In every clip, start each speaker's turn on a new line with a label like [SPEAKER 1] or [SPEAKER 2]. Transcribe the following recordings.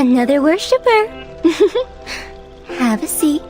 [SPEAKER 1] Another worshiper. Have a seat.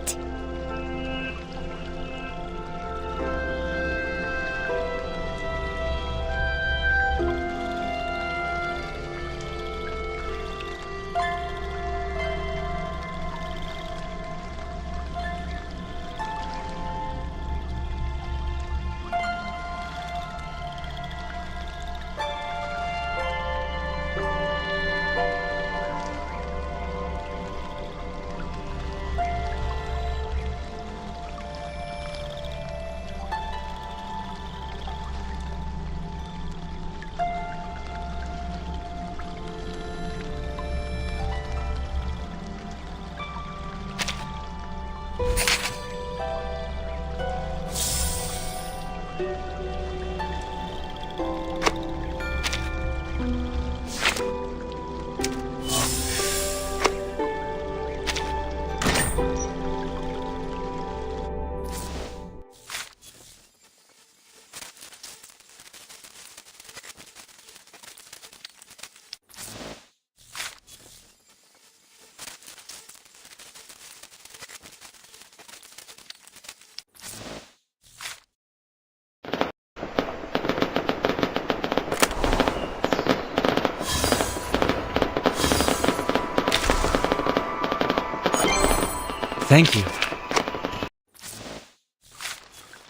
[SPEAKER 2] Thank you.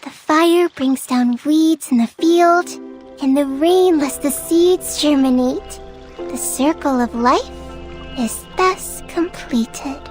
[SPEAKER 1] The fire brings down weeds in the field, and the rain lets the seeds germinate. The circle of life is thus completed.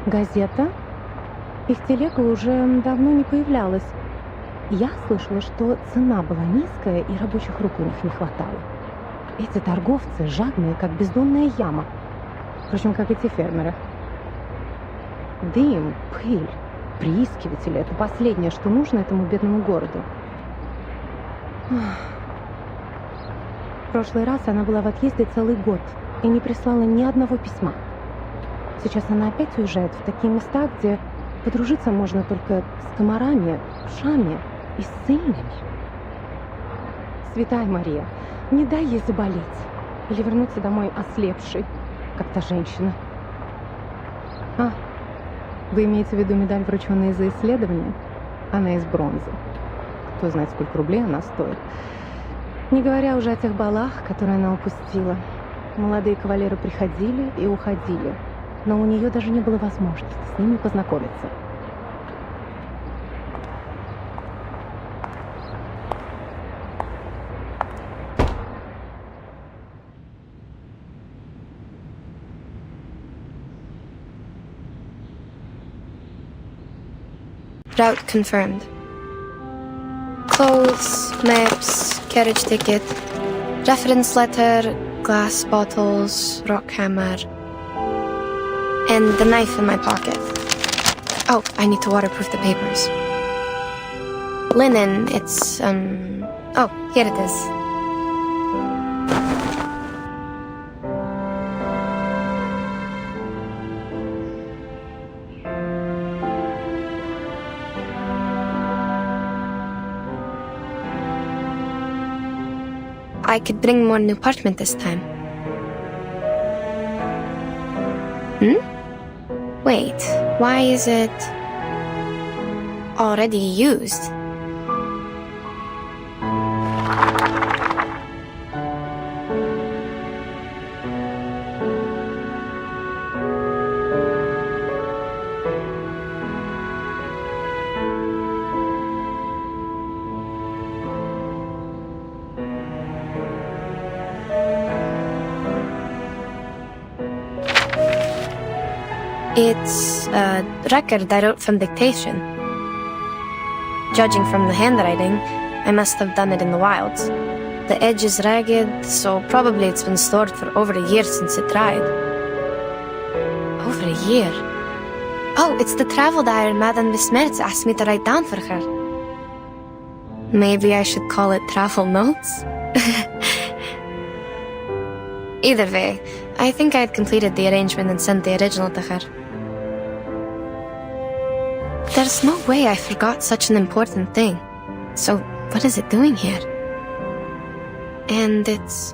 [SPEAKER 3] Газета? Их телега уже давно не появлялась. Я слышала, что цена была низкая и рабочих рук у них не хватало. Эти торговцы жадные, как бездонная яма. Впрочем, как и те фермеры. Дым, пыль, приискиватели — это последнее, что нужно этому бедному городу. В прошлый раз она была в отъезде целый год и не прислала ни одного письма. Сейчас она опять уезжает в такие места, где подружиться можно только с комарами, вшами и ссыльными. Святая Мария, не дай ей заболеть или вернуться домой ослепшей, как та женщина. Вы имеете в виду медаль, врученную за исследование? Она из бронзы. Кто знает, сколько рублей она стоит. Не говоря уже о тех балах, которые она упустила. Молодые кавалеры приходили и уходили, но у нее даже не было возможности с ними познакомиться.
[SPEAKER 4] Route confirmed. Clothes, maps, carriage ticket, reference letter, glass bottles, rock hammer, and the knife in my pocket. Oh, I need to waterproof the papers. Linen, it's, oh, here it is. I could bring more new apartment this time. Wait, why is it already used? It's a record I wrote from dictation. Judging from the handwriting, I must have done it in the wilds. The edge is ragged, so probably it's been stored for over a year since it dried. Over a year? Oh, it's the travel diary Madame Besmertz asked me to write down for her. Maybe I should call it travel notes? Either way, I think I had completed the arrangement and sent the original to her. There's no way I forgot such an important thing. So, what is it doing here? And it's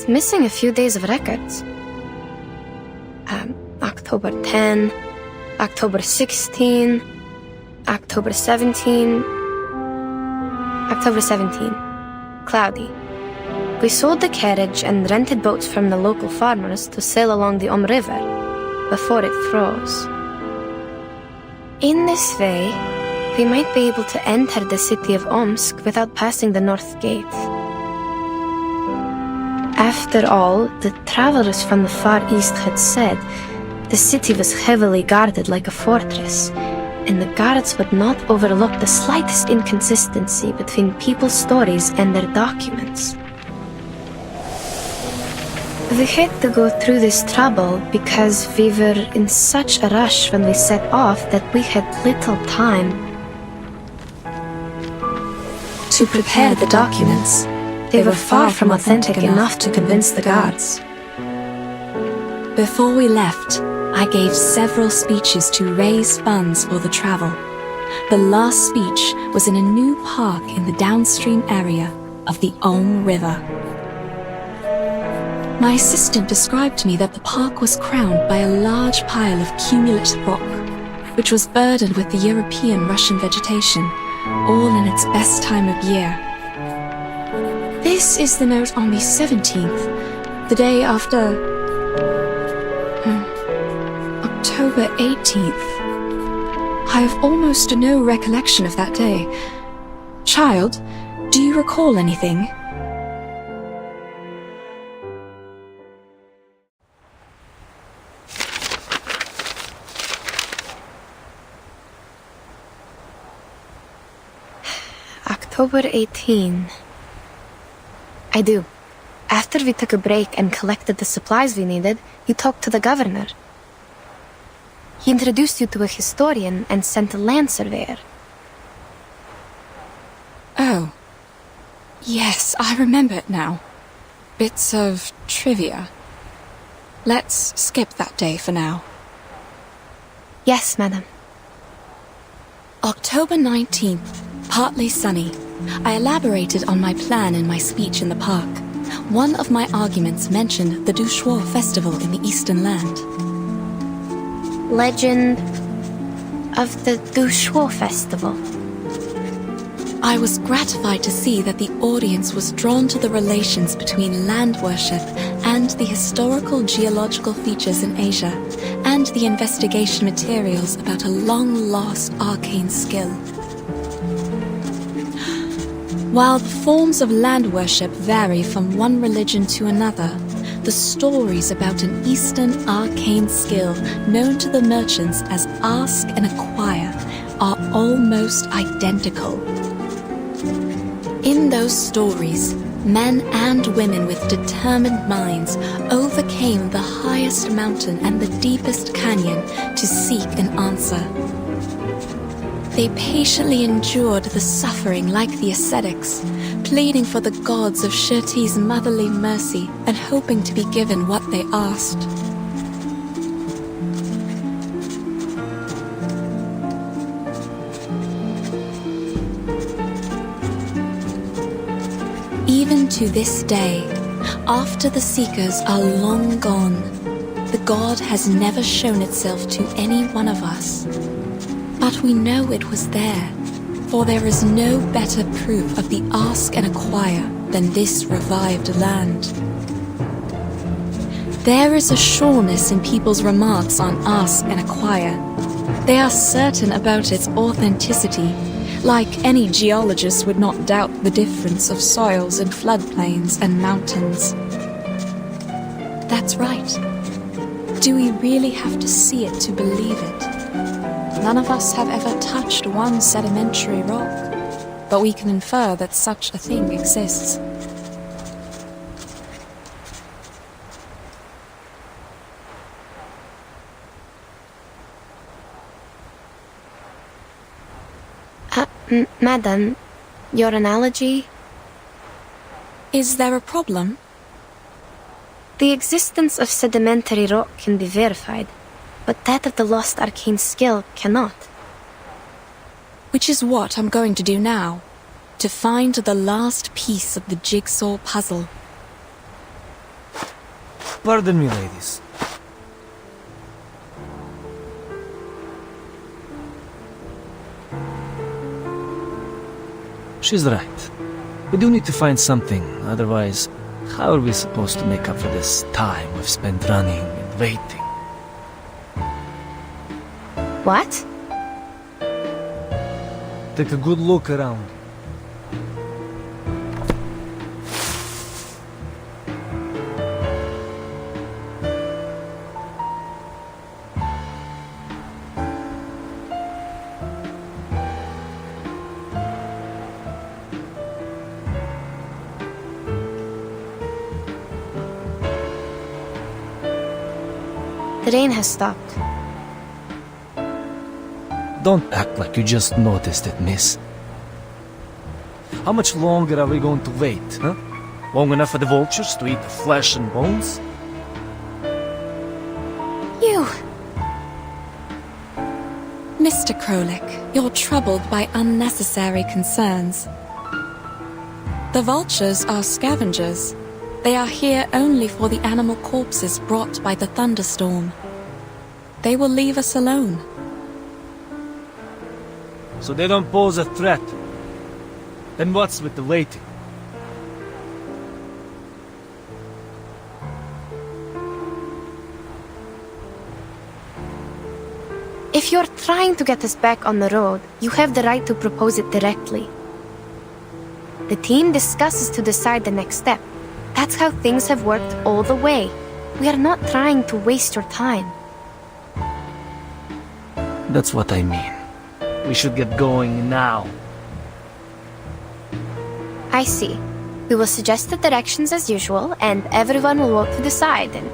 [SPEAKER 4] missing a few days of records. October 10, October 16, October 17, October 17, cloudy. We sold the carriage and rented boats from the local farmers to sail along the River before it froze. In this way, we might be able to enter the city of Omsk without passing the North Gate. After all, the travelers from the Far East had said the city was heavily guarded like a fortress, and the guards would not overlook the slightest inconsistency between people's stories and their documents. We had to go through this trouble because we were in such a rush when we set off that we had little time
[SPEAKER 5] to prepare the documents. They were far from authentic enough to convince the guards. Before we left, I gave several speeches to raise funds for the travel. The last speech was in a new park in the downstream area of the River. My assistant described to me that the park was crowned by a large pile of cumulative rock, which was burdened with the European Russian vegetation, all in its best time of year. This is the note on the 17th, the day after October 18th. I have almost no recollection of that day. Child, do you recall anything?
[SPEAKER 4] October 18. I do. After we took a break and collected the supplies we needed, you talked to the governor. He introduced you to a historian and sent a land surveyor.
[SPEAKER 5] Oh. Yes, I remember it now. Bits of trivia. Let's skip that day for now.
[SPEAKER 4] Yes, madam.
[SPEAKER 5] October 19th, partly sunny. I elaborated on my plan in my speech in the park. One of my arguments mentioned the Douchois festival in the Eastern Land.
[SPEAKER 4] Legend of the Douchois festival.
[SPEAKER 5] I was gratified to see that the audience was drawn to the relations between land worship and the historical geological features in Asia, and the investigation materials about a long-lost arcane skill. While the forms of land worship vary from one religion to another, the stories about an Eastern arcane skill known to the merchants as ask and acquire are almost identical. In those stories, men and women with determined minds overcame the highest mountain and the deepest canyon to seek an answer. They patiently endured the suffering like the ascetics, pleading for the gods of Shirti's motherly mercy and hoping to be given what they asked. Even to this day, after the seekers are long gone, the god has never shown itself to any one of us. But we know it was there, for there is no better proof of the ask and acquire than this revived land. There is a sureness in people's remarks on ask and acquire. They are certain about its authenticity, like any geologist would not doubt the difference of soils in floodplains and mountains. That's right. Do we really have to see it to believe it? None of us have ever touched one sedimentary rock, but we can infer that such a thing exists.
[SPEAKER 4] Madam, your analogy?
[SPEAKER 5] Is there a problem?
[SPEAKER 4] The existence of sedimentary rock can be verified, but that of the lost arcane skill cannot.
[SPEAKER 5] Which is what I'm going to do now, to find the last piece of the jigsaw puzzle.
[SPEAKER 2] Pardon me, ladies. She's right. We do need to find something, otherwise, how are we supposed to make up for this time we've spent running and waiting?
[SPEAKER 4] What?
[SPEAKER 2] Take a good look around.
[SPEAKER 4] The rain has stopped.
[SPEAKER 2] Don't act like you just noticed it, miss. How much longer are we going to wait, huh? Long enough for the vultures to eat the flesh and bones?
[SPEAKER 5] You! Mr. Krolik, you're troubled by unnecessary concerns. The vultures are scavengers. They are here only for the animal corpses brought by the thunderstorm. They will leave us alone.
[SPEAKER 2] So they don't pose a threat. Then what's with the waiting?
[SPEAKER 4] If you're trying to get us back on the road, you have the right to propose it directly. The team discusses to decide the next step. That's how things have worked all the way. We are not trying to waste your time.
[SPEAKER 2] That's what I mean. We should get going now.
[SPEAKER 4] I see. We will suggest the directions as usual, and everyone will vote to decide. And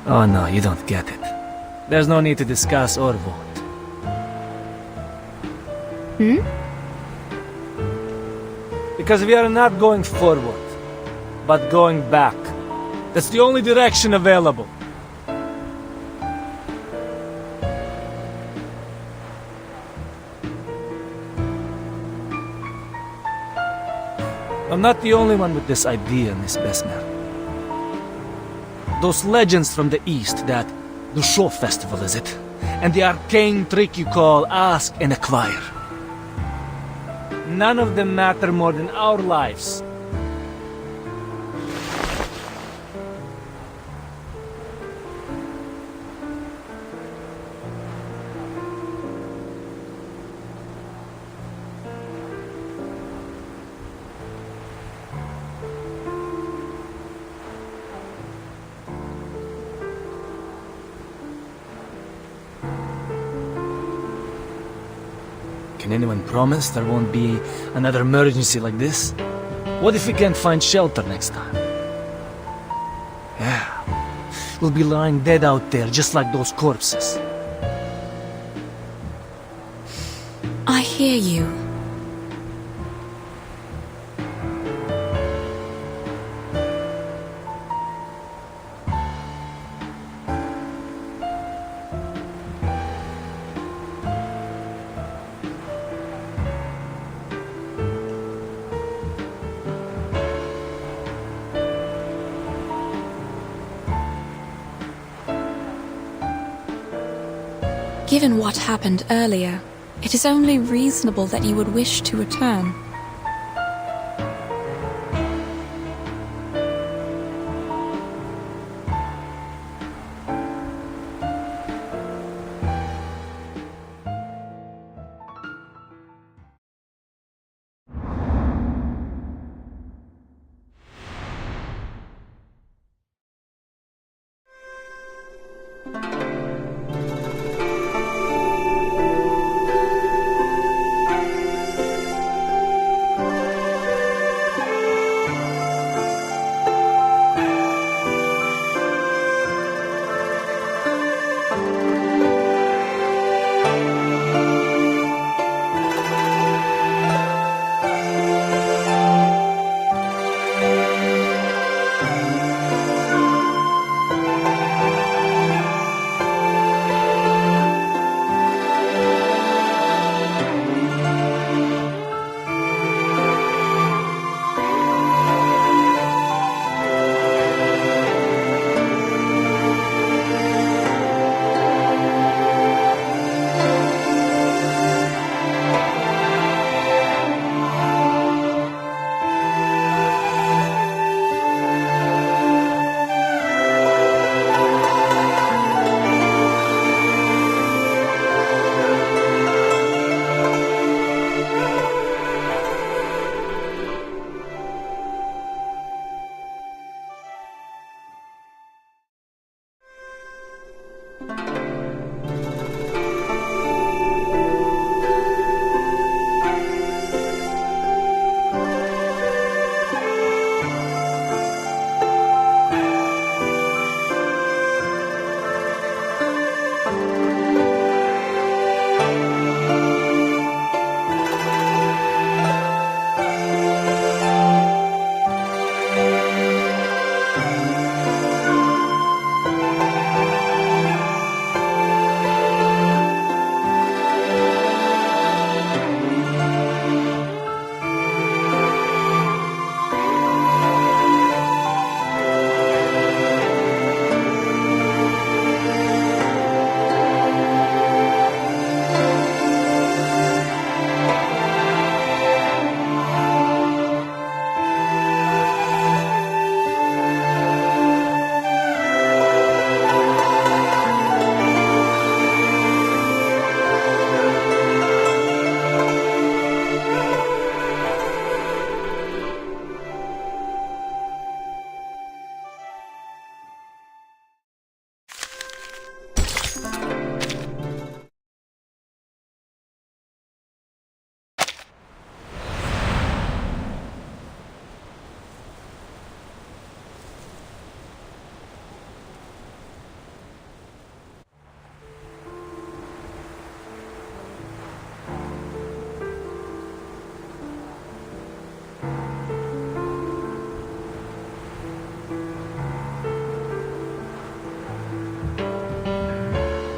[SPEAKER 2] Oh no, you don't get it. There's no need to discuss or vote. Because we are not going forward, but going back. That's the only direction available. I'm not the only one with this idea, Miss Besmer. Those legends from the East, that the show festival, is it? And the arcane trick you call ask and acquire. None of them matter more than our lives. Can anyone promise there won't be another emergency like this? What if we can't find shelter next time? Yeah, we'll be lying dead out there just like those corpses.
[SPEAKER 5] I hear you. Given what happened earlier, it is only reasonable that you would wish to return.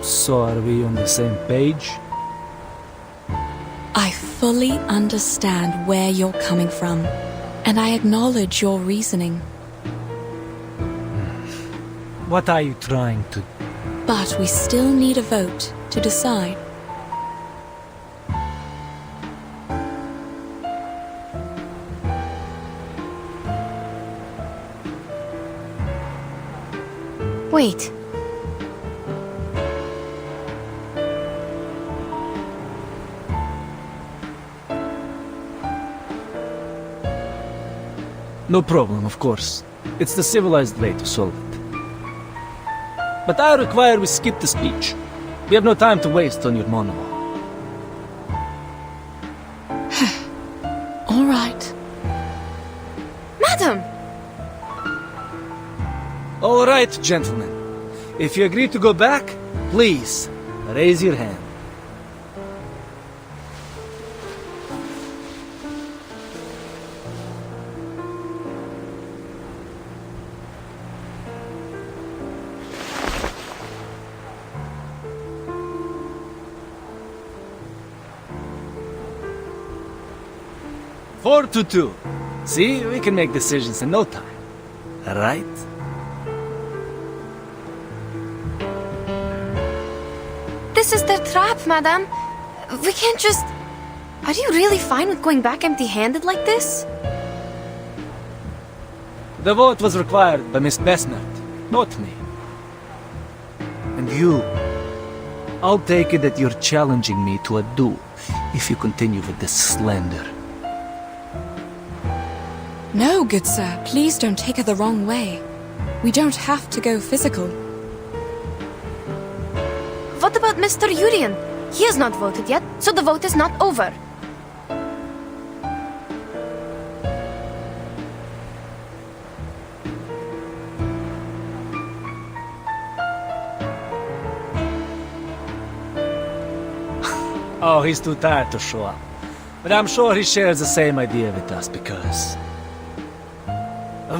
[SPEAKER 2] So are we on the same page?
[SPEAKER 5] I fully understand where you're coming from, and I acknowledge your reasoning.
[SPEAKER 2] What are you trying to...
[SPEAKER 5] But we still need a vote to decide.
[SPEAKER 4] Wait.
[SPEAKER 2] No problem, of course. It's the civilized way to solve it. But I require we skip the speech. We have no time to waste on your monologue.
[SPEAKER 5] All right.
[SPEAKER 4] Madam!
[SPEAKER 2] All right, gentlemen. If you agree to go back, please, raise your hand. Four to two. See, we can make decisions in no time. Right?
[SPEAKER 4] This is their trap, madam. We can't just... Are you really fine with going back empty-handed like this?
[SPEAKER 2] The vote was required by Miss Besnard, not me. And you, I'll take it that you're challenging me to a duel if you continue with this slander.
[SPEAKER 5] No, good sir, please don't take it the wrong way. We don't have to go physical.
[SPEAKER 4] What about Mr. Urian? He has not voted yet, so the vote is not over.
[SPEAKER 2] Oh, he's too tired to show up. But I'm sure he shares the same idea with us because...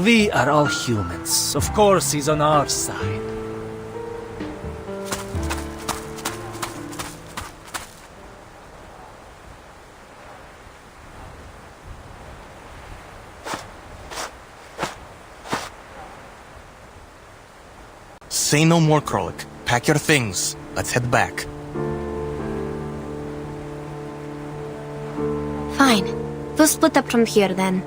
[SPEAKER 2] we are all humans. Of course he's on our side.
[SPEAKER 6] Say no more, Krolik. Pack your things. Let's head back.
[SPEAKER 4] Fine. We'll split up from here then.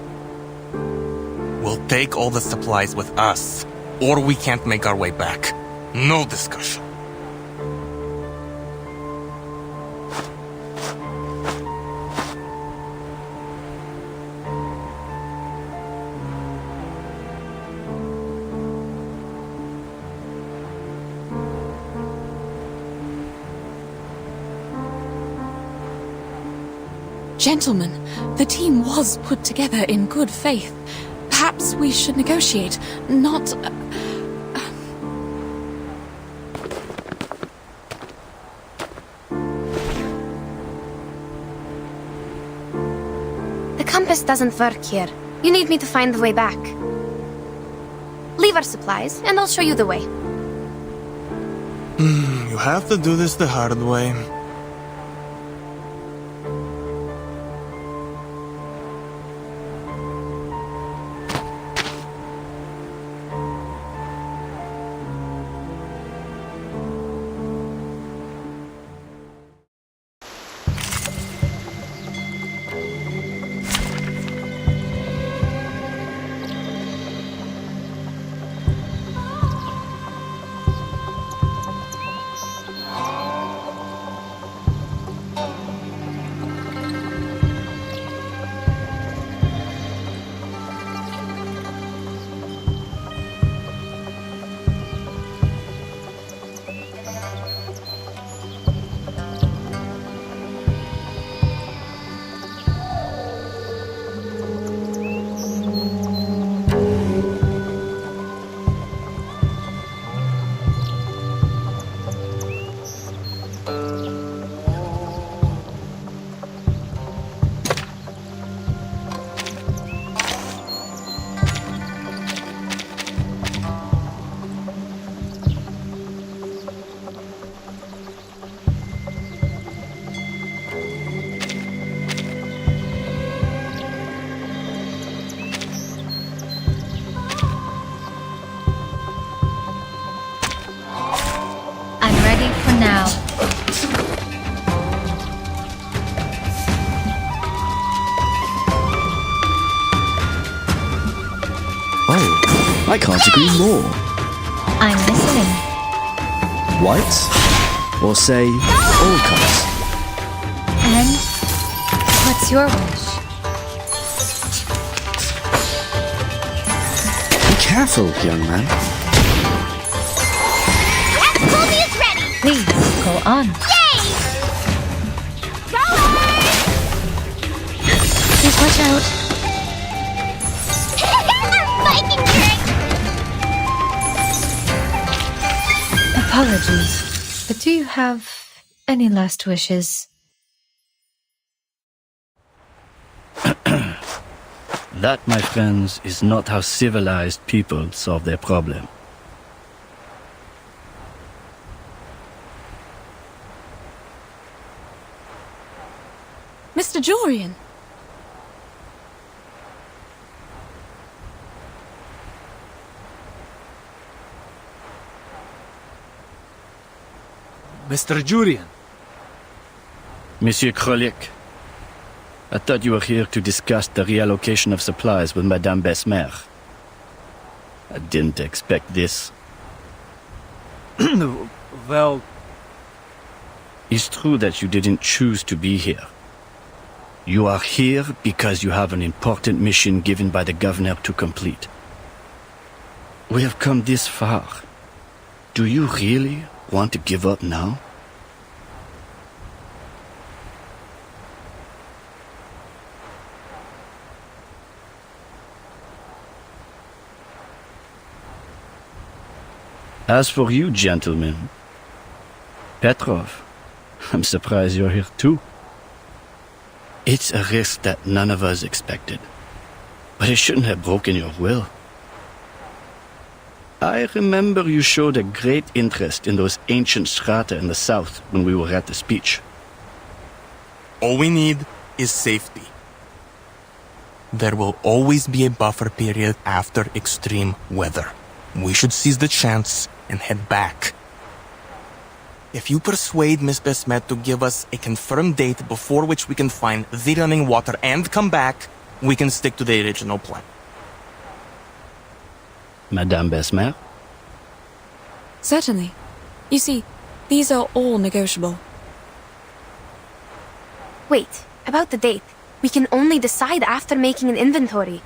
[SPEAKER 6] We'll take all the supplies with us, or we can't make our way back. No discussion.
[SPEAKER 5] Gentlemen, the team was put together in good faith. Perhaps we should negotiate, not...
[SPEAKER 4] The compass doesn't work here. You need me to find the way back. Leave our supplies, and I'll show you the way.
[SPEAKER 6] You have to do this the hard way.
[SPEAKER 7] I'm ready for now.
[SPEAKER 8] Oh, I can't agree more.
[SPEAKER 7] I'm listening.
[SPEAKER 8] White? Or say, all colors?
[SPEAKER 7] And what's your wish?
[SPEAKER 8] Be careful, young man.
[SPEAKER 7] Please, go on. Please watch out.
[SPEAKER 1] Viking drink!
[SPEAKER 7] Apologies, but do you have any last wishes?
[SPEAKER 9] That, my friends, is not how civilized people solve their problem.
[SPEAKER 5] Mr. Jorian!
[SPEAKER 2] Mr. Julian,
[SPEAKER 9] Monsieur Krolik, I thought you were here to discuss the reallocation of supplies with Madame Besmer. I didn't expect this.
[SPEAKER 2] well,
[SPEAKER 9] It's true that you didn't choose to be here. You are here because you have an important mission given by the governor to complete. We have come this far. Do you really want to give up now? As for you, gentlemen, Petrov, I'm surprised you're here too. It's a risk that none of us expected, but it shouldn't have broken your will. I remember you showed a great interest in those ancient strata in the south when we were at the speech.
[SPEAKER 6] All we need is safety. There will always be a buffer period after extreme weather. We should seize the chance and head back. If you persuade Miss Besmet to give us a confirmed date before which we can find the running water and come back, we can stick to the original plan.
[SPEAKER 9] Madame Besmer?
[SPEAKER 5] Certainly. You see, these are all negotiable.
[SPEAKER 4] Wait, about the date. We can only decide after making an inventory.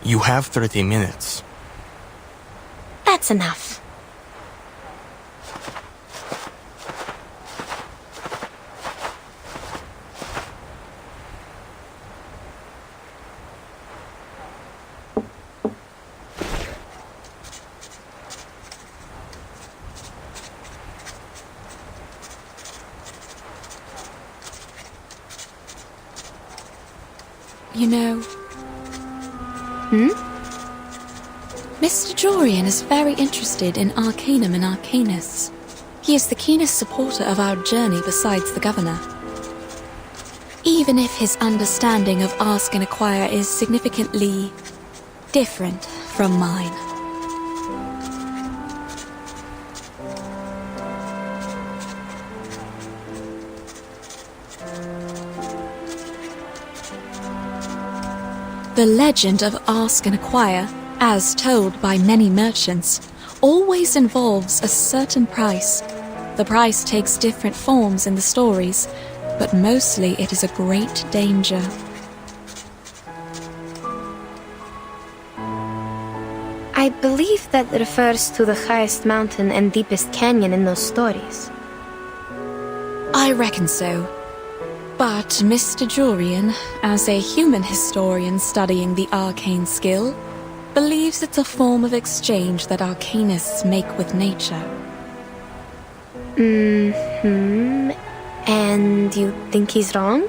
[SPEAKER 6] You have 30 minutes.
[SPEAKER 4] That's enough.
[SPEAKER 5] You know... Mr. Jorian is very interested in Arcanum and Arcanists. He is the keenest supporter of our journey besides the Governor. Even if his understanding of Ask and Acquire is significantly different from mine. The legend of Ask and Acquire, as told by many merchants, always involves a certain price. The price takes different forms in the stories, but mostly it is a great danger.
[SPEAKER 4] I believe that refers to the highest mountain and deepest canyon in those stories.
[SPEAKER 5] I reckon so. But Mr. Jorian, as a human historian studying the arcane skill, believes it's a form of exchange that arcanists make with nature.
[SPEAKER 4] And you think he's wrong?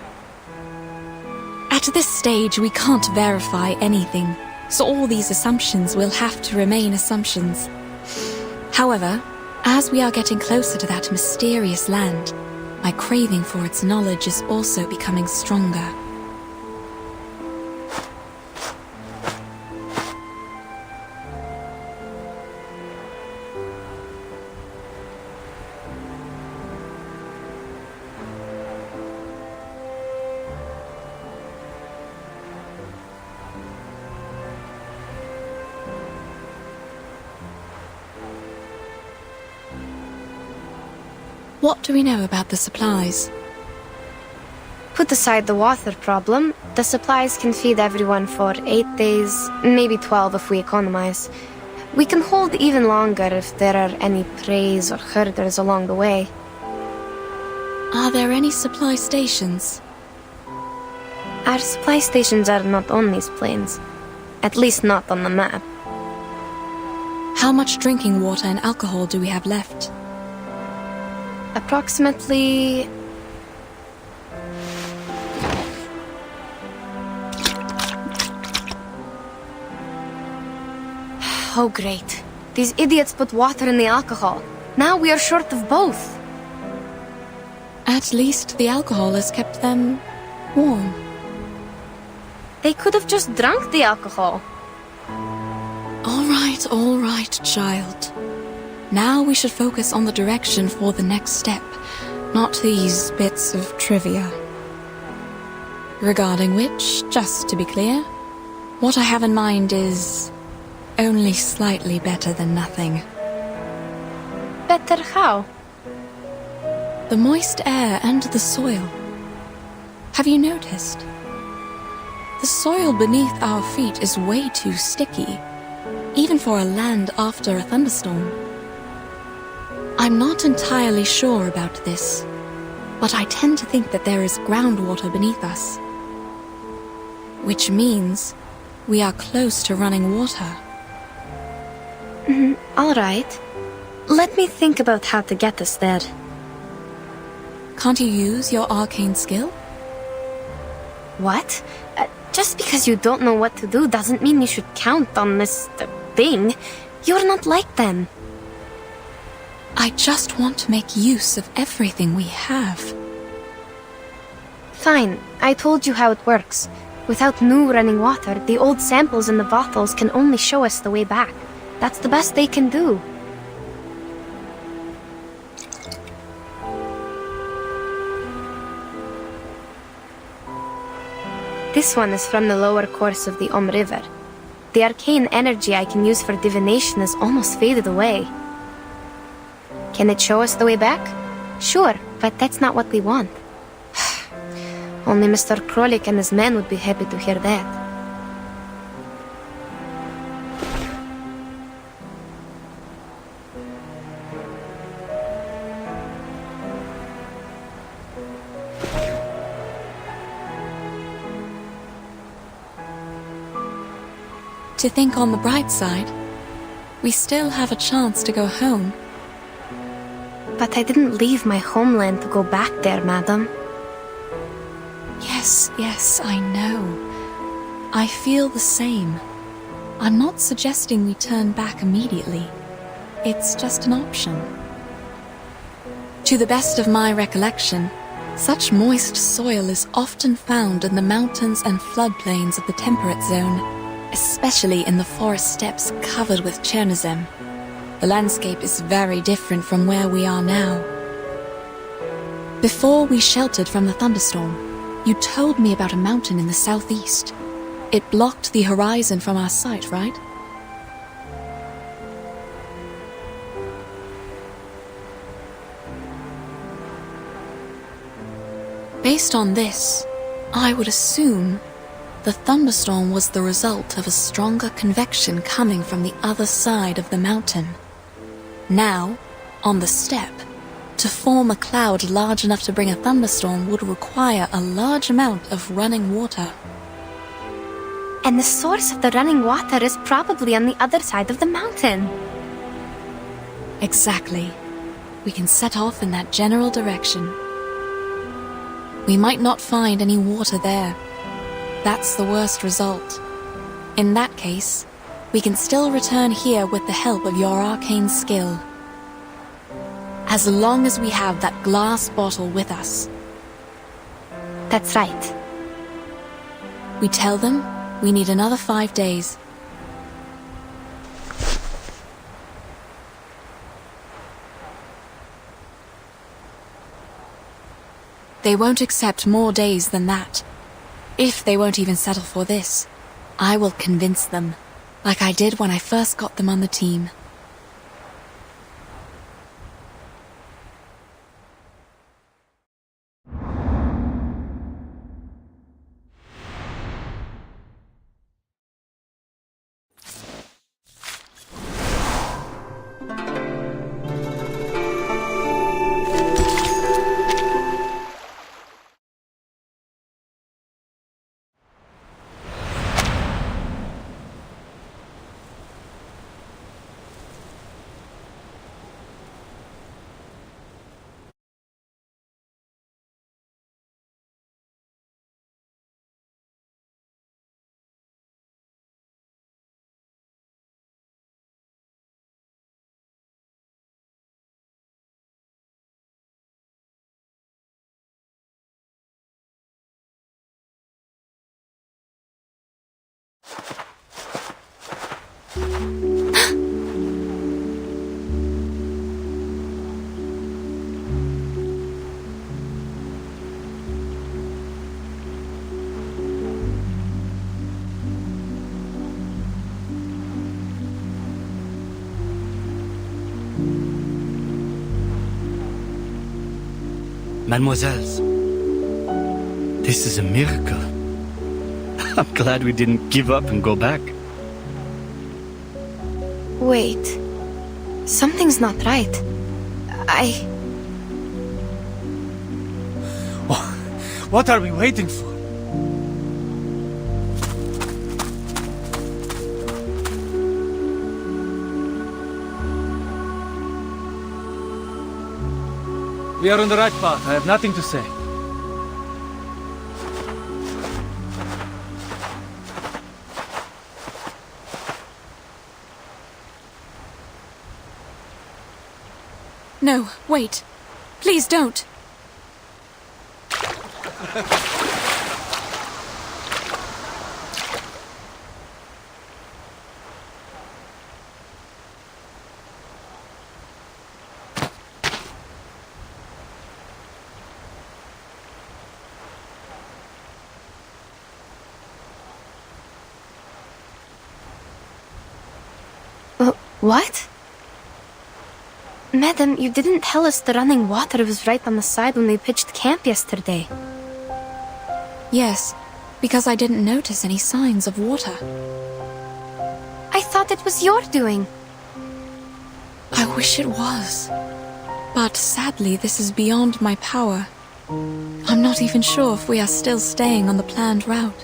[SPEAKER 5] At this stage, we can't verify anything, so all these assumptions will have to remain assumptions. However, as we are getting closer to that mysterious land, my craving for its knowledge is also becoming stronger. What do we know about the supplies?
[SPEAKER 4] Put aside the water problem, the supplies can feed everyone for 8 days, maybe 12 if we economize. We can hold even longer if there are any preys or herders along the way.
[SPEAKER 5] Are there any supply stations?
[SPEAKER 4] Our supply stations are not on these plains. At least not on the map.
[SPEAKER 5] How much drinking water and alcohol do we have left?
[SPEAKER 4] Approximately... Oh great. These idiots put water in the alcohol. Now we are short of both.
[SPEAKER 5] At least the alcohol has kept them warm.
[SPEAKER 4] They could have just drunk the alcohol.
[SPEAKER 5] All right, child. Now we should focus on the direction for the next step, not these bits of trivia. Regarding which, just to be clear, what I have in mind is only slightly better than nothing.
[SPEAKER 4] Better how?
[SPEAKER 5] The moist air and the soil. Have you noticed? The soil beneath our feet is way too sticky, even for a land after a thunderstorm. I'm not entirely sure about this, but I tend to think that there is groundwater beneath us. Which means we are close to running water.
[SPEAKER 4] All right. Let me think about how to get us there.
[SPEAKER 5] Can't you use your arcane skill?
[SPEAKER 4] What? Just because you don't know what to do doesn't mean you should count on this thing. You're not like them.
[SPEAKER 5] I just want to make use of everything we have.
[SPEAKER 4] Fine, I told you how it works. Without new running water, the old samples in the bottles can only show us the way back. That's the best they can do. This one is from the lower course of the River. The arcane energy I can use for divination has almost faded away. Can it show us the way back? Sure, but that's not what we want. Only Mr. Krolik and his men would be happy to hear that.
[SPEAKER 5] To think on the bright side, we still have a chance to go home.
[SPEAKER 4] But I didn't leave my homeland to go back there, madam.
[SPEAKER 5] Yes, I know. I feel the same. I'm not suggesting we turn back immediately. It's just an option. To the best of my recollection, such moist soil is often found in the mountains and floodplains of the temperate zone, especially in the forest steppes covered with Chernozem. The landscape is very different from where we are now. Before we sheltered from the thunderstorm, you told me about a mountain in the southeast. It blocked the horizon from our sight, right? Based on this, I would assume the thunderstorm was the result of a stronger convection coming from the other side of the mountain. Now, on the steppe, to form a cloud large enough to bring a thunderstorm would require a large amount of running water.
[SPEAKER 4] And the source of the running water is probably on the other side of the mountain.
[SPEAKER 5] Exactly. We can set off in that general direction. We might not find any water there. That's the worst result. In that case, we can still return here with the help of your arcane skill. As long as we have that glass bottle with us.
[SPEAKER 4] That's right.
[SPEAKER 5] We tell them we need another 5 days. They won't accept more days than that. If they won't even settle for this, I will convince them, like I did when I first got them on the team.
[SPEAKER 9] Mademoiselles, this is a miracle. I'm glad we didn't give up and go back.
[SPEAKER 4] Wait. Something's not right.
[SPEAKER 2] What are we waiting for? We are on the right path. I have nothing to say.
[SPEAKER 5] No, wait. Please don't.
[SPEAKER 4] What? Madam, you didn't tell us the running water was right on the side when we pitched camp yesterday.
[SPEAKER 5] Yes, because I didn't notice any signs of water.
[SPEAKER 4] I thought it was your doing.
[SPEAKER 5] I wish it was. But sadly, this is beyond my power. I'm not even sure if we are still staying on the planned route.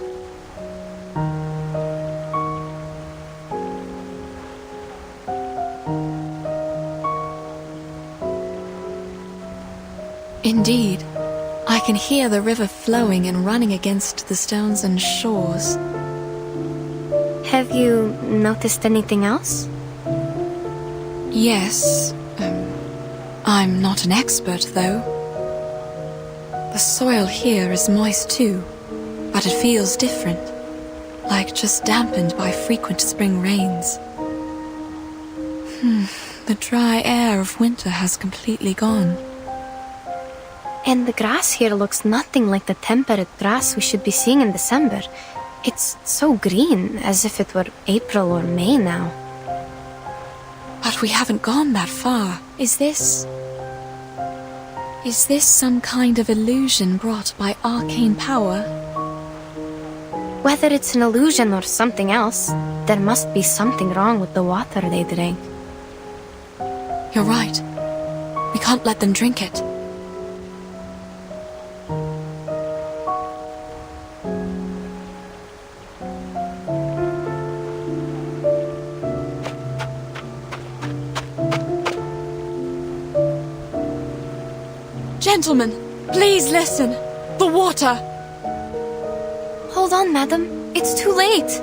[SPEAKER 5] can hear the river flowing and running against the stones and shores.
[SPEAKER 4] Have you noticed anything else?
[SPEAKER 5] Yes. I'm not an expert, though. The soil here is moist too, but it feels different, like just dampened by frequent spring rains. The dry air of winter has completely gone.
[SPEAKER 4] And the grass here looks nothing like the temperate grass we should be seeing in December. It's so green, as if it were April or May now.
[SPEAKER 5] But we haven't gone that far. Is this some kind of illusion brought by arcane power?
[SPEAKER 4] Whether it's an illusion or something else, there must be something wrong with the water they drank.
[SPEAKER 5] You're right. We can't let them drink it. Gentlemen, please listen. The water!
[SPEAKER 4] Hold on, madam. It's too late.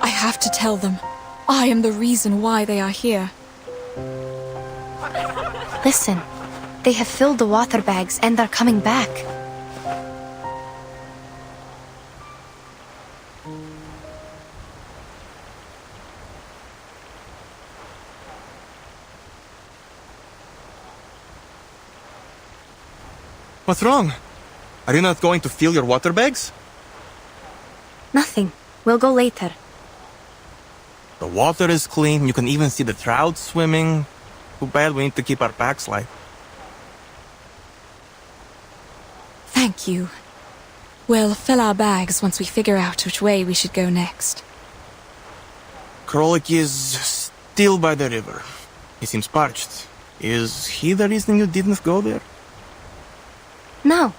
[SPEAKER 5] I have to tell them. I am the reason why they are here.
[SPEAKER 4] Listen, they have filled the water bags and are coming back.
[SPEAKER 6] What's wrong? Are you not going to fill your water bags?
[SPEAKER 4] Nothing. We'll go later.
[SPEAKER 6] The water is clean. You can even see the trout swimming. Too bad we need to keep our packs light.
[SPEAKER 5] Thank you. We'll fill our bags once we figure out which way we should go next.
[SPEAKER 6] Krolik is still by the river. He seems parched. Is he the reason you didn't go there?
[SPEAKER 4] No.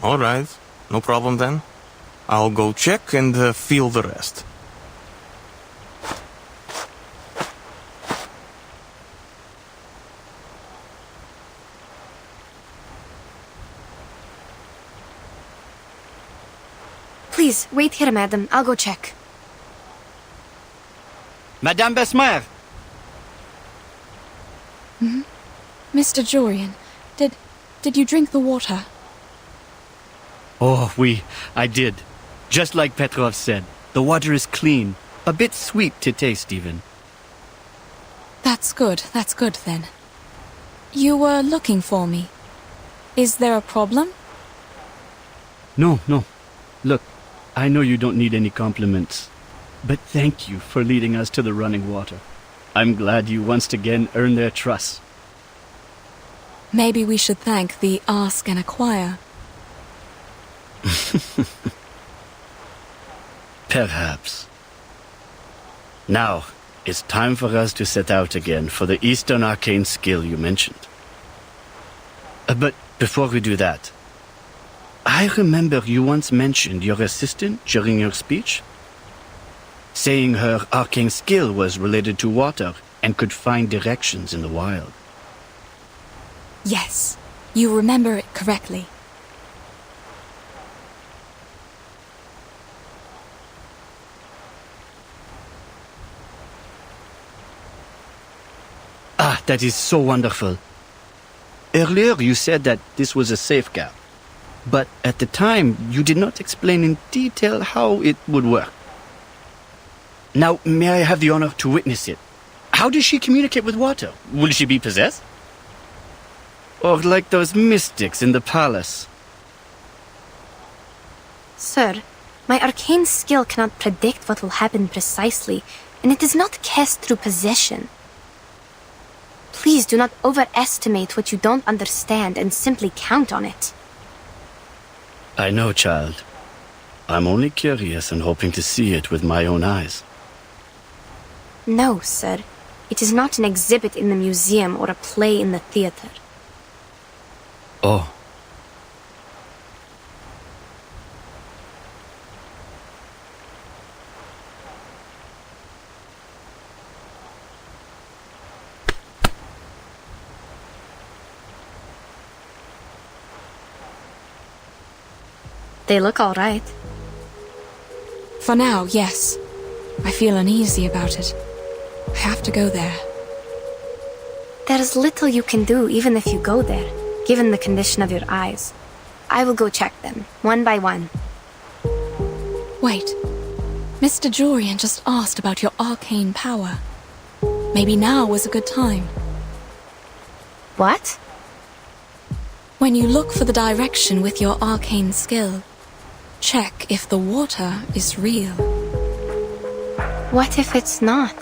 [SPEAKER 6] Alright, no problem then. I'll go check and feel the rest.
[SPEAKER 4] Please, wait here, madam. I'll go check.
[SPEAKER 9] Madame Besmer!
[SPEAKER 5] Mr. Jorian, did you drink the water?
[SPEAKER 9] Oh, I did. Just like Petrov said, the water is clean. A bit sweet to taste, even.
[SPEAKER 5] That's good then. You were looking for me. Is there a problem?
[SPEAKER 9] No. Look, I know you don't need any compliments, but thank you for leading us to the running water. I'm glad you once again earned their trust.
[SPEAKER 5] Maybe we should thank the Ask and Acquire.
[SPEAKER 9] Perhaps. Now, it's time for us to set out again for the Eastern Arcane skill you mentioned. But before we do that, I remember you once mentioned your assistant during your speech, saying her arcane skill was related to water and could find directions in the wild.
[SPEAKER 5] Yes, you remember it correctly.
[SPEAKER 9] Ah, that is so wonderful. Earlier you said that this was a safe gap, but at the time you did not explain in detail how it would work. Now, may I have the honor to witness it? How does she communicate with water? Will she be possessed? Or like those mystics in the palace?
[SPEAKER 4] Sir, my arcane skill cannot predict what will happen precisely, and it is not cast through possession. Please do not overestimate what you don't understand and simply count on it.
[SPEAKER 9] I know, child. I'm only curious and hoping to see it with my own eyes.
[SPEAKER 4] No, sir. It is not an exhibit in the museum or a play in the theater.
[SPEAKER 9] Oh.
[SPEAKER 4] They look all right.
[SPEAKER 5] For now, yes. I feel uneasy about it. I have to go there.
[SPEAKER 4] There's little you can do even if you go there, given the condition of your eyes. I will go check them, one by one.
[SPEAKER 5] Wait. Mr. Jorian just asked about your arcane power. Maybe now was a good time.
[SPEAKER 4] What?
[SPEAKER 5] When you look for the direction with your arcane skill, check if the water is real.
[SPEAKER 4] What if it's not?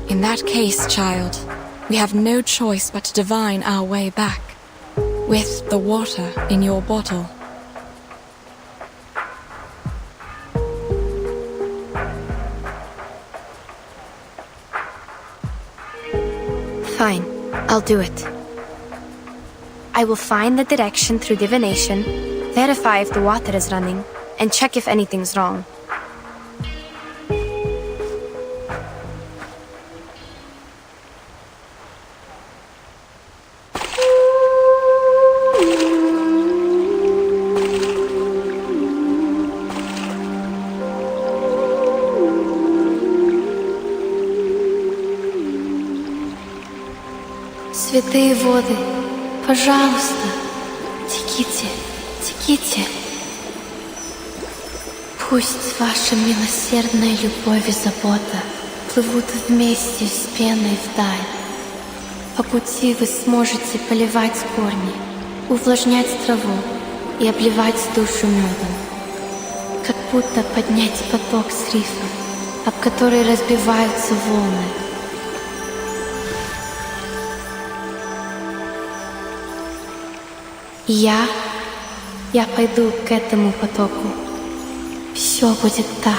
[SPEAKER 5] In that case, child, we have no choice but to divine our way back, with the water in your bottle.
[SPEAKER 4] Fine, I'll do it. I will find the direction through divination, verify if the water is running, and check if anything's wrong.
[SPEAKER 10] Святые воды, пожалуйста, теките, теките. Пусть ваша милосердная любовь и забота плывут вместе с пеной вдаль. По пути вы сможете поливать корни, увлажнять траву и обливать душу медом. Как будто поднять поток с рифа, об который разбиваются волны. Я пойду к этому потоку. Все будет так,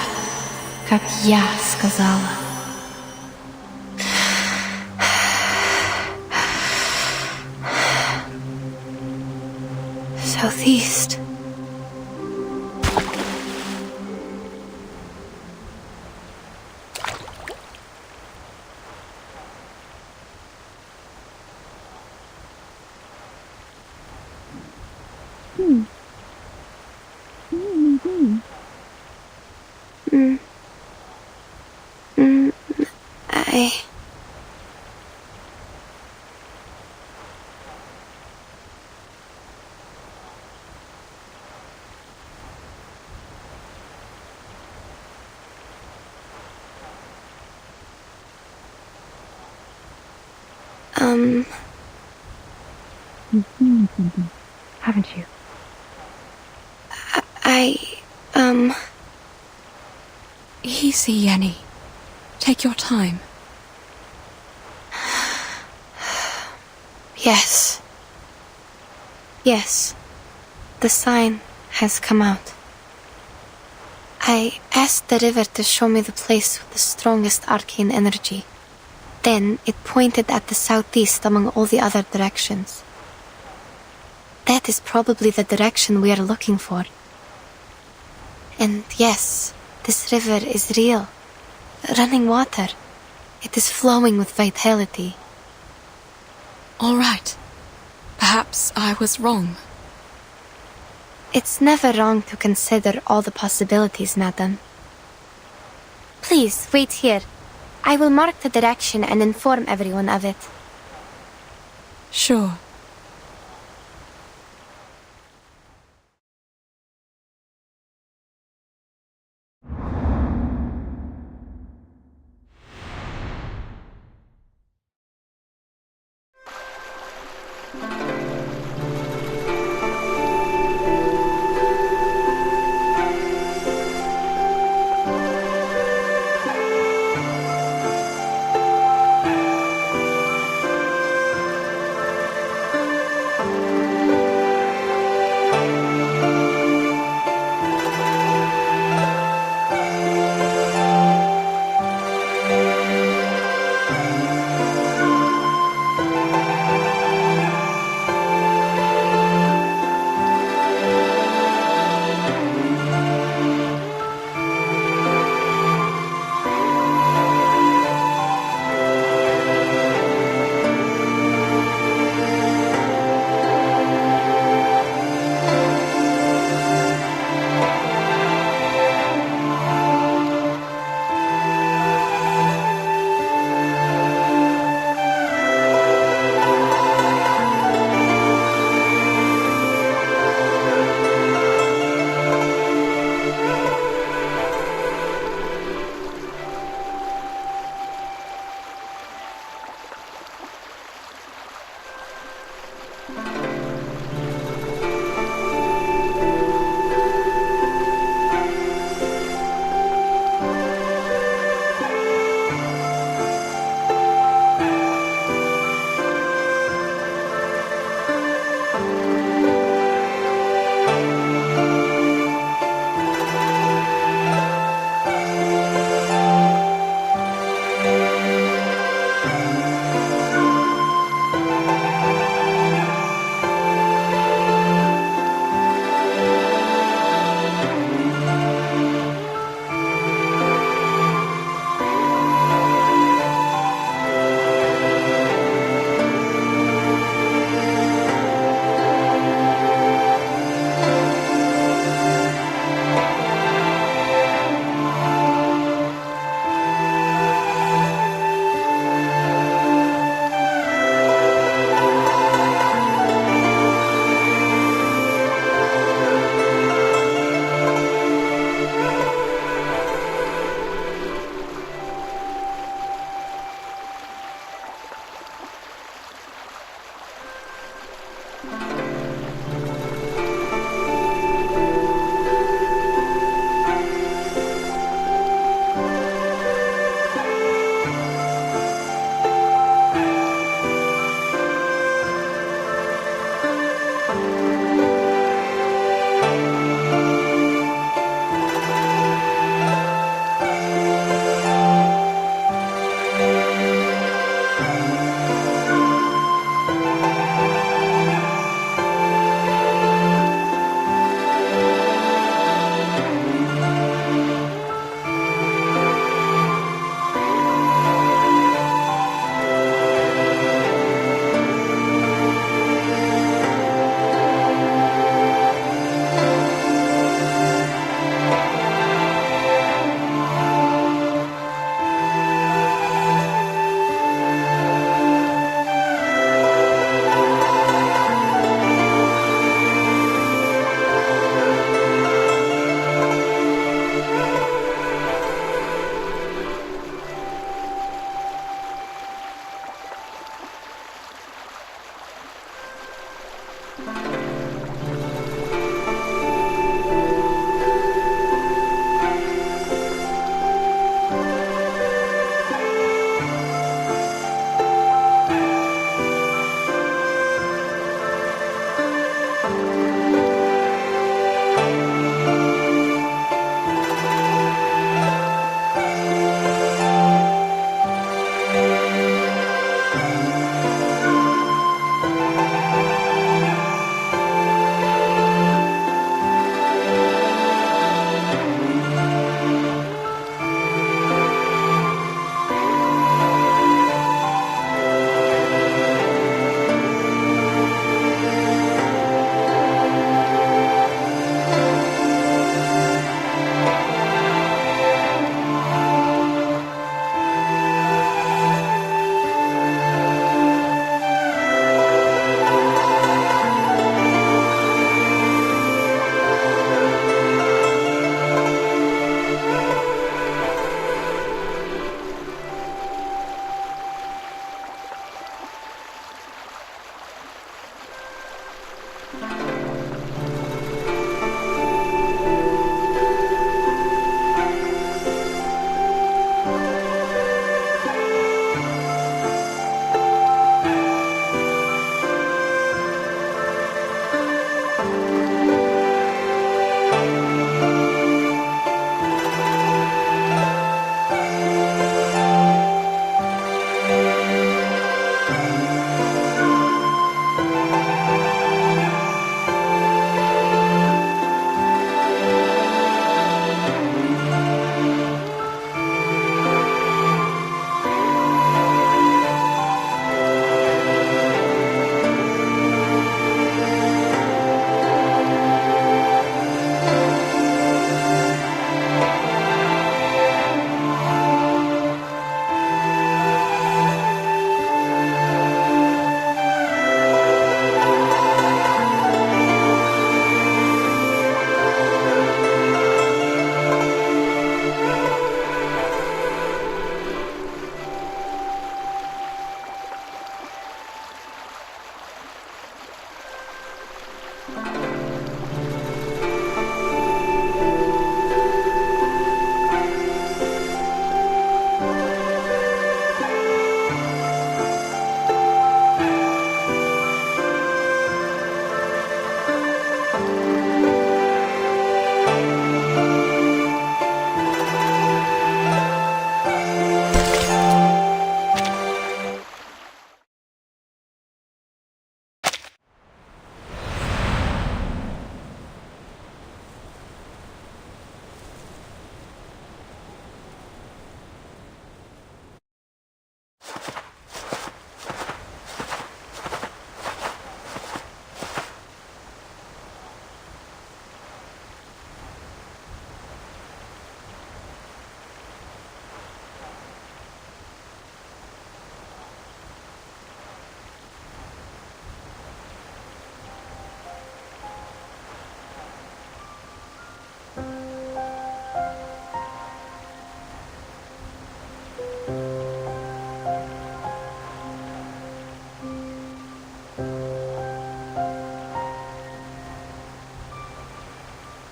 [SPEAKER 10] как я сказала.
[SPEAKER 4] Southeast.
[SPEAKER 3] You've seen something, haven't you?
[SPEAKER 5] Easy, Yenny. Take your time.
[SPEAKER 4] Yes. Yes. The sign has come out. I asked the river to show me the place with the strongest arcane energy. Then it pointed at the southeast among all the other directions. That is probably the direction we are looking for. And yes, this river is real. Running water. It is flowing with vitality.
[SPEAKER 5] All right. Perhaps I was wrong.
[SPEAKER 4] It's never wrong to consider all the possibilities, madam. Please, wait here. I will mark the direction and inform everyone of it.
[SPEAKER 5] Sure.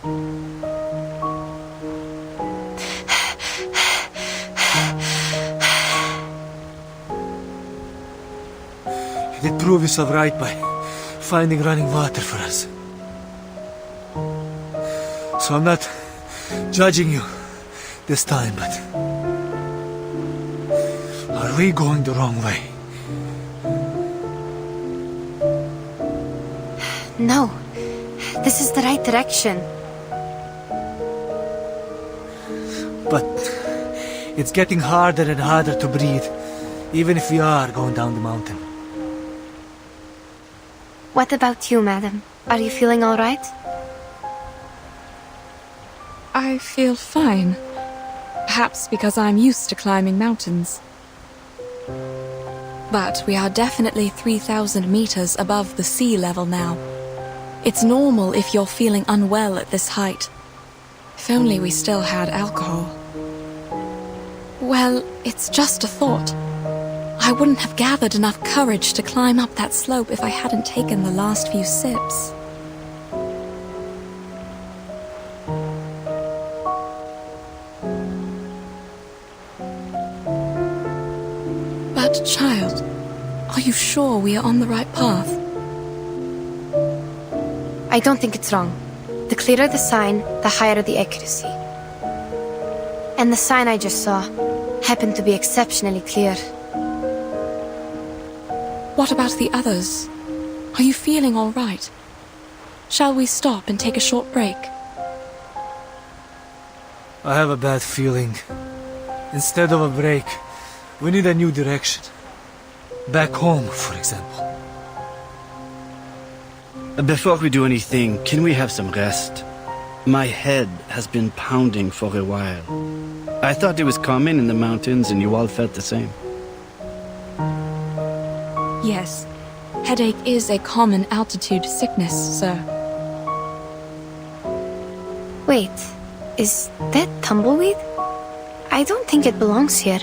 [SPEAKER 2] You did prove yourself right by finding running water for us. So I'm not judging you this time, but are we going the wrong way?
[SPEAKER 10] No, this is the right direction.
[SPEAKER 2] But it's getting harder and harder to breathe, even if we are going down the mountain.
[SPEAKER 10] What about you, madam? Are you feeling all right?
[SPEAKER 5] I feel fine. Perhaps because I'm used to climbing mountains. But we are definitely 3,000 meters above the sea level now. It's normal if you're feeling unwell at this height. If only we still had alcohol. Well, it's just a thought. I wouldn't have gathered enough courage to climb up that slope if I hadn't taken the last few sips. But, child, are you sure we are on the right path?
[SPEAKER 10] I don't think it's wrong. The clearer the sign, the higher the accuracy. And the sign I just saw happened to be exceptionally clear.
[SPEAKER 5] What about the others? Are you feeling all right? Shall we stop and take a short break?
[SPEAKER 2] I have a bad feeling. Instead of a break, we need a new direction. Back home, for example.
[SPEAKER 9] Before we do anything, can we have some rest? My head has been pounding for a while. I thought it was common in the mountains and you all felt the same.
[SPEAKER 5] Yes. Headache is a common altitude sickness, sir.
[SPEAKER 10] Wait, is that tumbleweed? I don't think it belongs here.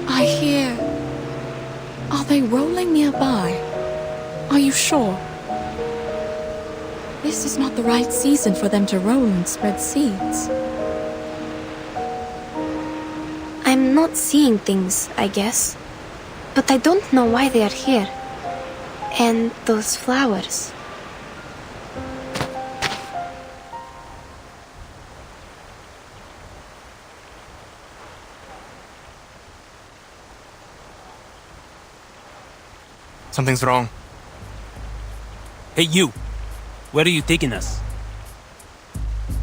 [SPEAKER 5] I hear... Are they rolling nearby? Are you sure? This is not the right season for them to roll and spread seeds.
[SPEAKER 10] I'm not seeing things, I guess. But I don't know why they are here. And those flowers.
[SPEAKER 6] Something's wrong.
[SPEAKER 11] Hey, you! Where are you taking us?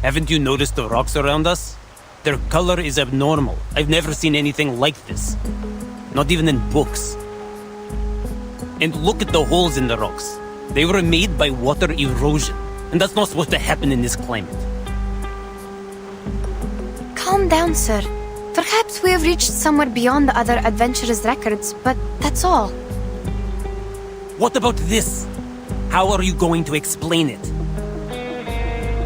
[SPEAKER 11] Haven't you noticed the rocks around us? Their color is abnormal. I've never seen anything like this. Not even in books. And look at the holes in the rocks. They were made by water erosion. And that's not supposed to happen in this climate.
[SPEAKER 10] Calm down, sir. Perhaps we have reached somewhere beyond the other adventurers' records, but that's all.
[SPEAKER 11] What about this? How are you going to explain it?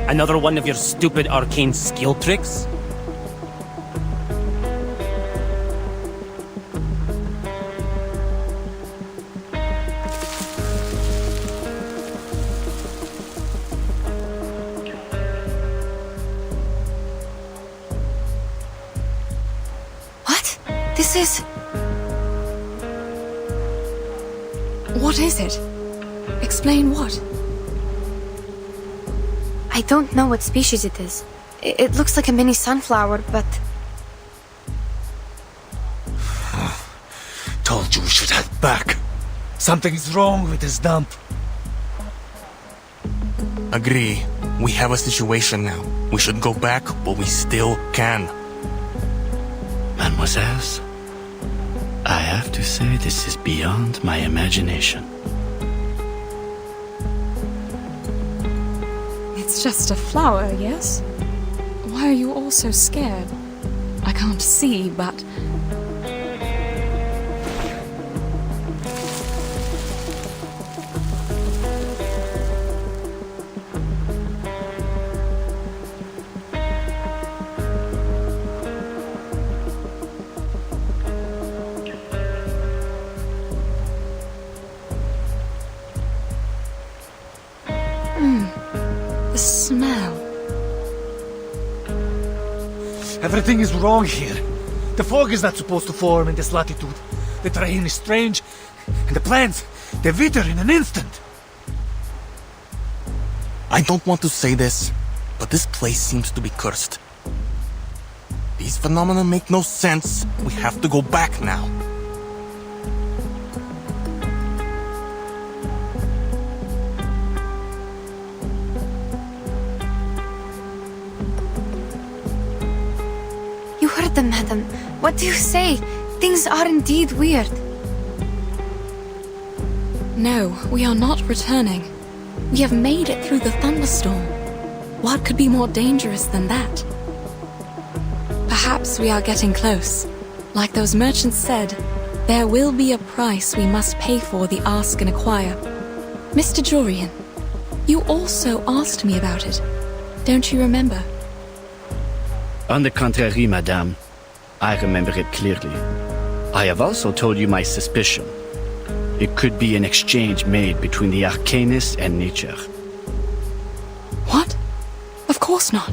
[SPEAKER 11] Another one of your stupid arcane skill tricks?
[SPEAKER 10] What? This is...
[SPEAKER 5] What is it? Explain what?
[SPEAKER 10] I don't know what species it is. It looks like a mini sunflower, but...
[SPEAKER 2] Told you we should head back. Something's wrong with this dump.
[SPEAKER 6] Agree. We have a situation now. We should go back, but we still can.
[SPEAKER 9] Mademoiselles, I have to say this is beyond my imagination.
[SPEAKER 5] It's just a flower, yes? Why are you all so scared? I can't see, but...
[SPEAKER 2] Everything is wrong here. The fog is not supposed to form in this latitude. The terrain is strange, and the plants, they wither in an instant.
[SPEAKER 6] I don't want to say this, but this place seems to be cursed. These phenomena make no sense. We have to go back now.
[SPEAKER 4] You heard them, madam. What do you say? Things are indeed weird.
[SPEAKER 5] No, we are not returning. We have made it through the thunderstorm. What could be more dangerous than that? Perhaps we are getting close. Like those merchants said, there will be a price we must pay for the ask and acquire. Mr. Jorian, you also asked me about it. Don't you remember?
[SPEAKER 9] On the contrary, madame, I remember it clearly. I have also told you my suspicion. It could be an exchange made between the Arcanist and nature.
[SPEAKER 5] What? Of course not.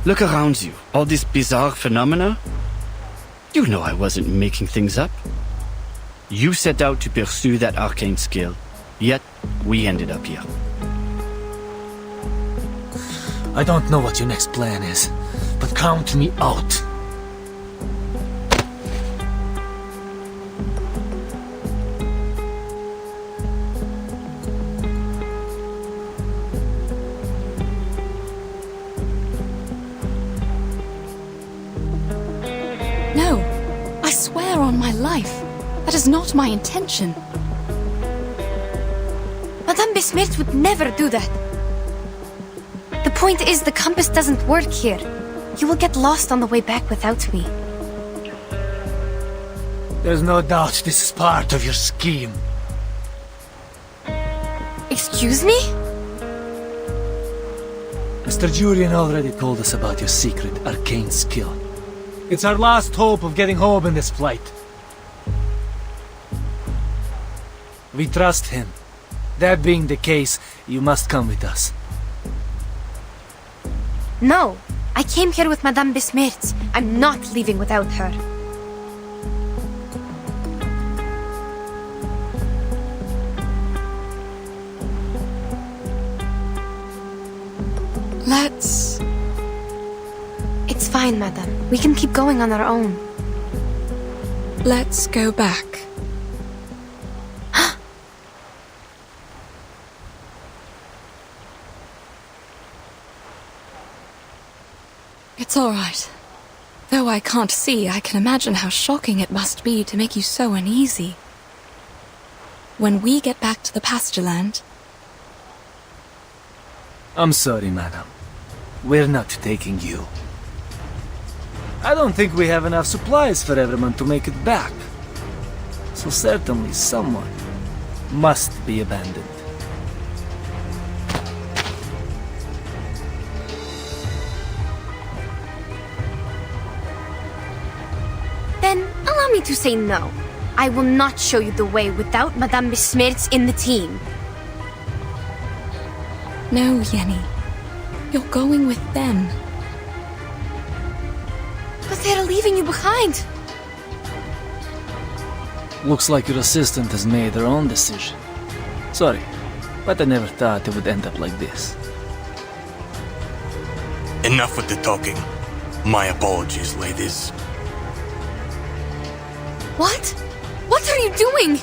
[SPEAKER 9] Look around you. All these bizarre phenomena. You know I wasn't making things up. You set out to pursue that arcane skill, yet we ended up here.
[SPEAKER 2] I don't know what your next plan is, but count me out.
[SPEAKER 5] No, I swear on my life. That is not my intention.
[SPEAKER 4] Madame Besmirch would never do that. The point is, the compass doesn't work here. You will get lost on the way back without me.
[SPEAKER 2] There's no doubt this is part of your scheme.
[SPEAKER 4] Excuse me?
[SPEAKER 2] Mr. Jurian already told us about your secret arcane skill. It's our last hope of getting home in this flight. We trust him. That being the case, you must come with us.
[SPEAKER 4] No, I came here with Madame Besmirch. I'm not leaving without her.
[SPEAKER 5] Let's...
[SPEAKER 4] It's fine, madam. We can keep going on our own.
[SPEAKER 5] let's go back. It's all right. Though I can't see, I can imagine how shocking it must be to make you so uneasy. When we get back to the pasture land...
[SPEAKER 2] I'm sorry, madam. We're not taking you. I don't think we have enough supplies for everyone to make it back. So certainly someone must be abandoned.
[SPEAKER 4] Then allow me to say no. I will not show you the way without Madame Besmirch in the team.
[SPEAKER 5] No, Yenny. You're going with them.
[SPEAKER 4] But they're leaving you behind.
[SPEAKER 2] Looks like your assistant has made her own decision. Sorry, but I never thought it would end up like this.
[SPEAKER 6] Enough with the talking. My apologies, ladies.
[SPEAKER 4] What? What are you doing?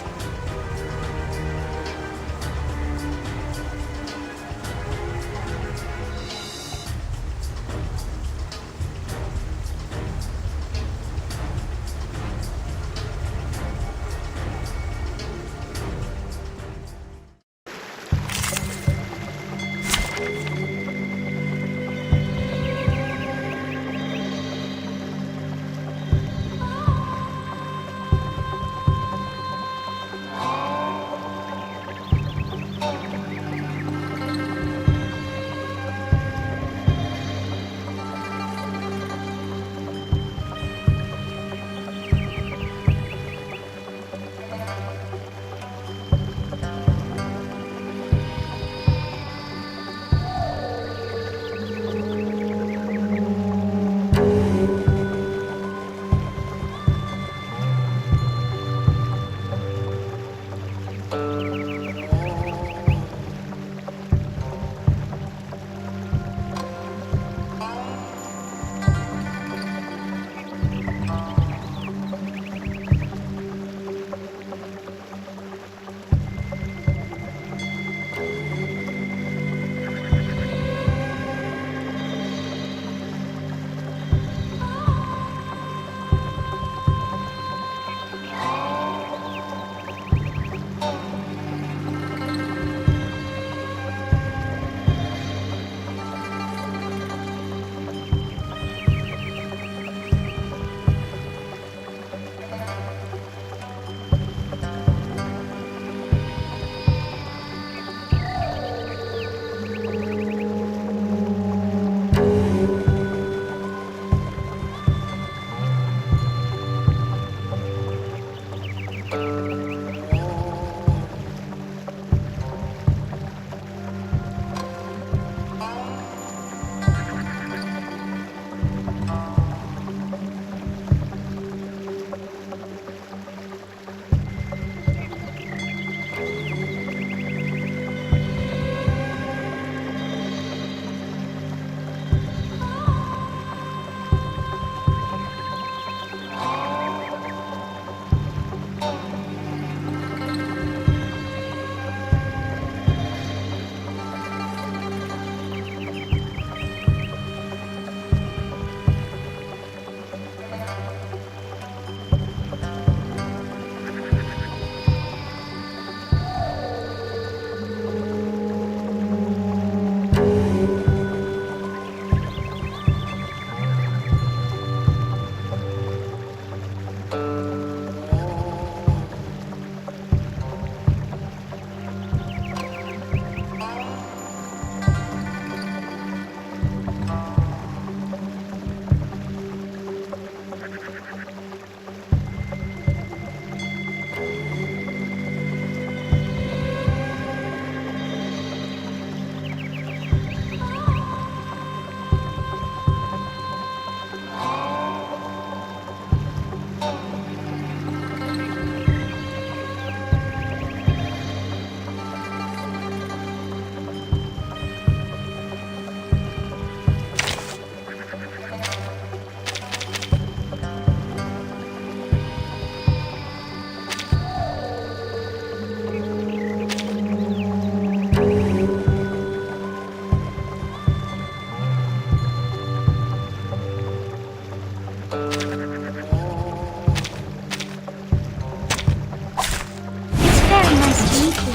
[SPEAKER 1] Nice to meet you.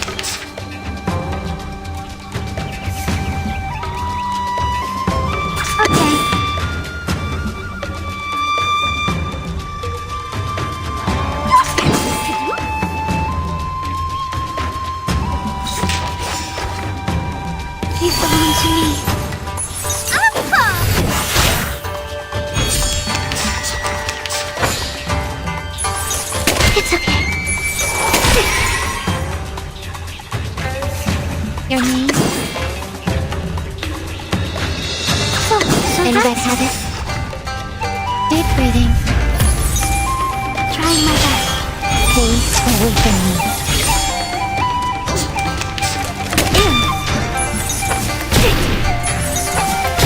[SPEAKER 1] Okay. You belong to me. It's okay. Your name? So
[SPEAKER 10] Any
[SPEAKER 1] that's
[SPEAKER 10] bad habits?
[SPEAKER 1] deep breathing. Trying my best.
[SPEAKER 10] Stay away from me.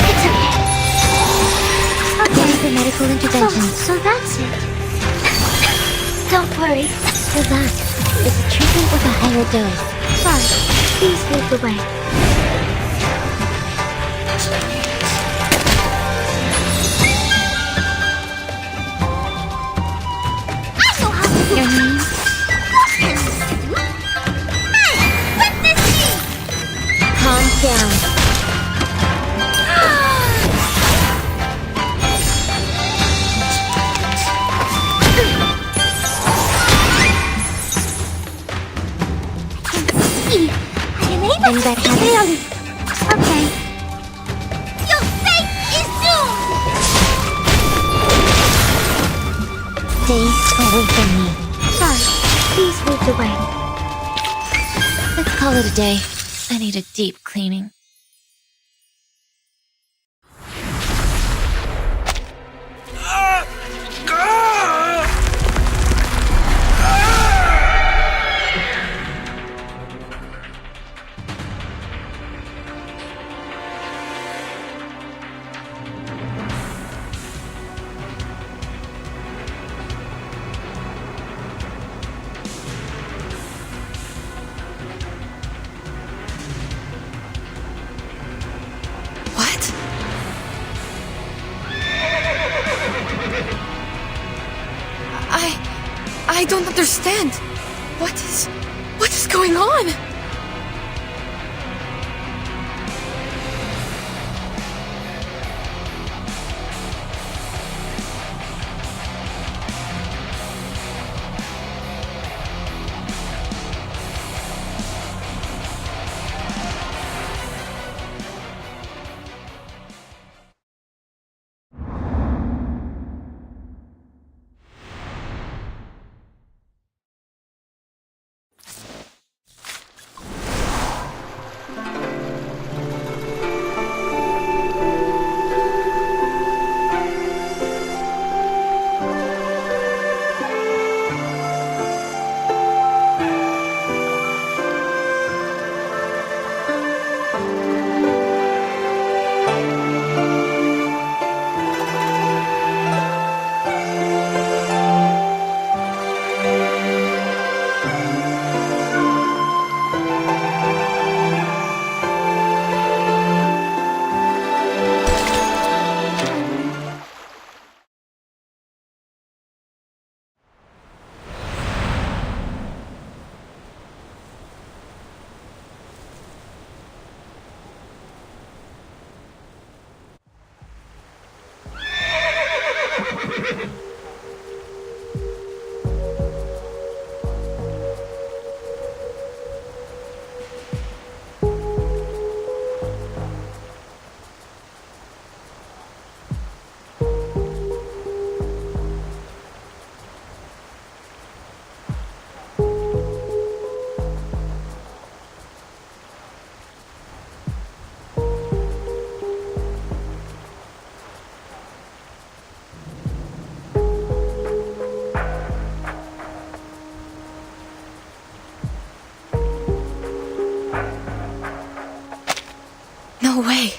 [SPEAKER 1] It's okay.
[SPEAKER 10] Ready for medical intervention.
[SPEAKER 1] So that's it. Don't worry.
[SPEAKER 10] So that is a treatment with a higher dose.
[SPEAKER 1] Sorry. Please lead the way.
[SPEAKER 10] Your name? Calm down. Any bad habits?
[SPEAKER 1] Okay. Your fate is doomed!
[SPEAKER 10] Stay away from me.
[SPEAKER 1] Sorry. Please lead the way.
[SPEAKER 10] Let's call it a day. I need a deep cleaning.
[SPEAKER 5] What? I don't understand. What is going on? No way.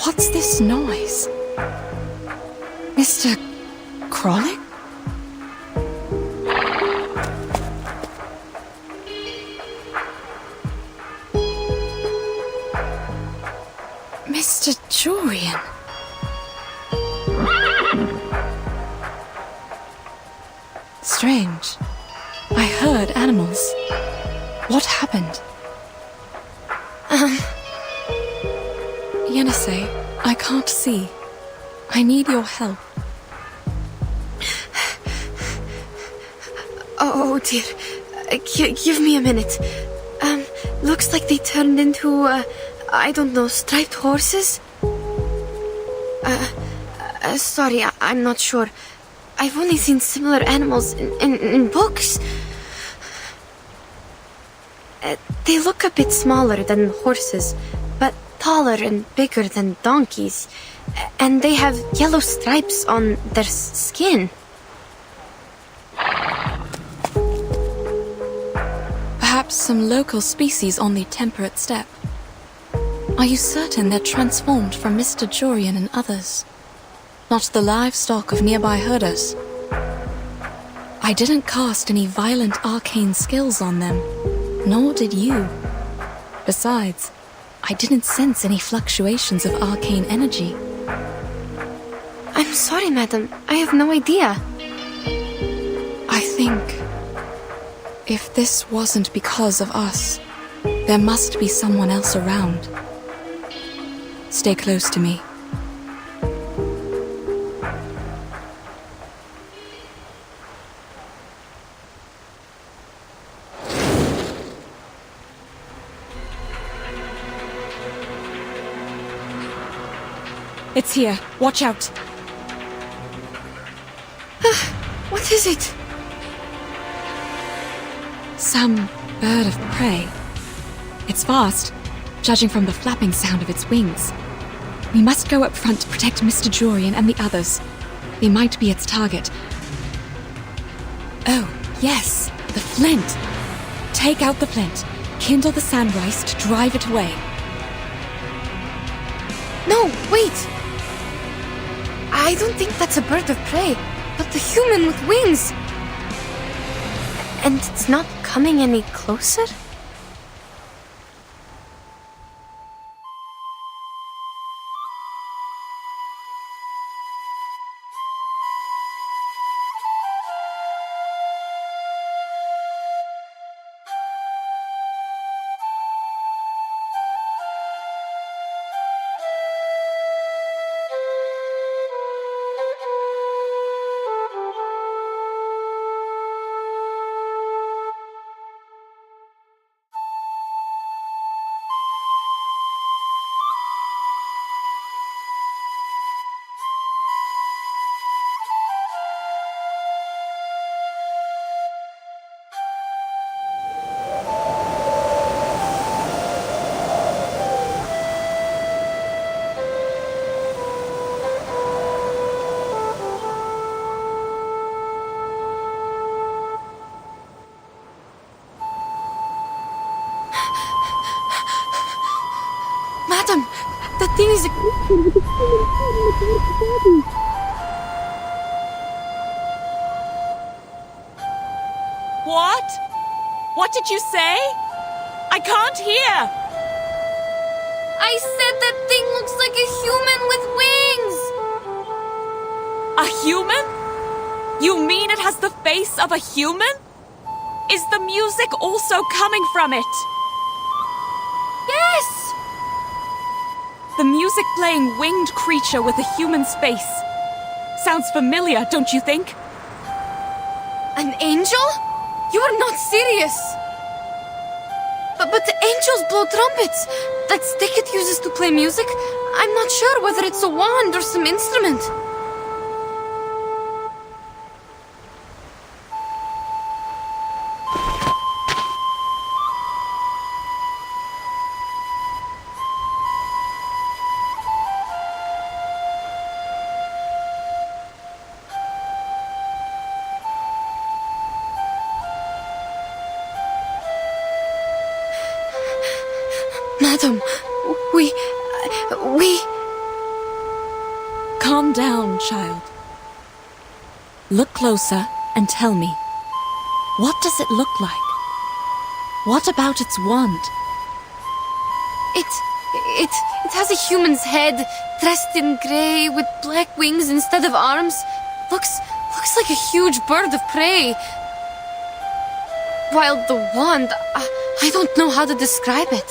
[SPEAKER 5] What's this noise? Mr. Crawling? Mr. Julian. Strange. I heard animals. What happened? Yenisei, I can't see. I need your help.
[SPEAKER 4] Oh dear. Give me a minute. Looks like they turned into, I don't know, striped horses? Sorry, I'm not sure. I've only seen similar animals in books. They look a bit smaller than horses, but taller and bigger than donkeys. And they have yellow stripes on their skin.
[SPEAKER 5] Perhaps some local species on the temperate steppe. Are you certain they're transformed from Mr. Jorian and others? Not the livestock of nearby herders? I didn't cast any violent arcane skills on them, nor did you. Besides, I didn't sense any fluctuations of arcane energy.
[SPEAKER 4] I'm sorry, madam. I have no idea.
[SPEAKER 5] I think if this wasn't because of us, there must be someone else around. Stay close to me. It's here. Watch out.
[SPEAKER 4] What is it?
[SPEAKER 5] Some bird of prey. It's fast, judging from the flapping sound of its wings. We must go up front to protect Mr. Jorian and the others. They might be its target. Oh, yes, the flint. Take out the flint. Kindle the sandrice to drive it away.
[SPEAKER 4] No, wait! I don't think that's a bird of prey, but the human with wings. And it's not coming any closer? Madam, that thing is a creature with a human head and a bird's body.
[SPEAKER 5] What? What did you say? I can't hear.
[SPEAKER 10] I said that thing looks like a human with wings!
[SPEAKER 5] A human? You mean it has the face of a human? Is the music also coming from it?
[SPEAKER 10] Yes!
[SPEAKER 5] The music playing winged creature with a human's face. Sounds familiar, don't you think?
[SPEAKER 4] An angel? You are not serious! But the angels blow trumpets that Stickit uses to play music. I'm not sure whether it's a wand or some instrument. Madam, we...
[SPEAKER 5] Calm down, child. Look closer and tell me. What does it look like? What about its wand?
[SPEAKER 10] It has a human's head, dressed in grey, with black wings instead of arms. Looks like a huge bird of prey. While the wand, I don't know how to describe it.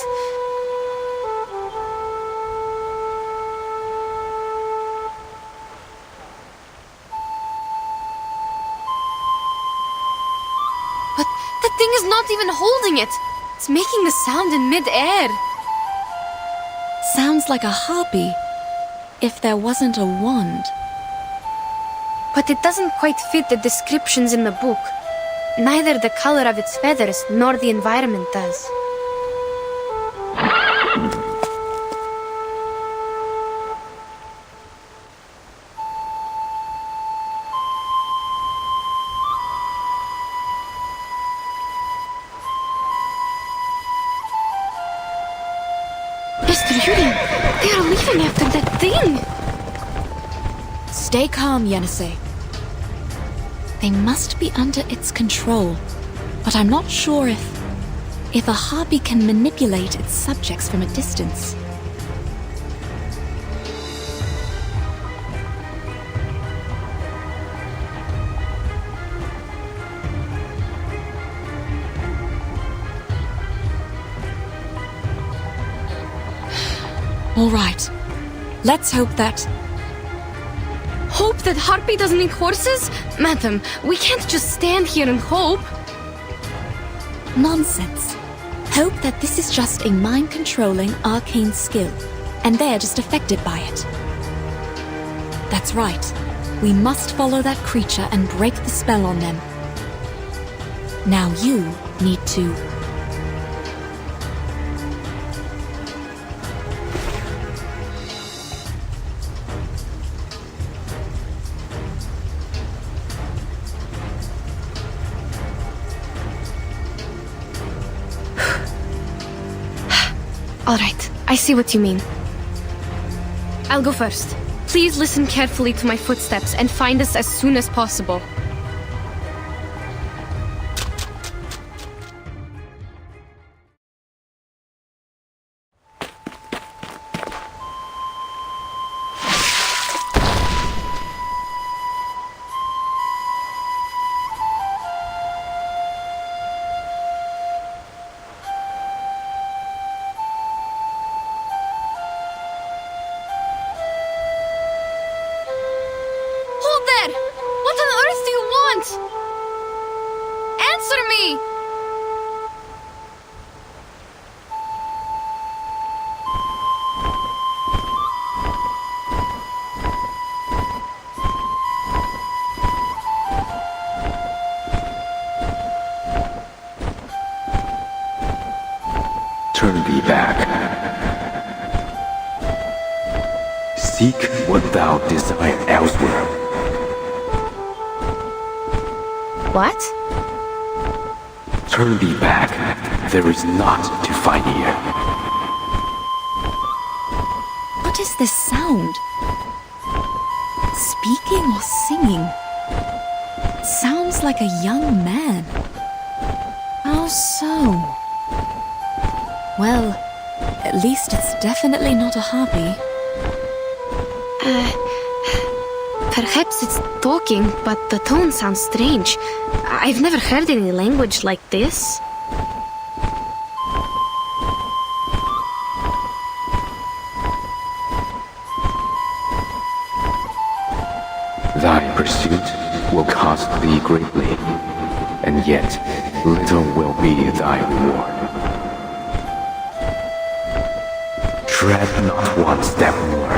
[SPEAKER 10] But the thing is not even holding it. It's making a sound in mid-air.
[SPEAKER 5] Sounds like a harpy, if there wasn't a wand.
[SPEAKER 10] But it doesn't quite fit the descriptions in the book. Neither the color of its feathers nor the environment does. Mr. Julian, they are leaving after that thing!
[SPEAKER 5] Stay calm, Yenisei. They must be under its control, but I'm not sure if a harpy can manipulate its subjects from a distance. All right. Let's hope that...
[SPEAKER 10] Hope that Harpy doesn't eat horses? Madam, we can't just stand here and hope.
[SPEAKER 5] Nonsense. Hope that this is just a mind-controlling arcane skill, and they're just affected by it. That's right. We must follow that creature and break the spell on them. Now you need to...
[SPEAKER 10] All right, I see what you mean. I'll go first. Please listen carefully to my footsteps and find us as soon as possible. Hold there! What on earth do you want? Answer me!
[SPEAKER 12] Turn thee back. Seek what thou desire elsewhere.
[SPEAKER 10] What?
[SPEAKER 12] Turn thee back. There is naught to find here.
[SPEAKER 5] What is this sound? Speaking or singing? Sounds like a young man. How so? Well, at least it's definitely not a harpy.
[SPEAKER 10] Perhaps it's talking, but the tone sounds strange. I've never heard any language like this.
[SPEAKER 12] Thy pursuit will cost thee greatly, and yet little will be thy reward. Tread not one step more.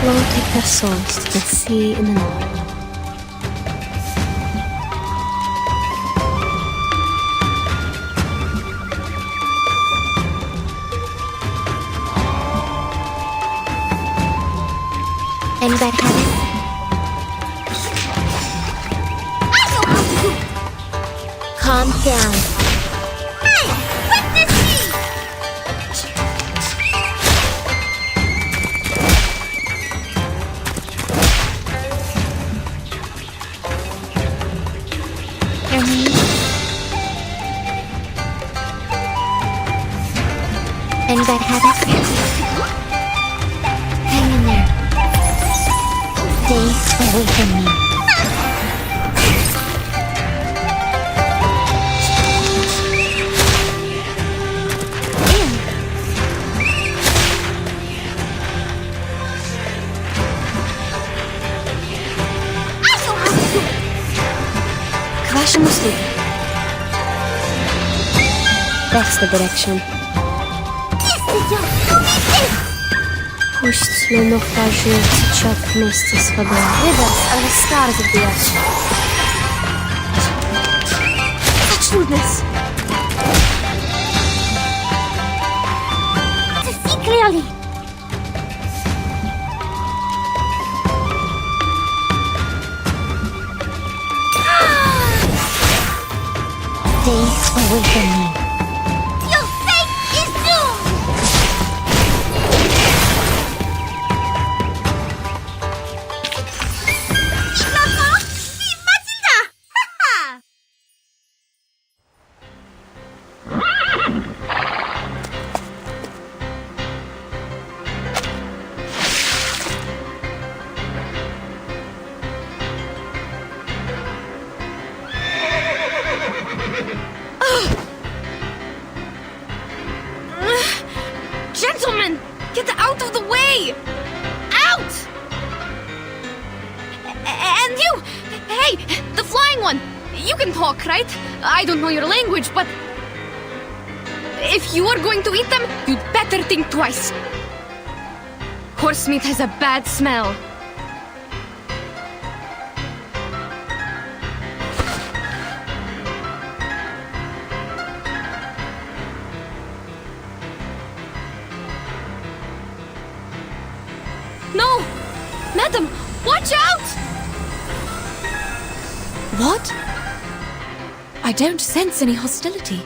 [SPEAKER 10] flow take their souls to the sea in the north.
[SPEAKER 1] And that habit. Calm down. Hey, witness me! And that habit. Hang in there. Stay away from me.
[SPEAKER 10] К вашим услугам. That's the direction. Пусть Ленофажу течет вместе с водой. Rivers are the scars of the earth. Such rudeness!
[SPEAKER 1] To see clearly. Stay away from me. Your fate is doomed! Vive Matilda! Ha ha!
[SPEAKER 4] Gentlemen, get out of the way! Out! And you! Hey, the flying one! You can talk, right? I don't know your language, but if you are going to eat them, you'd better think twice. Horse meat has a bad smell. No! Madam, watch out!
[SPEAKER 5] What? I don't sense any hostility.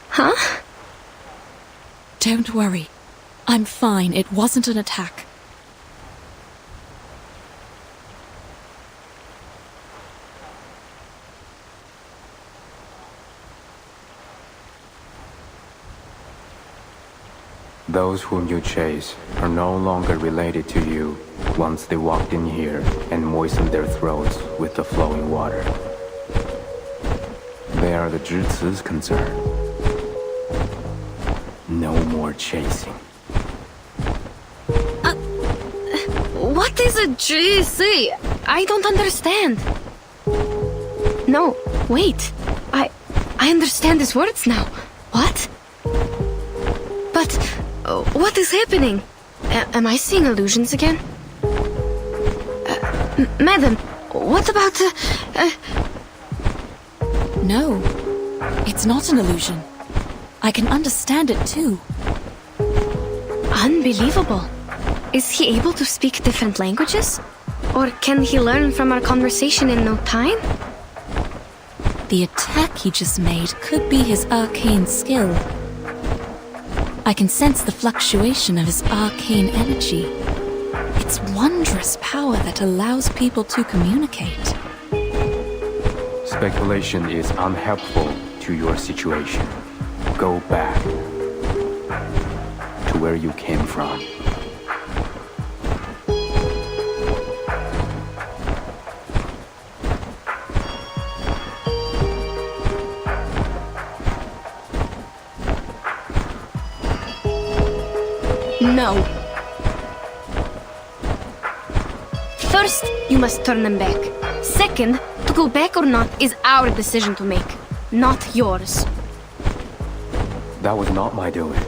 [SPEAKER 4] Huh?
[SPEAKER 5] Don't worry. I'm fine. It wasn't an attack.
[SPEAKER 12] Those whom you chase are no longer related to you once they walked in here and moistened their throats with the flowing water. They are the Zhici's concern. No more chasing.
[SPEAKER 4] What is a GC? I don't understand. No, wait. I understand his words now. What? But what is happening? Am I seeing illusions again? Madam, what about
[SPEAKER 5] No, it's not an illusion. I can understand it too.
[SPEAKER 4] Unbelievable. Is he able to speak different languages? Or can he learn from our conversation in no time?
[SPEAKER 5] The attack he just made could be his arcane skill. I can sense the fluctuation of his arcane energy. It's wondrous power that allows people to communicate.
[SPEAKER 12] Speculation is unhelpful to your situation. Go back to where you came from.
[SPEAKER 5] No.
[SPEAKER 4] must turn them back. Second, to go back or not is our decision to make, not yours.
[SPEAKER 12] That was not my doing.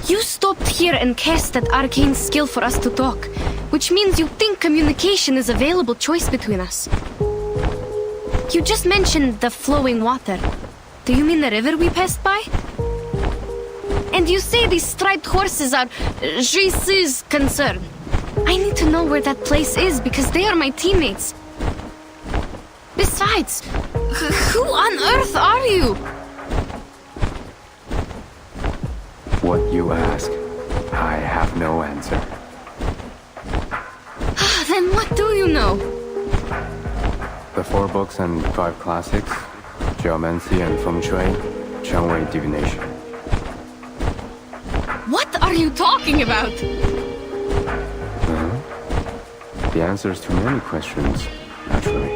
[SPEAKER 4] You stopped here and cast that arcane skill for us to talk, which means you think communication is a available choice between us. You just mentioned the flowing water. Do you mean the river we passed by? And you say these striped horses are Jesus' concern. I need to know where that place is because they are my teammates. Besides, who on earth are you?
[SPEAKER 12] What you ask, I have no answer.
[SPEAKER 4] Then what do you know?
[SPEAKER 12] The 4 books and 5 classics, Geomancy and Feng Shui, Changwei Divination.
[SPEAKER 4] What are you talking about?
[SPEAKER 12] The answers to many questions, naturally.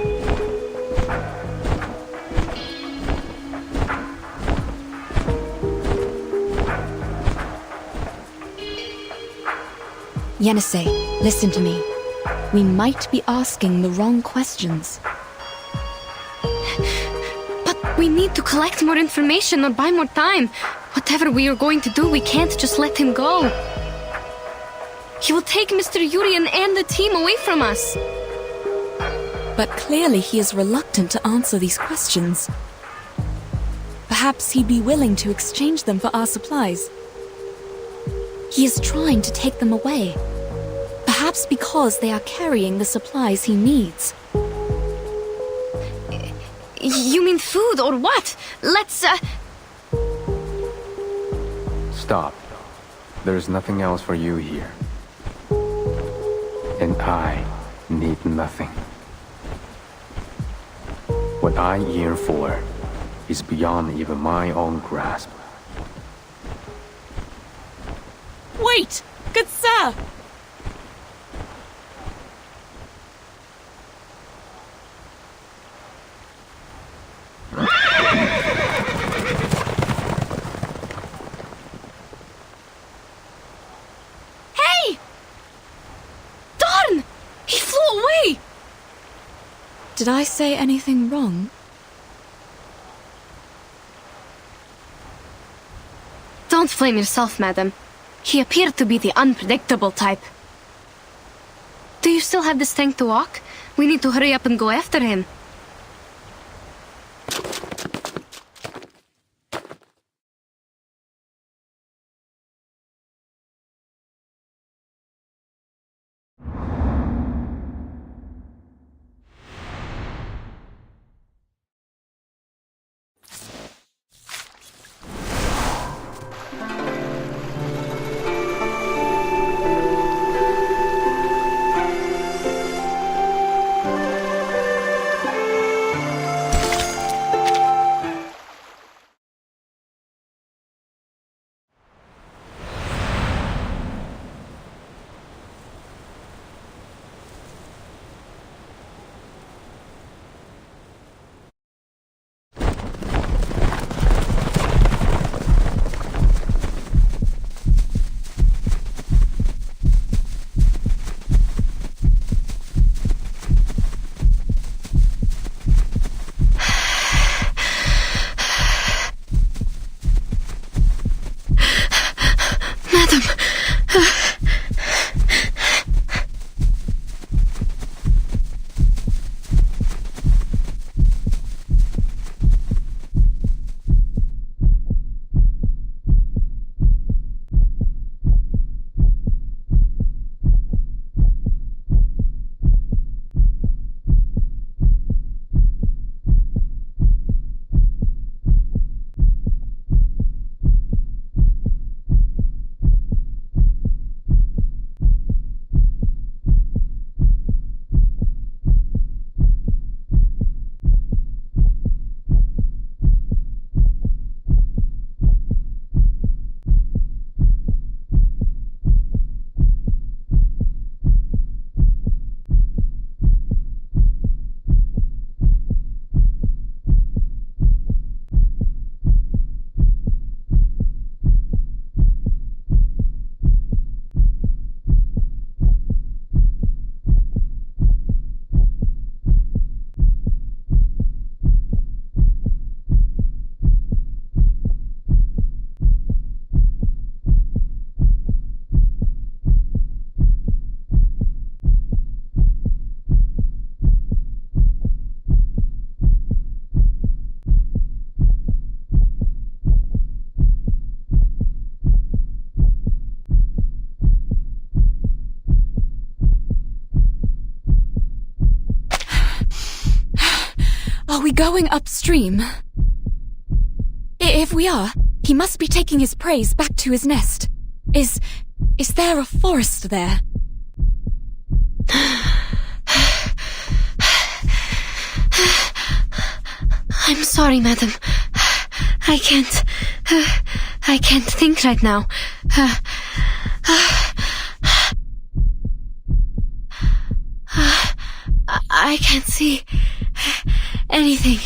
[SPEAKER 5] Yenisei, listen to me. We might be asking the wrong questions.
[SPEAKER 4] But we need to collect more information or buy more time. Whatever we are going to do, we can't just let him go. He will take Mr. Yurian and the team away from us.
[SPEAKER 5] But clearly he is reluctant to answer these questions. Perhaps he'd be willing to exchange them for our supplies. He is trying to take them away. Perhaps because they are carrying the supplies he needs.
[SPEAKER 4] You mean food or what? Let's,
[SPEAKER 12] Stop. There's nothing else for you here. And I need nothing. What I yearn for is beyond even my own grasp.
[SPEAKER 5] Wait! Good sir!
[SPEAKER 4] Hey! Darn! He flew away!
[SPEAKER 5] Did I say anything wrong?
[SPEAKER 4] Don't blame yourself, madam. He appeared to be the unpredictable type. Do you still have the strength to walk? We need to hurry up and go after him.
[SPEAKER 5] going upstream? If we are, he must be taking his prey back to his nest. Is there a forest there?
[SPEAKER 10] I'm sorry, madam. I can't think right now. I can't see anything.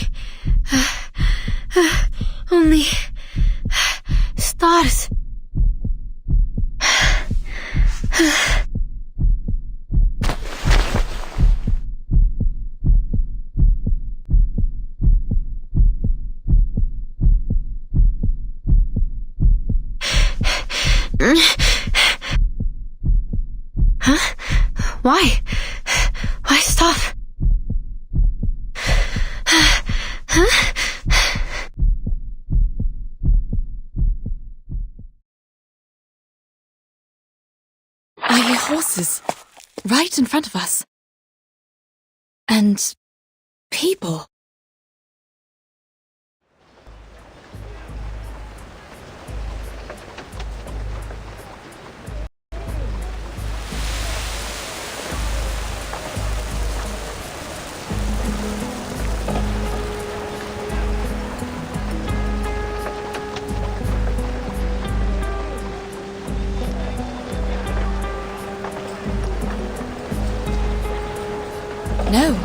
[SPEAKER 10] Only stars. Huh? Why? Why stop? Huh?
[SPEAKER 5] I hear horses right in front of us. And people. No,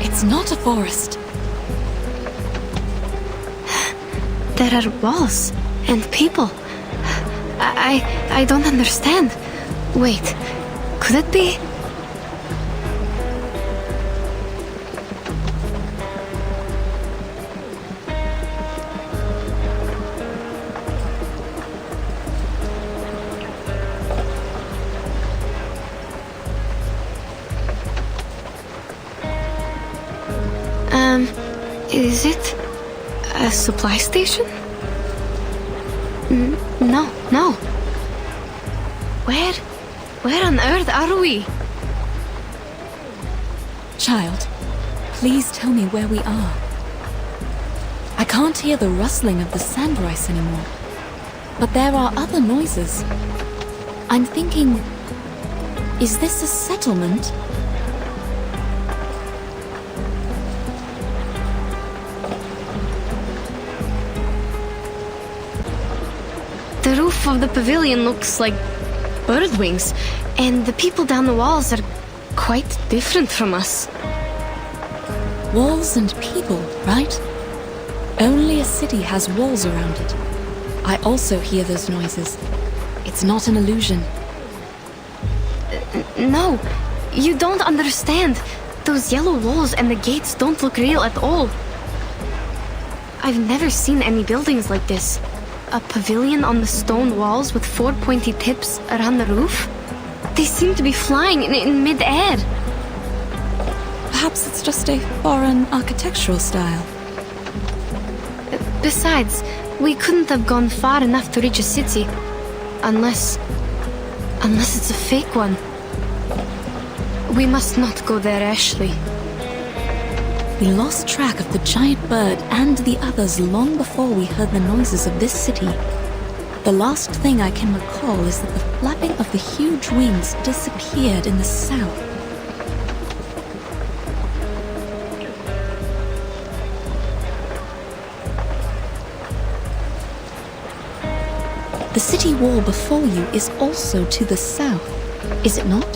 [SPEAKER 5] it's not a forest.
[SPEAKER 10] There are walls and people. I don't understand. Wait, could it be? Is it a supply station? No. Where on earth are we?
[SPEAKER 5] Child, please tell me where we are. I can't hear the rustling of the sand rice anymore. But there are other noises. I'm thinking, is this a settlement?
[SPEAKER 10] The roof of the pavilion looks like bird wings, and the people down the walls are quite different from us.
[SPEAKER 5] Walls and people, right? Only a city has walls around it. I also hear those noises. It's not an illusion.
[SPEAKER 10] No, you don't understand. Those yellow walls and the gates don't look real at all. I've never seen any buildings like this. A pavilion on the stone walls with 4 pointy tips around the roof? They seem to be flying in mid-air.
[SPEAKER 5] Perhaps it's just a foreign architectural style.
[SPEAKER 10] Besides, we couldn't have gone far enough to reach a city. Unless it's a fake one. We must not go there, Ashley.
[SPEAKER 5] We lost track of the giant bird and the others long before we heard the noises of this city. The last thing I can recall is that the flapping of the huge wings disappeared in the south. The city wall before you is also to the south, is it not?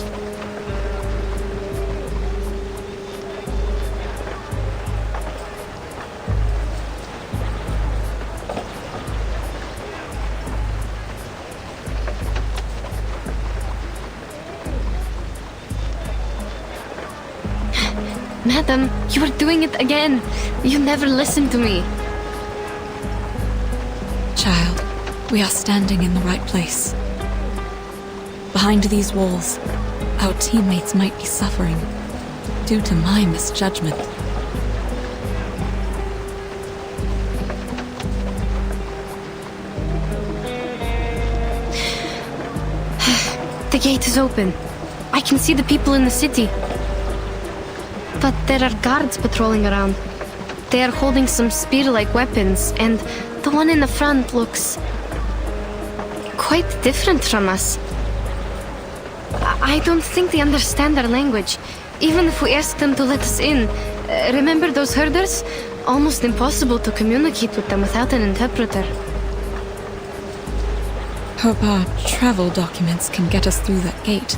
[SPEAKER 10] Madam, you are doing it again. You never listen to me.
[SPEAKER 5] Child, we are standing in the right place. Behind these walls, our teammates might be suffering due to my misjudgment.
[SPEAKER 10] The gate is open. I can see the people in the city. But there are guards patrolling around.
[SPEAKER 4] They are holding some spear-like weapons, and the one in the front looks quite different from us. I don't think they understand our language, even if we ask them to let us in. Remember those herders? Almost impossible to communicate with them without an interpreter.
[SPEAKER 5] Hope our travel documents can get us through that gate.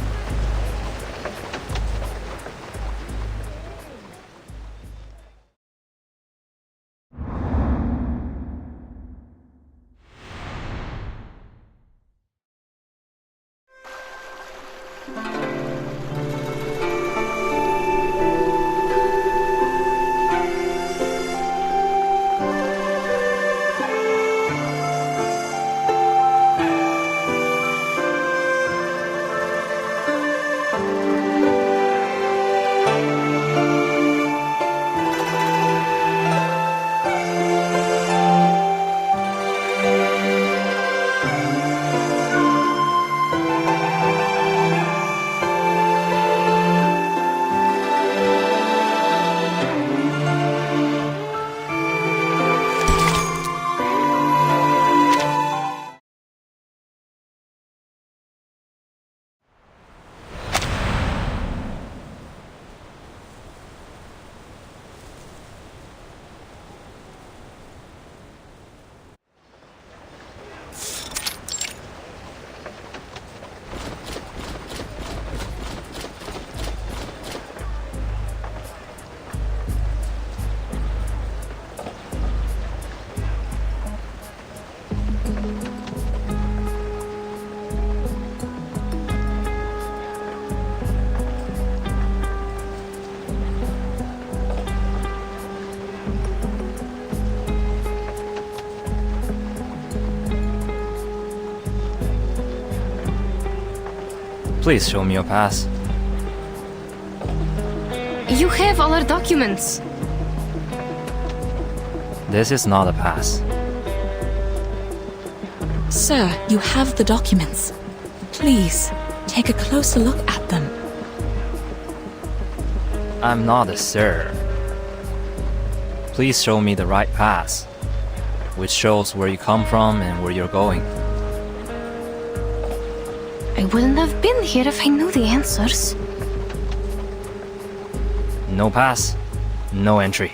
[SPEAKER 13] Please show me your pass.
[SPEAKER 4] You have all our documents.
[SPEAKER 13] This is not a pass.
[SPEAKER 5] Sir, you have the documents. Please, take a closer look at them.
[SPEAKER 13] I'm not a sir. Please show me the right pass, which shows where you come from and where you're going.
[SPEAKER 4] I wouldn't have been here if I knew the answers.
[SPEAKER 13] No pass, no entry.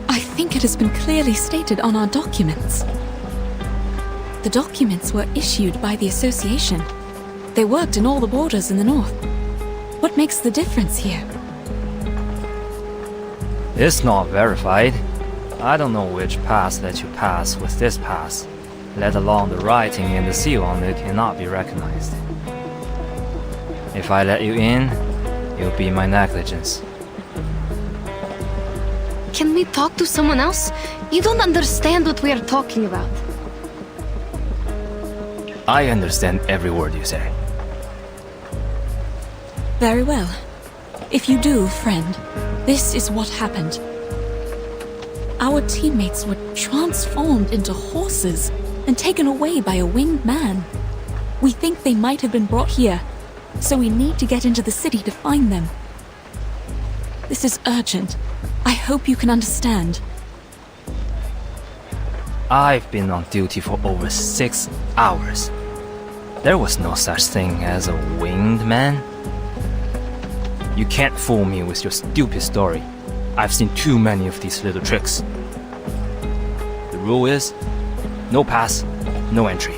[SPEAKER 5] I think it has been clearly stated on our documents. The documents were issued by the association. They worked in all the borders in the north. What makes the difference here?
[SPEAKER 13] It's not verified. I don't know which pass let you pass with this pass, let alone the writing and the seal on it cannot be recognized. If I let you in, it'll be my negligence.
[SPEAKER 4] Can we talk to someone else? You don't understand what we are talking about.
[SPEAKER 13] I understand every word you say.
[SPEAKER 5] Very well. If you do, friend, this is what happened. Our teammates were transformed into horses and taken away by a winged man. We think they might have been brought here, so we need to get into the city to find them. This is urgent. I hope you can understand.
[SPEAKER 13] I've been on duty for over 6 hours. There was no such thing as a winged man. You can't fool me with your stupid story. I've seen too many of these little tricks. The rule is, no pass, no entry.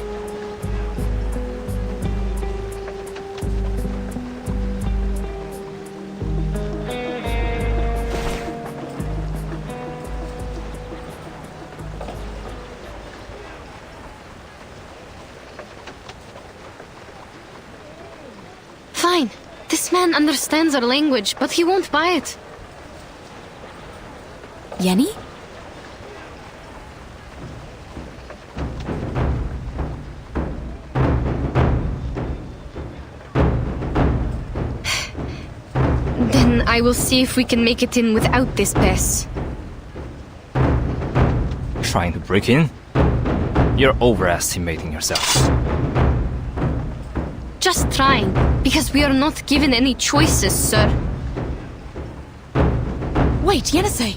[SPEAKER 4] Fine. This man understands our language, but he won't buy it.
[SPEAKER 5] Yenny?
[SPEAKER 4] Then I will see if we can make it in without this pass.
[SPEAKER 13] trying to break in? You're overestimating yourself.
[SPEAKER 10] Just trying, because we are not given any choices, sir.
[SPEAKER 5] Wait, Yenisei!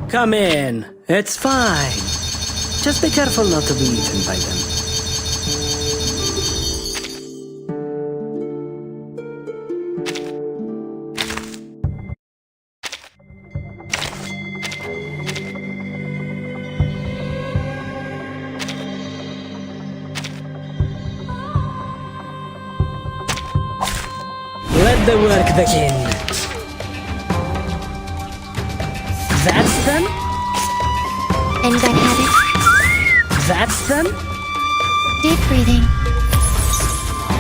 [SPEAKER 14] Come in. It's fine. Just be careful not to be eaten by them. Let the work begin. That's them?
[SPEAKER 1] And that habit?
[SPEAKER 14] That's them?
[SPEAKER 1] Deep breathing.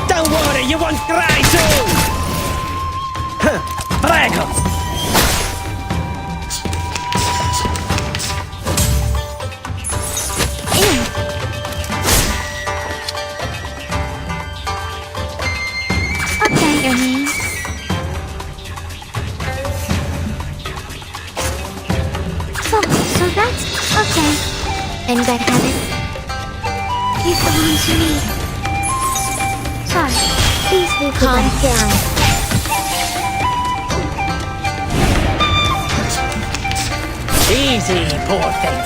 [SPEAKER 14] Don't worry, you won't cry too! Prego!
[SPEAKER 1] Okay, Ernie. So that's okay. And that habit? It belongs to me. Sorry, please leave the back down.
[SPEAKER 14] Easy, poor thing.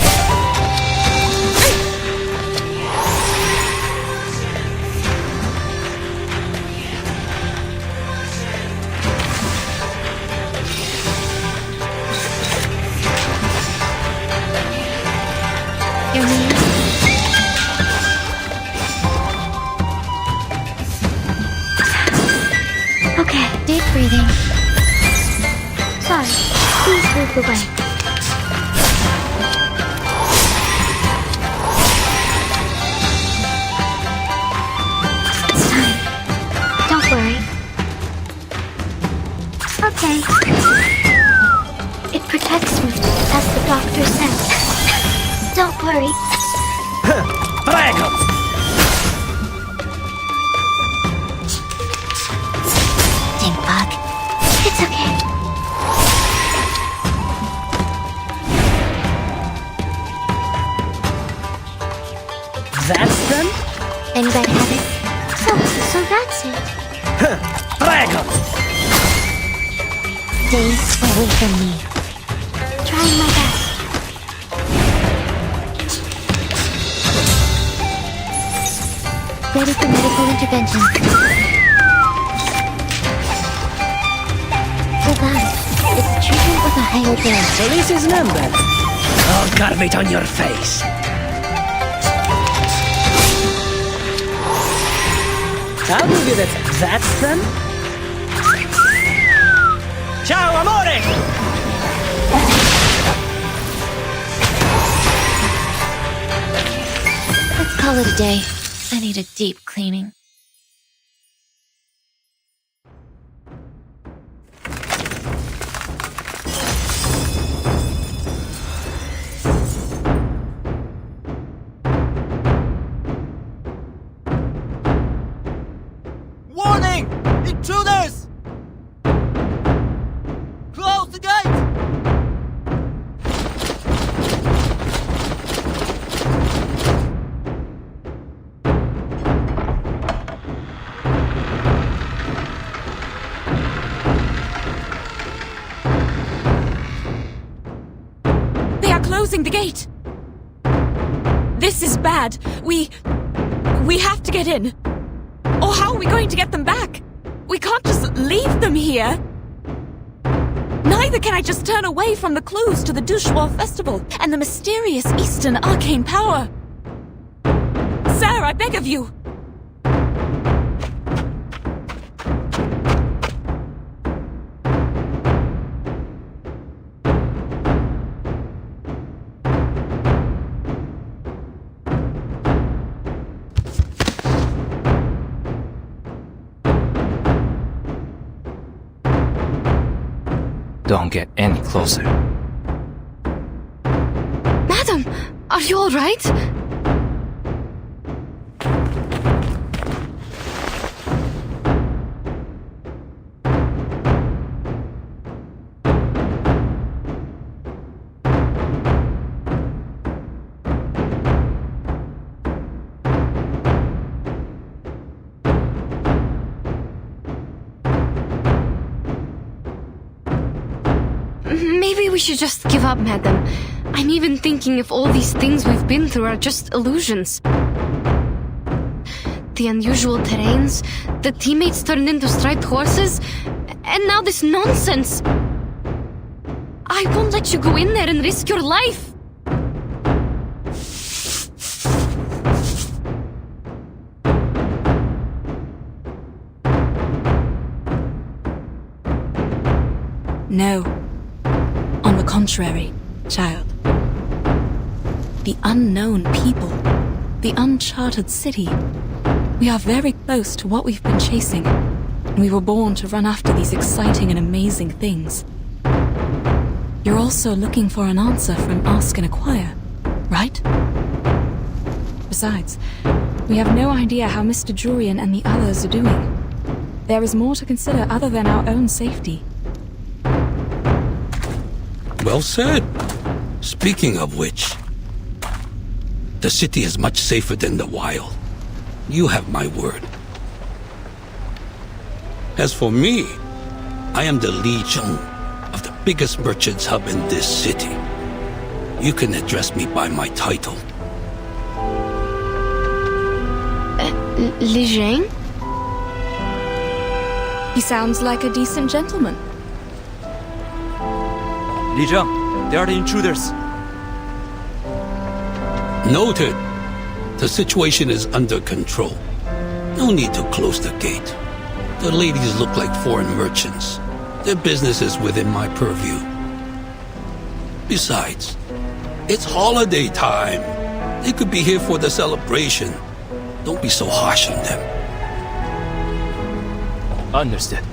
[SPEAKER 1] Okay, deep breathing. Sorry, please move away. It's time. Don't worry. Okay. It protects me, as the doctor said. Don't worry.
[SPEAKER 14] Prego!
[SPEAKER 1] Bug. It's okay.
[SPEAKER 14] That's them?
[SPEAKER 1] And that habit? So that's it.
[SPEAKER 14] Prego!
[SPEAKER 1] Stay away from me. Trying my best. Ready for medical intervention. It's treatment with a higher dose.
[SPEAKER 14] Police's number. I'll carve it on your face. I'll give you that. That's them? Ciao, amore!
[SPEAKER 10] Let's call it a day. I need a deep cleaning.
[SPEAKER 2] Warning! Intruders! Close the gate!
[SPEAKER 5] They are closing the gate! This is bad. We have to get in. Or how are we going to get them back? We can't just leave them here. Neither can I just turn away from the clues to the Dushwa festival and the mysterious Eastern arcane power. Sir, I beg of you.
[SPEAKER 13] Don't get any closer.
[SPEAKER 10] Madam, are you all right? Maybe we should just give up, madam. I'm even thinking if all these things we've been through are just illusions. The unusual terrains, the teammates turned into striped horses, and now this nonsense. I won't let you go in there and risk your life.
[SPEAKER 5] No. On the contrary, child. The unknown people, the uncharted city. We are very close to what we've been chasing, and we were born to run after these exciting and amazing things. You're also looking for an answer from Ask and Acquire, right? Besides, we have no idea how Mr. Jurian and the others are doing. There is more to consider other than our own safety.
[SPEAKER 15] Well said. Speaking of which, the city is much safer than the wild. You have my word. As for me, I am the Li Zhong of the biggest merchants hub in this city. You can address me by my title.
[SPEAKER 10] Li Zhang?
[SPEAKER 5] He sounds like a decent gentleman.
[SPEAKER 2] Li Zhang, they are the intruders.
[SPEAKER 15] Noted. The situation is under control. No need to close the gate. The ladies look like foreign merchants. Their business is within my purview. Besides, it's holiday time. They could be here for the celebration. Don't be so harsh on them.
[SPEAKER 13] Understood.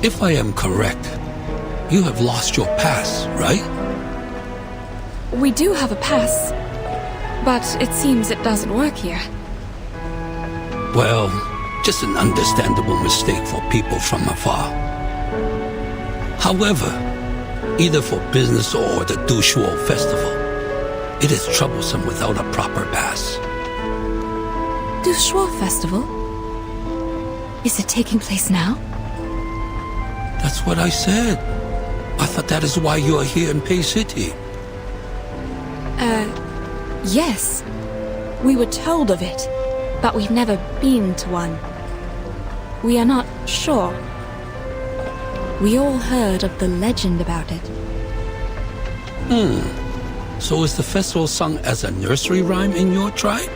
[SPEAKER 15] If I am correct, you have lost your pass, right?
[SPEAKER 5] We do have a pass, but it seems it doesn't work here.
[SPEAKER 15] Well, just an understandable mistake for people from afar. However, either for business or the Dushuo festival, it is troublesome without a proper pass.
[SPEAKER 5] Dushuo festival? Is it taking place now?
[SPEAKER 15] That's what I said. I thought that is why you are here in Pei City.
[SPEAKER 5] Yes. We were told of it, but we've never been to one. We are not sure. We all heard of the legend about it.
[SPEAKER 15] So is the festival sung as a nursery rhyme in your tribe?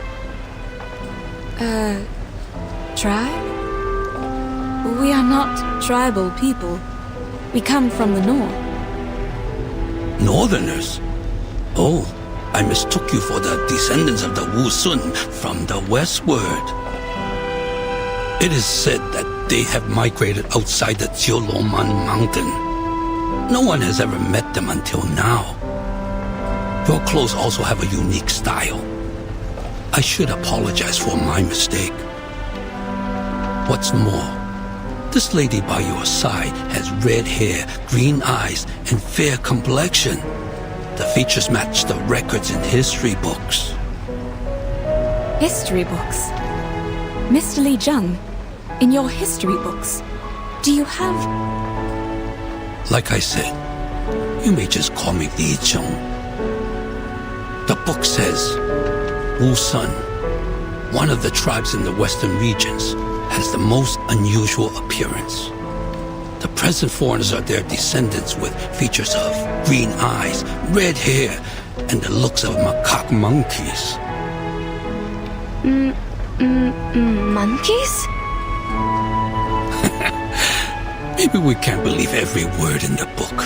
[SPEAKER 5] Tribe? We are not tribal people. We come from the north.
[SPEAKER 15] Northerners? Oh, I mistook you for the descendants of the Wu Sun from the westward. It is said that they have migrated outside the Jioloman mountain. No one has ever met them until now. Your clothes also have a unique style. I should apologize for my mistake. What's more, this lady by your side has red hair, green eyes, and fair complexion. The features match the records in history books.
[SPEAKER 5] History books? Mr. Li Zhang, in your history books, do you have...
[SPEAKER 15] Like I said, you may just call me Li Zhang. The book says, Wu Sun, one of the tribes in the western regions, has the most unusual appearance. The present foreigners are their descendants with features of green eyes, red hair, and the looks of macaque monkeys.
[SPEAKER 4] Monkeys?
[SPEAKER 15] Maybe we can't believe every word in the book.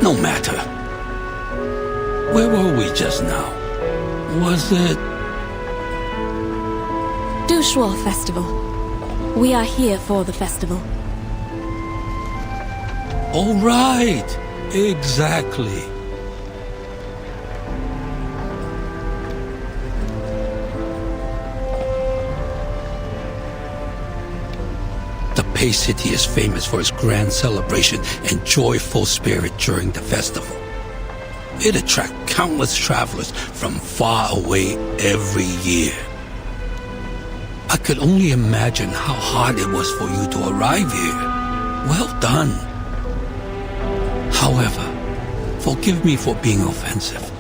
[SPEAKER 15] No matter. Where were we just now? Was it...
[SPEAKER 5] Dushuo Festival. We are here for the festival.
[SPEAKER 15] Oh, right. Exactly. The Pei City is famous for its grand celebration and joyful spirit during the festival. It attracts countless travelers from far away every year. I could only imagine how hard it was for you to arrive here. Well done. However, forgive me for being offensive.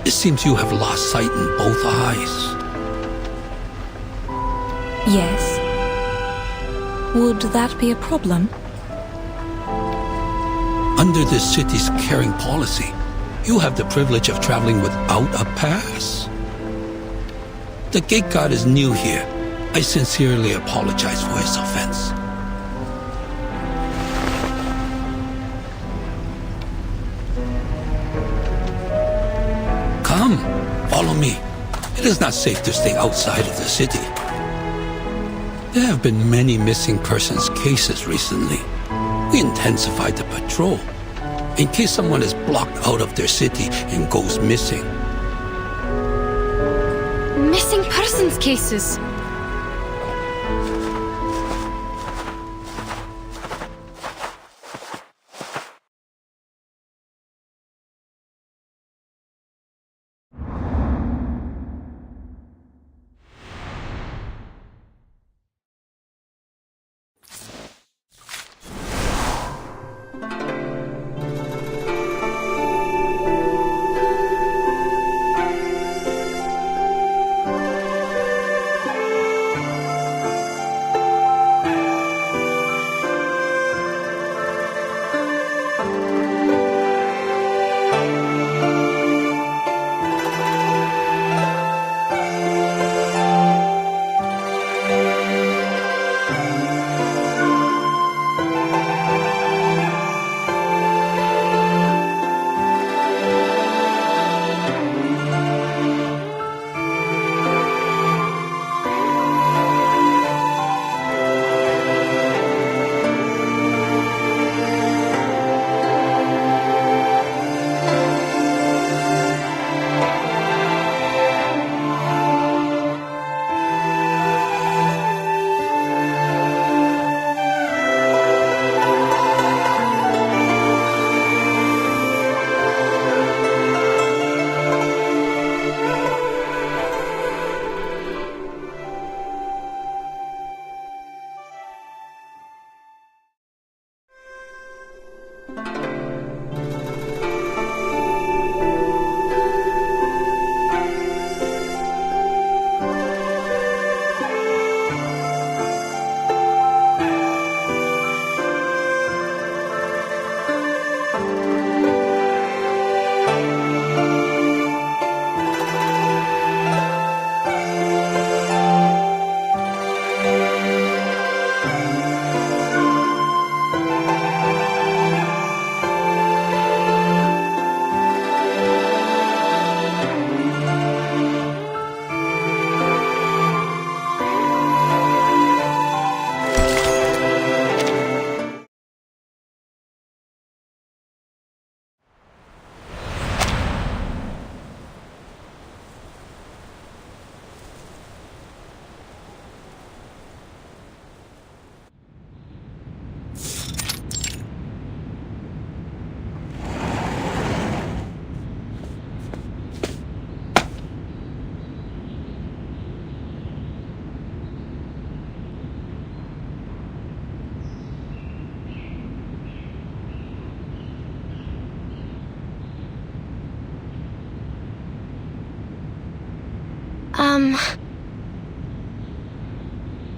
[SPEAKER 15] It seems you have lost sight in both eyes.
[SPEAKER 5] Yes. Would that be a problem?
[SPEAKER 15] Under this city's caring policy, you have the privilege of traveling without a pass. The gate guard is new here. I sincerely apologize for his offense. Come, follow me. It is not safe to stay outside of the city. There have been many missing persons cases recently. We intensified the patrol in case someone is blocked out of their city and goes missing.
[SPEAKER 4] Missing persons cases?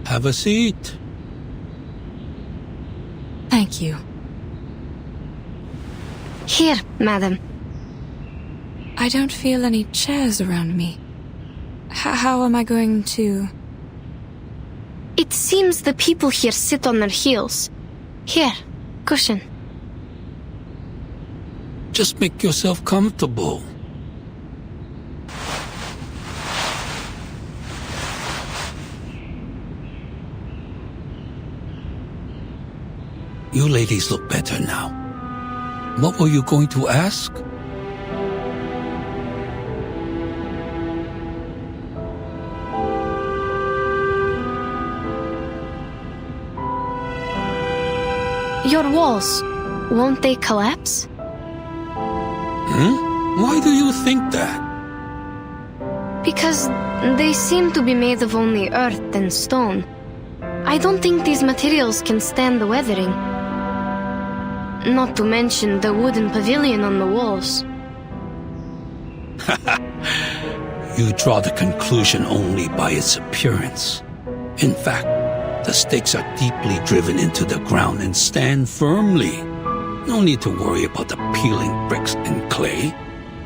[SPEAKER 15] Have a seat.
[SPEAKER 5] Thank you.
[SPEAKER 4] Here, madam.
[SPEAKER 5] I don't feel any chairs around me. How am I going to...
[SPEAKER 4] It seems the people here sit on their heels. Here, cushion.
[SPEAKER 15] Just make yourself comfortable. You ladies look better now. What were you going to ask?
[SPEAKER 4] Your walls, won't they collapse?
[SPEAKER 15] Why do you think that?
[SPEAKER 4] Because they seem to be made of only earth and stone. I don't think these materials can stand the weathering. Not to mention the wooden pavilion on the walls.
[SPEAKER 15] You draw the conclusion only by its appearance. In fact, the stakes are deeply driven into the ground and stand firmly. No need to worry about the peeling bricks and clay.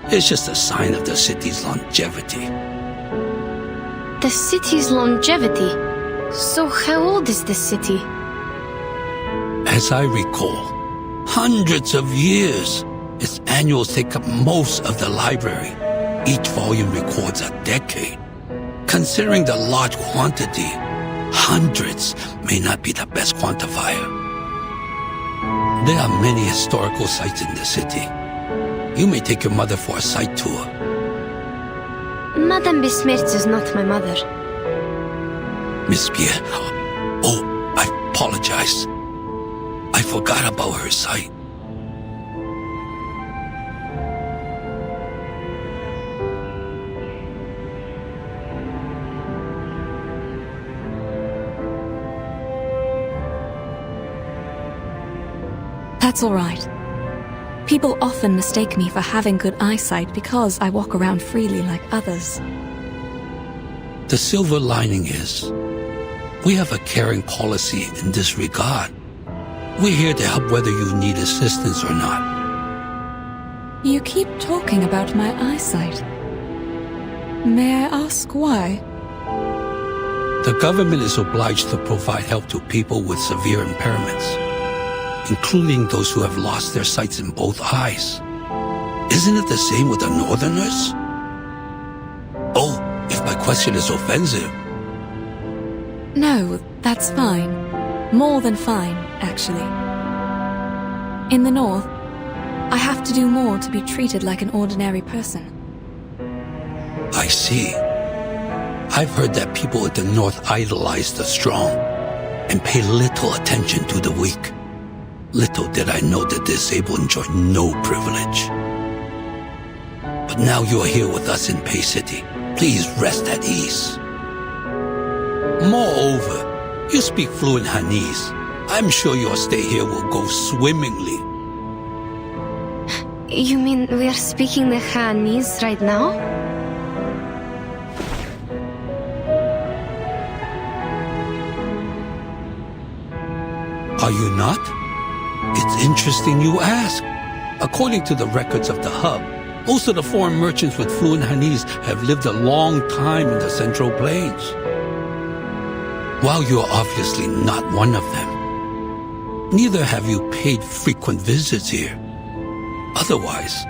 [SPEAKER 15] It's just a sign of the city's longevity.
[SPEAKER 4] The city's longevity? So how old is this city?
[SPEAKER 15] As I recall, hundreds of years. Its annuals take up most of the library. Each volume records a decade. Considering the large quantity, hundreds may not be the best quantifier. There are many historical sites in the city. You may take your mother for a site tour.
[SPEAKER 4] Madame Besmirch is not my mother.
[SPEAKER 15] Miss Pierre, oh, I apologize. I forgot about her sight.
[SPEAKER 5] That's all right. People often mistake me for having good eyesight because I walk around freely like others.
[SPEAKER 15] The silver lining is, we have a caring policy in this regard. We're here to help whether you need assistance or not.
[SPEAKER 5] You keep talking about my eyesight. May I ask why?
[SPEAKER 15] The government is obliged to provide help to people with severe impairments, including those who have lost their sights in both eyes. Isn't it the same with the Northerners? Oh, if my question is offensive.
[SPEAKER 5] No, that's fine. More than fine, actually. In the North, I have to do more to be treated like an ordinary person.
[SPEAKER 15] I see. I've heard that people at the North idolize the strong and pay little attention to the weak. Little did I know the disabled enjoy no privilege. But now you are here with us in Pei City. Please rest at ease. Moreover, you speak fluent Hanese. I'm sure your stay here will go swimmingly.
[SPEAKER 4] You mean we are speaking the Hanese right now?
[SPEAKER 15] Are you not? It's interesting you ask. According to the records of the hub, most of the foreign merchants with fluent Hanese have lived a long time in the Central Plains. While you are obviously not one of them, neither have you paid frequent visits here. Otherwise,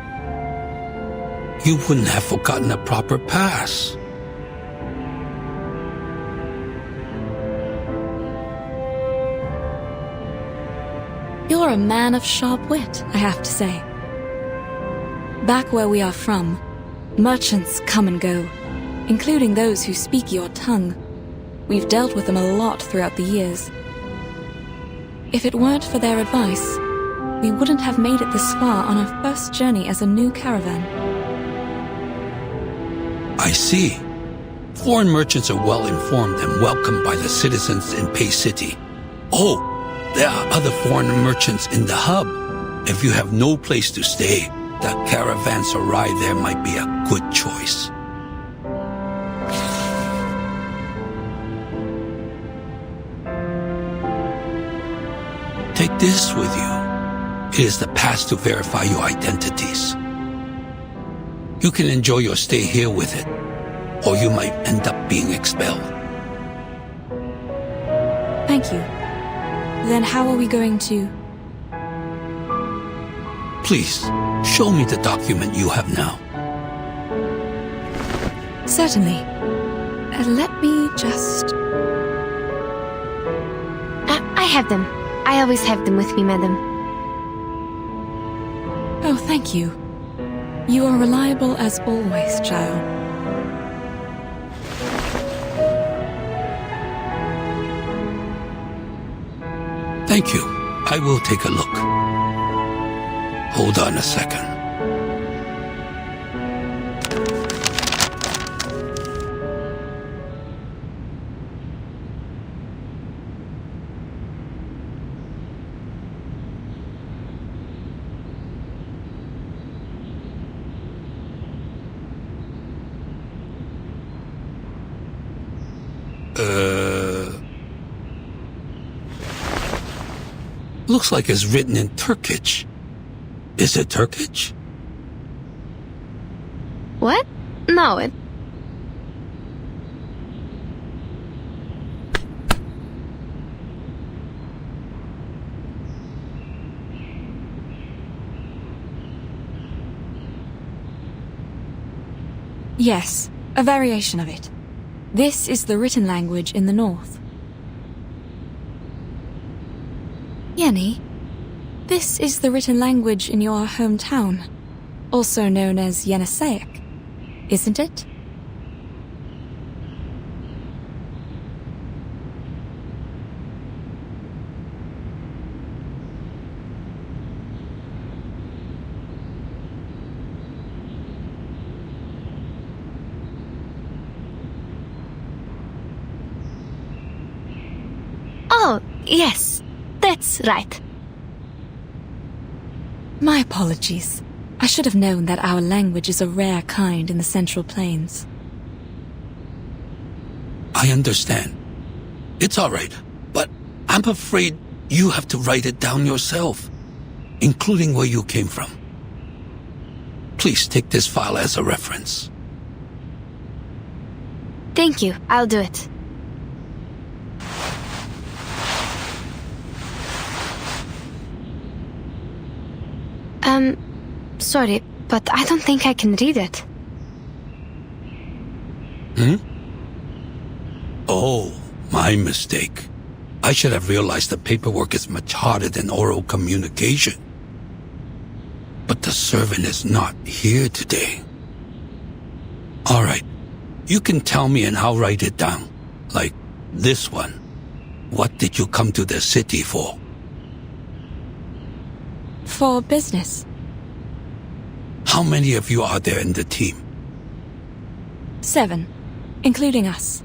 [SPEAKER 15] you wouldn't have forgotten a proper pass.
[SPEAKER 5] You're a man of sharp wit, I have to say. Back where we are from, merchants come and go, including those who speak your tongue. We've dealt with them a lot throughout the years. If it weren't for their advice, we wouldn't have made it this far on our first journey as a new caravan.
[SPEAKER 15] I see. Foreign merchants are well informed and welcomed by the citizens in Pei City. Oh, there are other foreign merchants in the hub. If you have no place to stay, the caravanserai there might be a good choice. Take this with you. It is the pass to verify your identities. You can enjoy your stay here with it, or you might end up being expelled.
[SPEAKER 5] Thank you. Then how are we going to...
[SPEAKER 15] Please, show me the document you have now.
[SPEAKER 5] Certainly. Let me just...
[SPEAKER 4] I have them. I always have them with me, madam.
[SPEAKER 5] Oh, thank you. You are reliable as always, child.
[SPEAKER 15] Thank you. I will take a look. Hold on a second. Looks like it's written in Turkish. Is it Turkish?
[SPEAKER 4] What? No, it...
[SPEAKER 5] Yes, a variation of it. This is the written language in the north. Yenny, this is the written language in your hometown, also known as Yeniseic, isn't it?
[SPEAKER 4] Oh, yes. That's right.
[SPEAKER 5] My apologies. I should have known that our language is a rare kind in the Central Plains.
[SPEAKER 15] I understand. It's all right, but I'm afraid you have to write it down yourself, including where you came from. Please take this file as a reference.
[SPEAKER 4] Thank you. I'll do it. Sorry, but I don't think I can read it.
[SPEAKER 15] Oh, my mistake. I should have realized the paperwork is much harder than oral communication. But the servant is not here today. All right, you can tell me and I'll write it down. Like this one. What did you come to the city for?
[SPEAKER 5] For business.
[SPEAKER 15] How many of you are there in the team?
[SPEAKER 5] 7, including us.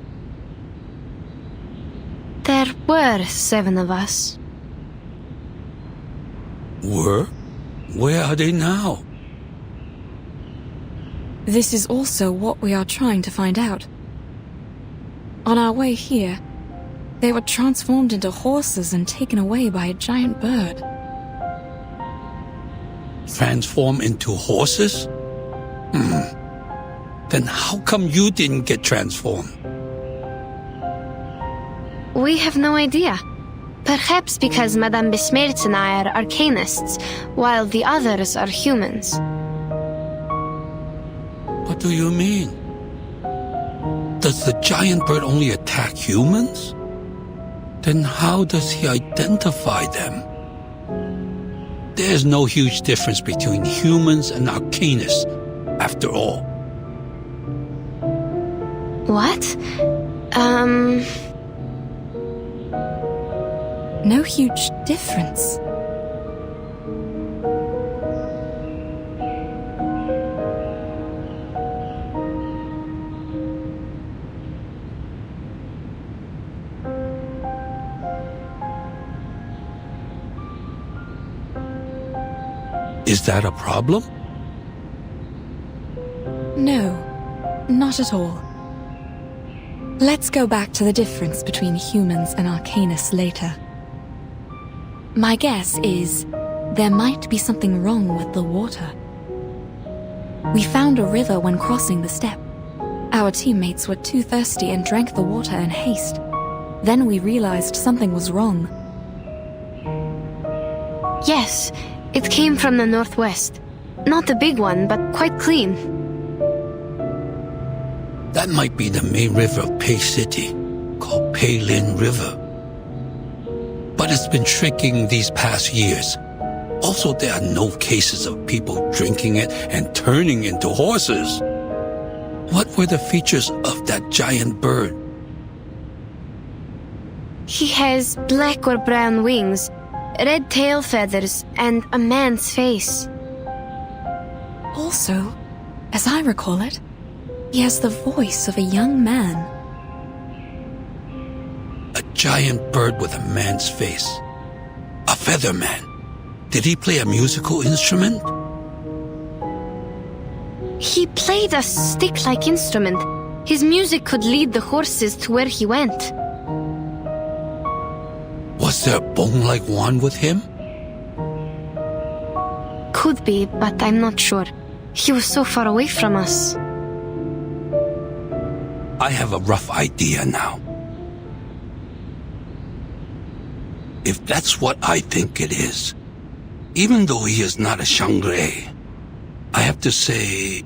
[SPEAKER 4] There were 7 of us.
[SPEAKER 15] Were? Where are they now?
[SPEAKER 5] This is also what we are trying to find out. On our way here, they were transformed into horses and taken away by a giant bird.
[SPEAKER 15] Transform into horses? Then how come you didn't get transformed?
[SPEAKER 4] We have no idea. Perhaps because Madame Besmertz and I are arcanists, while the others are humans.
[SPEAKER 15] What do you mean? Does the giant bird only attack humans? Then how does he identify them? There's no huge difference between humans and arcanists, after all.
[SPEAKER 4] What?
[SPEAKER 5] No huge difference.
[SPEAKER 15] Is that a problem?
[SPEAKER 5] No, not at all. Let's go back to the difference between humans and arcanists later. My guess is there might be something wrong with the water. We found a river when crossing the steppe. Our teammates were too thirsty and drank the water in haste. Then we realized something was wrong.
[SPEAKER 4] Yes, it came from the northwest. Not the big one, but quite clean.
[SPEAKER 15] That might be the main river of Pei City, called Pei Lin River. But it's been shrinking these past years. Also, there are no cases of people drinking it and turning into horses. What were the features of that giant bird?
[SPEAKER 4] He has black or brown wings, red tail feathers, and a man's face.
[SPEAKER 5] Also, as I recall it, he has the voice of a young man.
[SPEAKER 15] A giant bird with a man's face. A feather man. Did he play a musical instrument?
[SPEAKER 4] He played a stick-like instrument. His music could lead the horses to where he went.
[SPEAKER 15] Was there a bone-like Juan with him?
[SPEAKER 4] Could be, but I'm not sure. He was so far away from us.
[SPEAKER 15] I have a rough idea now. If that's what I think it is, even though he is not a Shangre, I have to say...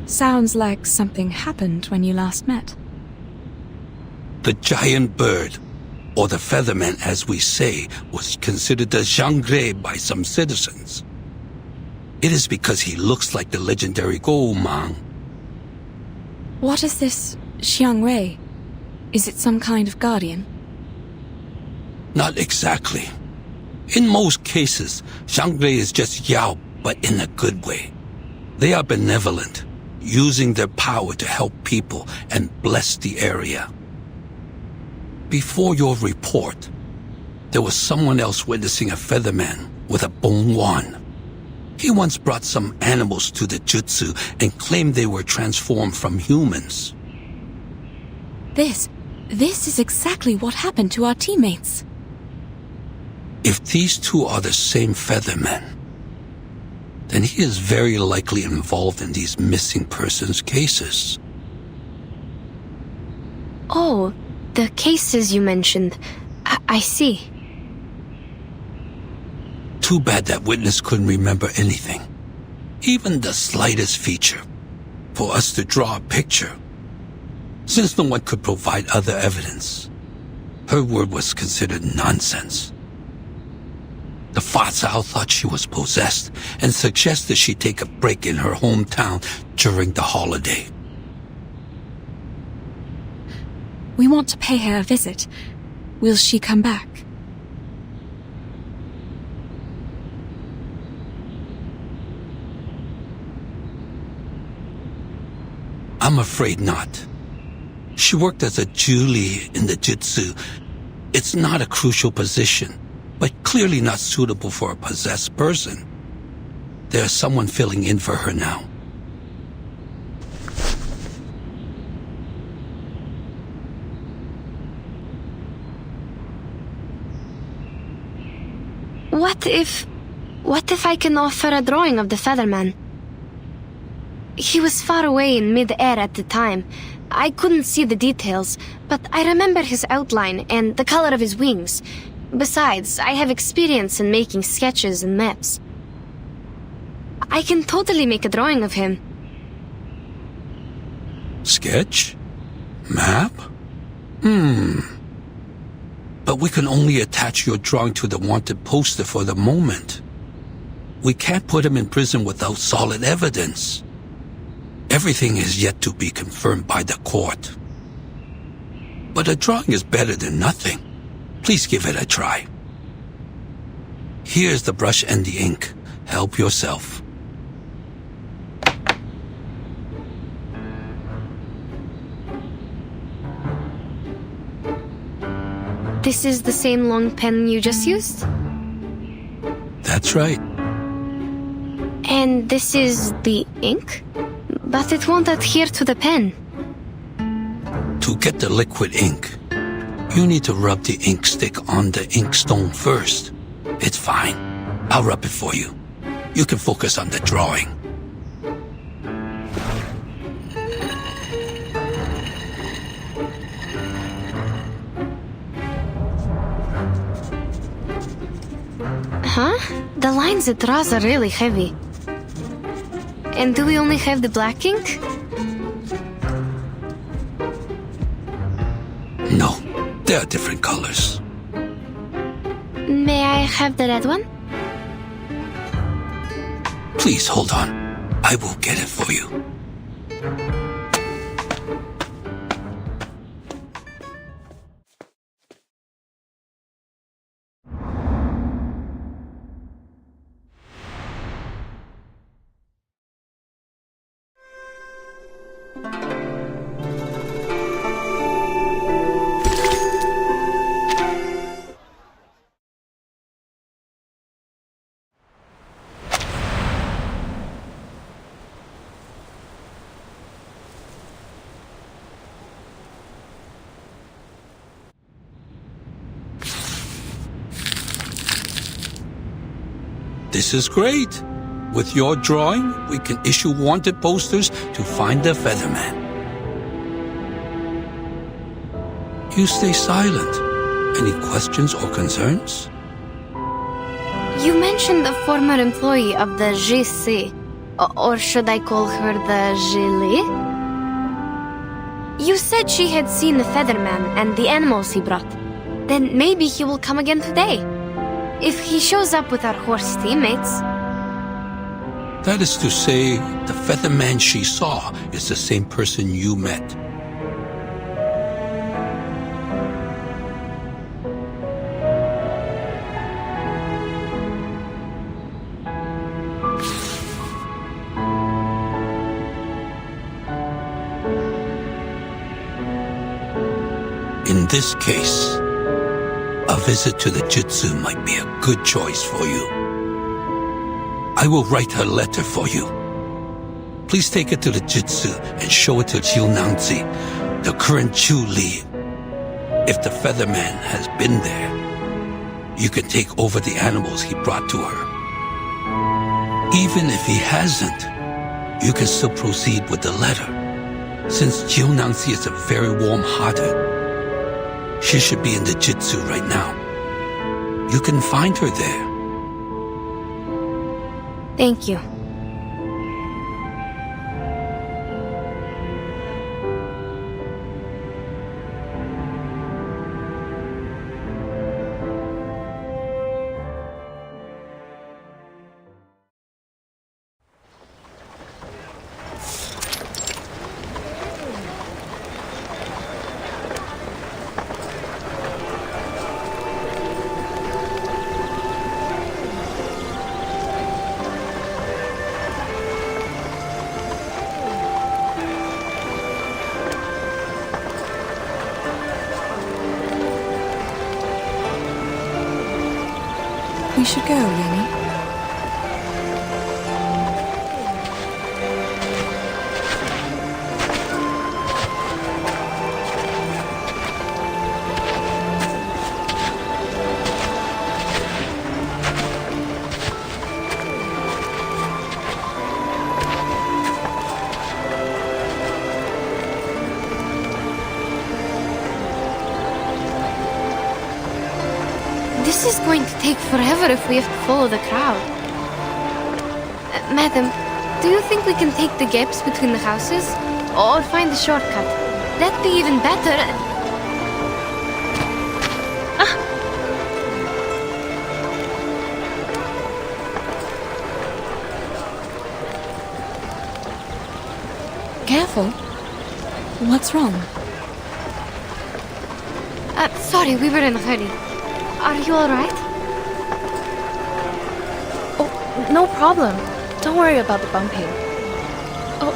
[SPEAKER 5] Sounds like something happened when you last met.
[SPEAKER 15] The giant bird, or the featherman as we say, was considered a Shangre by some citizens. It is because he looks like the legendary Go-Mang.
[SPEAKER 5] What is this Xiangwei? Is it some kind of guardian?
[SPEAKER 15] Not exactly. In most cases, Shangre is just Yao, but in a good way. They are benevolent, using their power to help people and bless the area. Before your report, there was someone else witnessing a featherman with a bone Juan. He once brought some animals to the jutsu and claimed they were transformed from humans.
[SPEAKER 5] This is exactly what happened to our teammates.
[SPEAKER 15] If these two are the same feathermen, then he is very likely involved in these missing persons cases.
[SPEAKER 4] Oh, the cases you mentioned. I see.
[SPEAKER 15] Too bad that witness couldn't remember anything, even the slightest feature, for us to draw a picture. Since no one could provide other evidence, her word was considered nonsense. The Fa Cao thought she was possessed and suggested she take a break in her hometown during the holiday.
[SPEAKER 5] We want to pay her a visit. Will she come back?
[SPEAKER 15] I'm afraid not. She worked as a Julie in the Jitsu. It's not a crucial position, but clearly not suitable for a possessed person. There's someone filling in for her now.
[SPEAKER 4] What if I can offer a drawing of the Featherman? He was far away in mid-air at the time. I couldn't see the details, but I remember his outline and the color of his wings. Besides, I have experience in making sketches and maps. I can totally make a drawing of him.
[SPEAKER 15] Sketch? Map? But we can only attach your drawing to the wanted poster for the moment. We can't put him in prison without solid evidence. Everything is yet to be confirmed by the court. But a drawing is better than nothing. Please give it a try. Here's the brush and the ink. Help yourself.
[SPEAKER 4] This is the same long pen you just used?
[SPEAKER 15] That's right.
[SPEAKER 4] And this is the ink? But it won't adhere to the pen.
[SPEAKER 15] To get the liquid ink, you need to rub the ink stick on the inkstone first. It's fine. I'll rub it for you. You can focus on the drawing.
[SPEAKER 4] Huh? The lines it draws are really heavy. And do we only have the black ink?
[SPEAKER 15] No, there are different colors.
[SPEAKER 4] May I have the red one?
[SPEAKER 15] Please hold on. I will get it for you. This is great. With your drawing, we can issue wanted posters to find the Featherman. You stay silent. Any questions or concerns?
[SPEAKER 4] You mentioned a former employee of the GC. Or should I call her the Gili? You said she had seen the Featherman and the animals he brought. Then maybe he will come again today. If he shows up with our horse teammates.
[SPEAKER 15] That is to say, the Featherman she saw is the same person you met. In this case, a visit to the Jutsu might be a good choice for you. I will write her letter for you. Please take it to the Jutsu and show it to Jiunangzi, the current Chu Li. If the Featherman has been there, you can take over the animals he brought to her. Even if he hasn't, you can still proceed with the letter. Since Jiunangzi is very warm-hearted, she should be in the Jutsu right now. You can find her there.
[SPEAKER 4] Thank you.
[SPEAKER 5] We should go, Yenny.
[SPEAKER 4] This is going to take forever if we have to follow the crowd. Madam, do you think we can take the gaps between the houses? Or find a shortcut? That'd be even better.
[SPEAKER 5] Careful. What's wrong?
[SPEAKER 4] Sorry, we were in a hurry. Are you alright?
[SPEAKER 16] Oh, no problem. Don't worry about the bumping. Oh,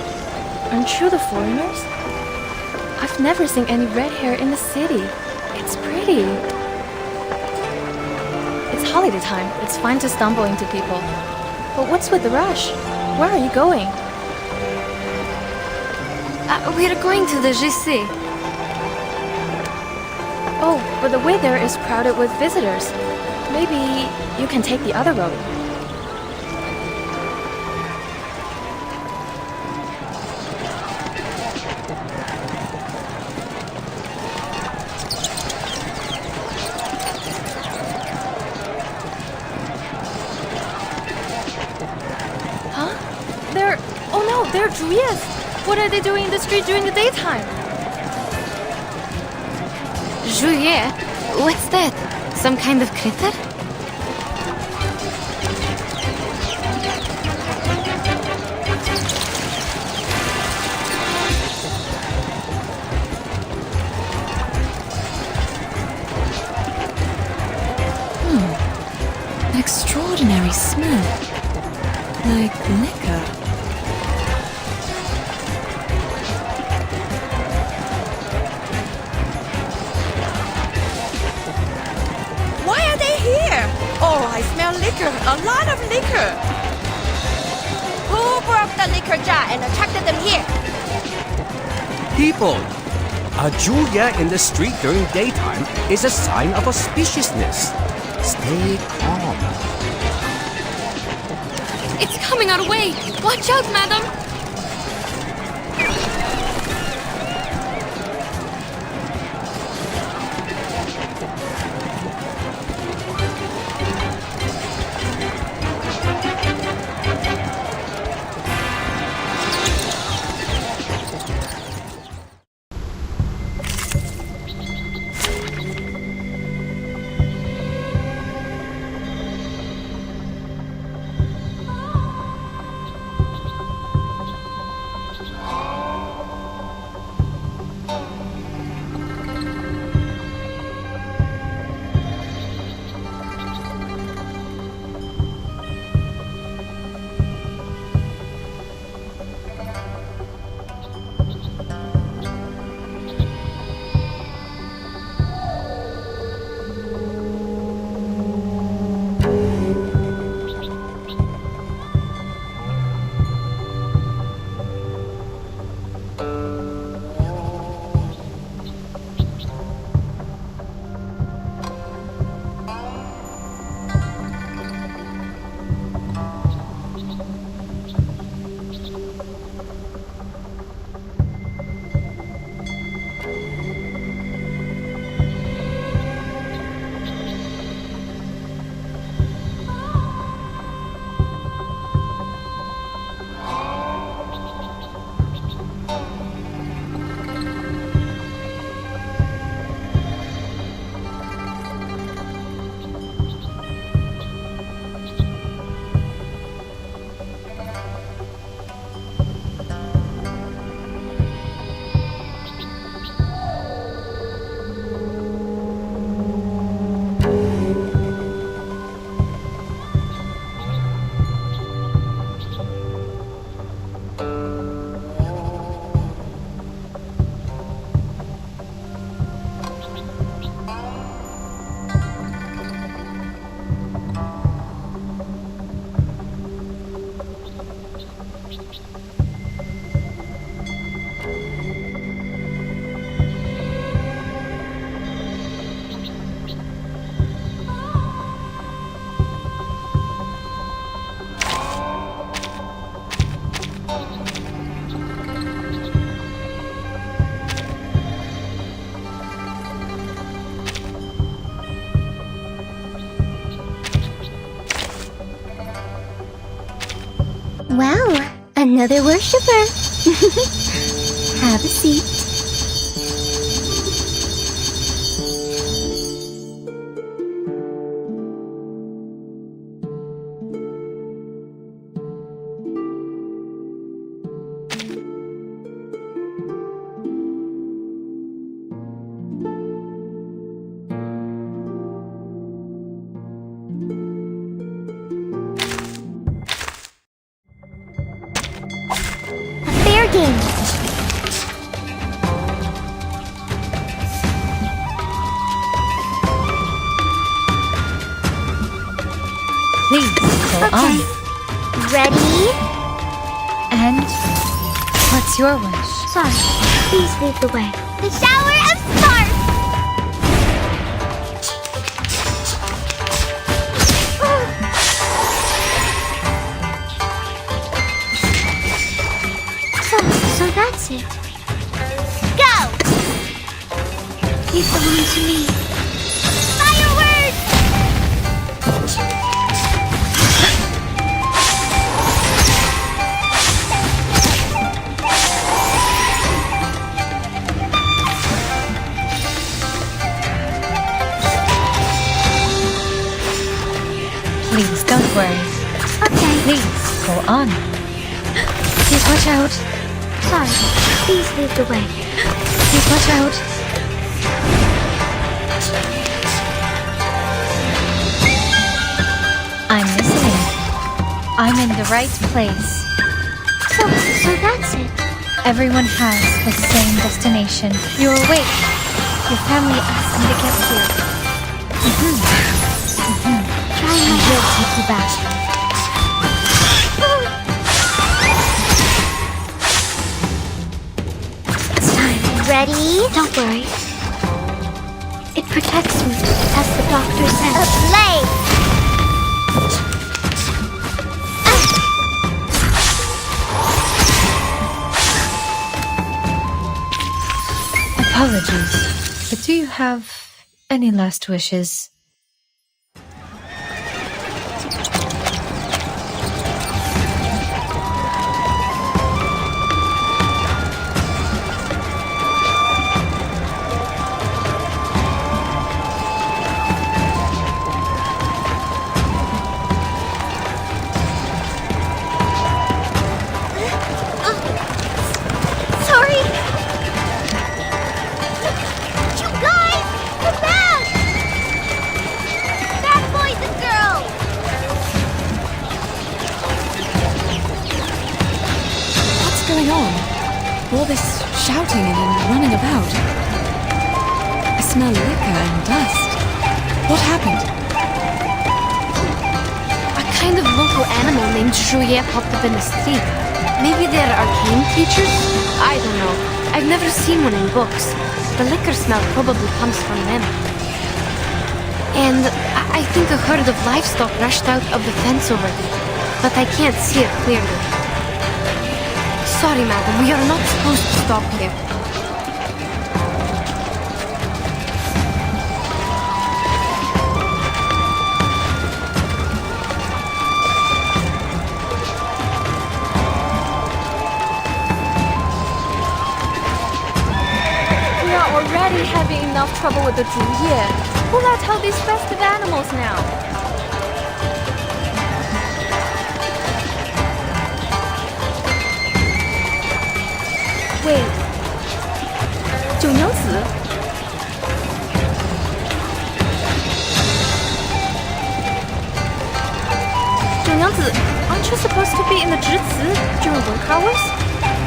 [SPEAKER 16] aren't you the foreigners? I've never seen any red hair in the city. It's pretty. It's Holly. holiday time. It's fine to stumble into people. But what's with the rush? Where are you going?
[SPEAKER 10] We're going to the GC.
[SPEAKER 16] Oh, but the way there is crowded with visitors. Maybe you can take the other road. They're Julius! What are they doing in the street during the daytime?
[SPEAKER 10] Juliet? What's that? Some kind of critter?
[SPEAKER 5] An extraordinary smell. Like liquor.
[SPEAKER 17] Oh, I smell liquor. A lot of liquor. Who broke the liquor jar and attracted them here?
[SPEAKER 18] People, a Julia in the street during daytime is a sign of auspiciousness. Stay calm.
[SPEAKER 10] It's coming our way. Watch out, madam.
[SPEAKER 1] Well, another worshiper. Have a seat. Game.
[SPEAKER 7] Please, go on.
[SPEAKER 1] Ready?
[SPEAKER 7] And what's your wish?
[SPEAKER 1] Sorry, please lead the way. The shower of stars! So that's it. Go! You belong to me. Fireworks!
[SPEAKER 7] Please, don't worry.
[SPEAKER 1] Okay.
[SPEAKER 7] Please, go on. Please watch out.
[SPEAKER 1] Sorry, please lead the way.
[SPEAKER 7] Please watch out. I'm listening. I'm in the right place.
[SPEAKER 1] So that's it.
[SPEAKER 7] Everyone has the same destination. You're awake. Your family asked me to get here.
[SPEAKER 1] Try
[SPEAKER 7] I
[SPEAKER 1] my
[SPEAKER 7] will take you back.
[SPEAKER 1] It's time. Ready? Don't worry. It protects me, as the doctor said. A blade!
[SPEAKER 7] Apologies, but do you have any last wishes?
[SPEAKER 1] Sorry! You guys! Come back! Bad boys and girls!
[SPEAKER 5] What's going on? All this shouting and running about. I smell liquor and dust. What happened?
[SPEAKER 16] A kind of local animal named Juliet popped up in the street. Maybe they're arcane creatures? I don't know. I've never seen one in books. The liquor smell probably comes from them. And I think a herd of livestock rushed out of the fence over there. But I can't see it clearly. Sorry, madam. We are not supposed to stop here.
[SPEAKER 19] We are already having enough trouble with the Juliet. Who let out these festive animals now? Wait. 九娘子? Aren't you supposed to be in the Zhici during work hours?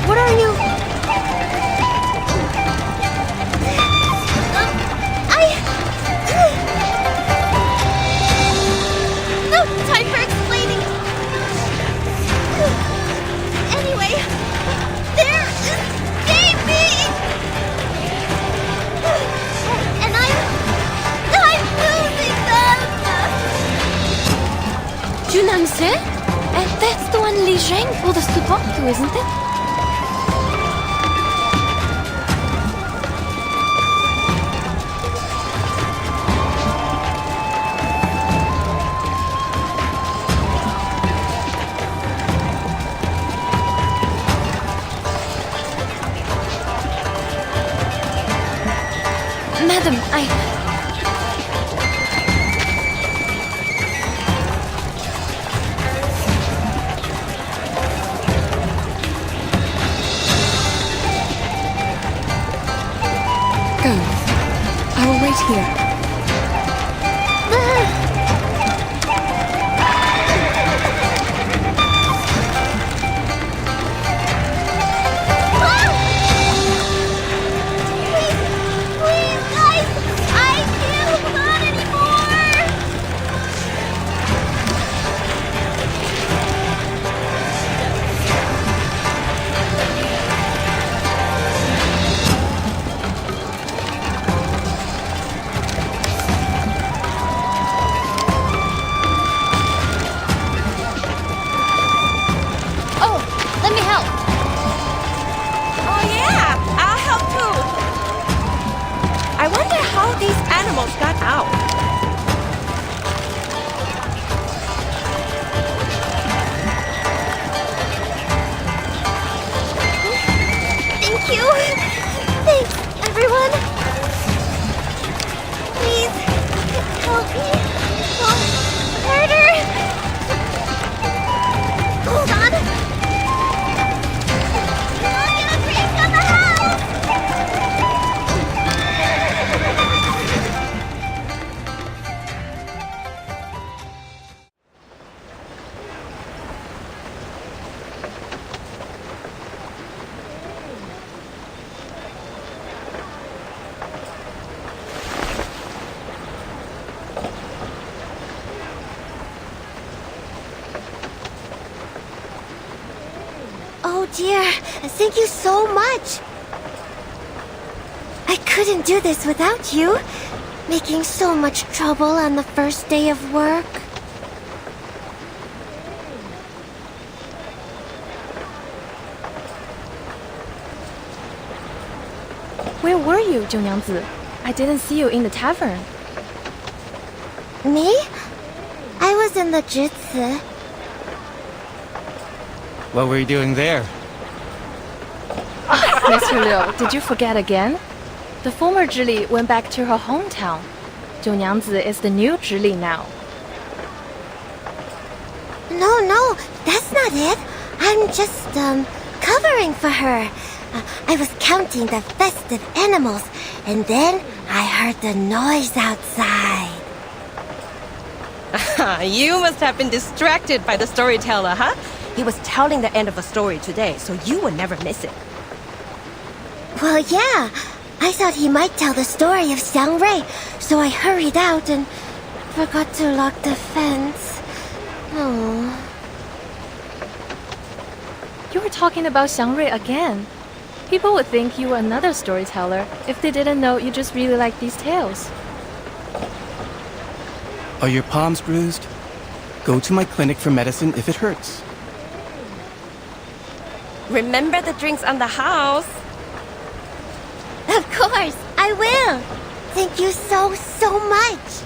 [SPEAKER 19] What are you?
[SPEAKER 1] No time for explaining. Anyway, they're escaping! And I'm losing them!
[SPEAKER 16] Junanse? That's the one Li Zhang told us to talk to, isn't it? Madam,
[SPEAKER 5] Go. I will wait here.
[SPEAKER 1] Please, guys! I can't hold on anymore!
[SPEAKER 17] almost got out.
[SPEAKER 1] Thank you. Thanks, everyone. Please, help me. Don't hurt her. Hold on. I'm gonna break down the house. Oh dear, thank you so much. I couldn't do this without you. Making so much trouble on the first day of work.
[SPEAKER 19] Where were you, 九娘子? I didn't see you in the tavern.
[SPEAKER 1] Me? I was in the Jutsu.
[SPEAKER 2] What were you doing there?
[SPEAKER 19] Mr. Liu, did you forget again? The former Zhili went back to her hometown. 九娘子 is the new Zhili now.
[SPEAKER 1] No, that's not it. I'm just, covering for her. I was counting the festive animals, and then I heard the noise outside.
[SPEAKER 17] You must have been distracted by the storyteller, huh? He was telling the end of a story today, so you would never miss it.
[SPEAKER 1] Well, yeah. I thought he might tell the story of Xiangrui, so I hurried out and forgot to lock the fence. Oh.
[SPEAKER 19] You were talking about Xiangrui again. People would think you were another storyteller if they didn't know you just really like these tales.
[SPEAKER 6] Are your palms bruised? Go to my clinic for medicine if it hurts.
[SPEAKER 17] Remember the drinks on the house.
[SPEAKER 1] Of course, I will. Thank you so much.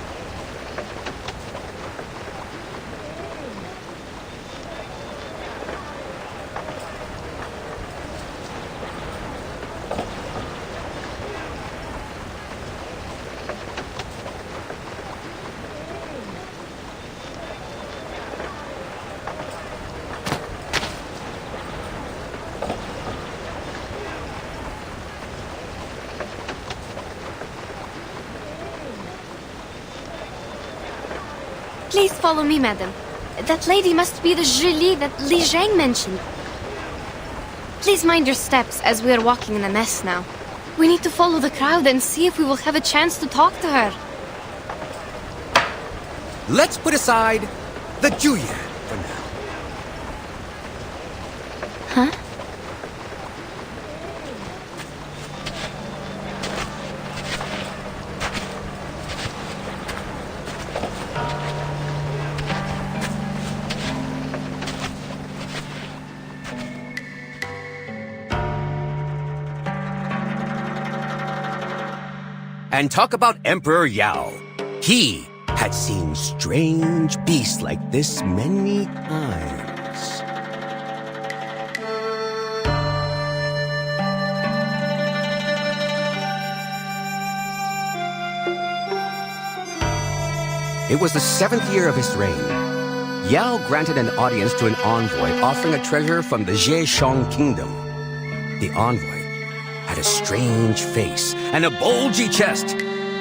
[SPEAKER 16] Please follow me, madam. That lady must be the Zhili that Li Zhang mentioned. Please mind your steps as we are walking in a mess now. We need to follow the crowd and see if we will have a chance to talk to her.
[SPEAKER 18] Let's put aside the Juyan for now.
[SPEAKER 16] Huh?
[SPEAKER 18] And talk about Emperor Yao. He had seen strange beasts like this many times. It was the 7th year of his reign. Yao granted an audience to an envoy offering a treasure from the Zhejiang kingdom. The envoy had a strange face and a bulgy chest.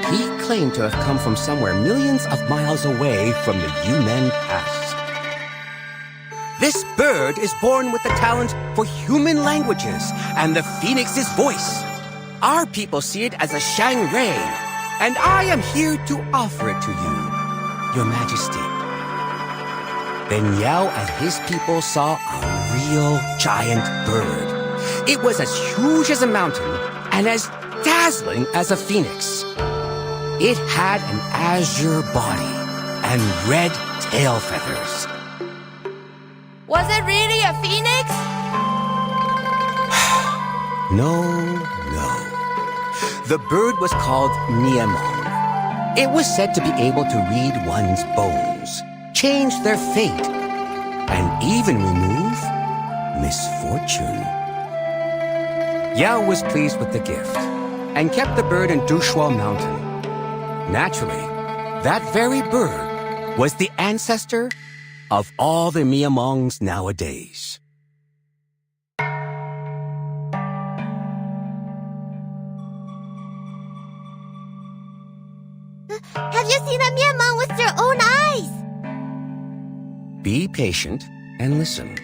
[SPEAKER 18] He claimed to have come from somewhere millions of miles away from the Yunnan Pass. This bird is born with the talent for human languages and the phoenix's voice. Our people see it as a Xiangrui, and I am here to offer it to you, Your Majesty. Then Yao and his people saw a real giant bird. It was as huge as a mountain and as dazzling as a phoenix. It had an azure body and red tail feathers.
[SPEAKER 17] Was it really a phoenix?
[SPEAKER 18] No. The bird was called Niemong. It was said to be able to read one's bones, change their fate, and even remove misfortune. Yao was pleased with the gift and kept the bird in Dushua Mountain. Naturally, that very bird was the ancestor of all the Miamongs nowadays.
[SPEAKER 1] Have you seen a Miamong with your own eyes?
[SPEAKER 18] Be patient and listen.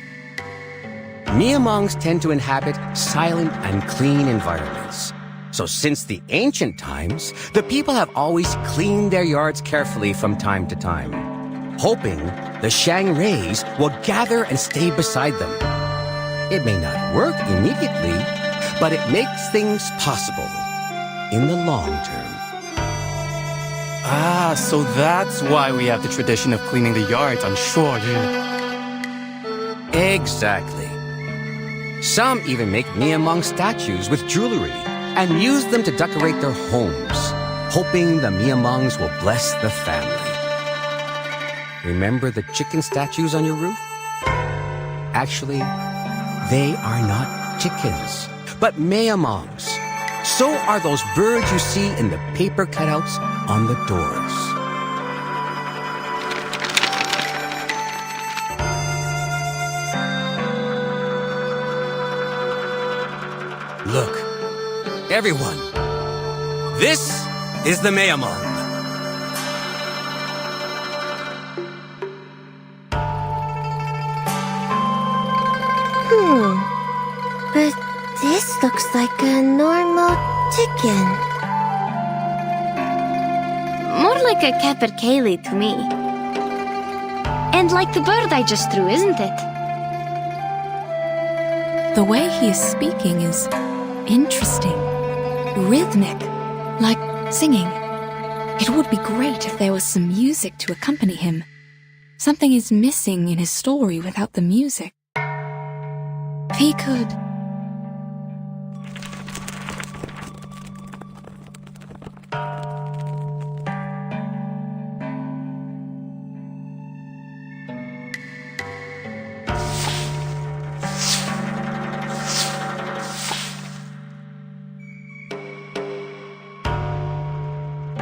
[SPEAKER 18] Miamongs tend to inhabit silent and clean environments. So since the ancient times, the people have always cleaned their yards carefully from time to time, hoping the Shang rays will gather and stay beside them. It may not work immediately, but it makes things possible in the long term.
[SPEAKER 6] Ah, so that's why we have the tradition of cleaning the yards on shore here.
[SPEAKER 18] Exactly. Some even make Miamong statues with jewelry and use them to decorate their homes, hoping the Miamongs will bless the family. Remember the chicken statues on your roof? Actually, they are not chickens, but Miamongs. So are those birds you see in the paper cutouts on the doors. Look, everyone, this is the Miamong.
[SPEAKER 1] But this looks like a normal chicken.
[SPEAKER 16] More like a capercaillie to me. And like the bird I just threw, isn't it?
[SPEAKER 5] The way he is speaking is interesting, rhythmic, like singing. It would be great if there was some music to accompany him. Something is missing in his story without the music. If he could...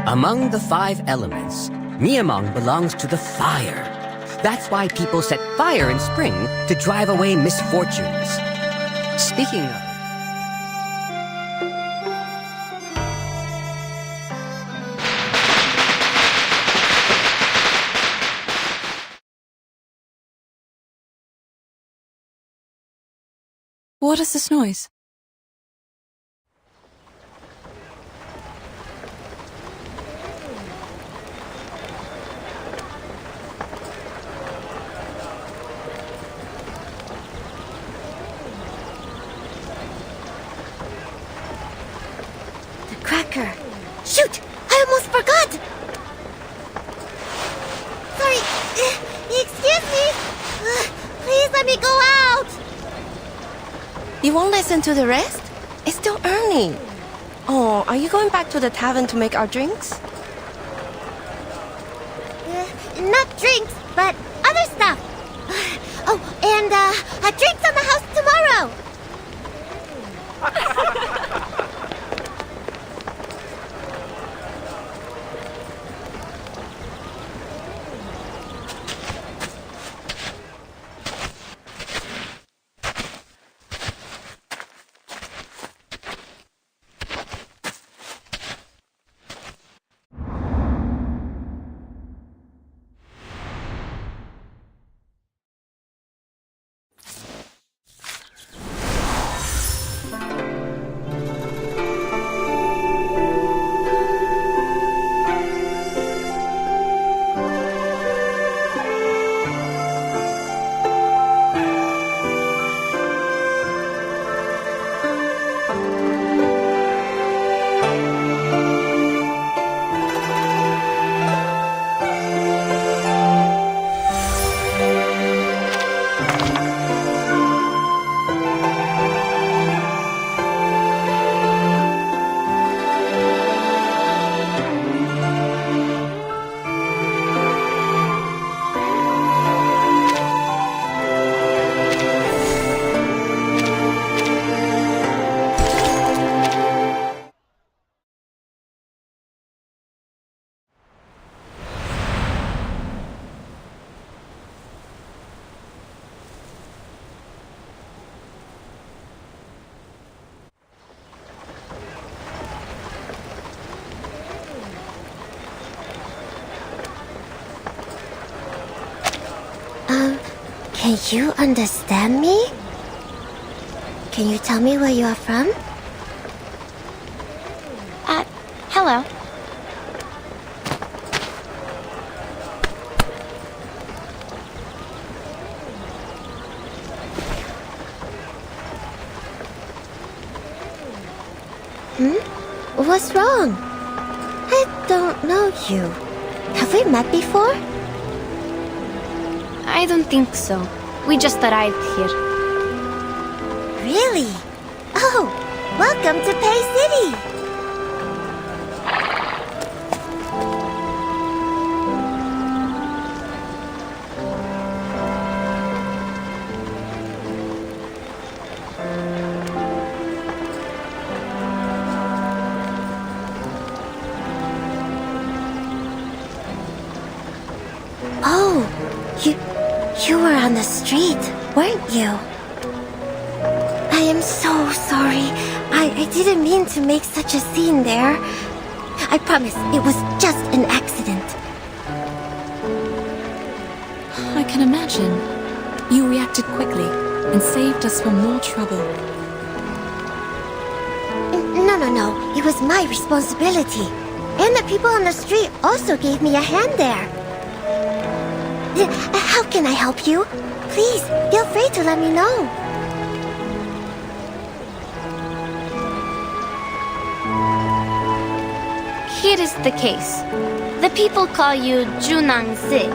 [SPEAKER 18] Among the 5 elements, Miamong belongs to the fire. That's why people set fire in spring to drive away misfortunes. Speaking of...
[SPEAKER 5] What is this noise?
[SPEAKER 1] Cracker. Shoot! I almost forgot! Sorry. Excuse me. Please let me go out.
[SPEAKER 17] You won't listen to the rest? It's still early. Oh, are you going back to the tavern to make our drinks?
[SPEAKER 1] Not drinks, but other stuff. Oh, and drinks on the house tomorrow. Can you understand me? Can you tell me where you are from?
[SPEAKER 16] Hello.
[SPEAKER 1] What's wrong? I don't know you. Have we met before?
[SPEAKER 16] I don't think so. We just arrived here.
[SPEAKER 1] Really? Oh, welcome to Pay City! Oh, you were on the street, weren't you? I am so sorry. I didn't mean to make such a scene there. I promise it was just an accident.
[SPEAKER 5] I can imagine. You reacted quickly and saved us from more trouble.
[SPEAKER 1] No. It was my responsibility. And the people on the street also gave me a hand there. How can I help you? Please, feel free to let me know.
[SPEAKER 16] Here is the case. The people call you Junang Zi,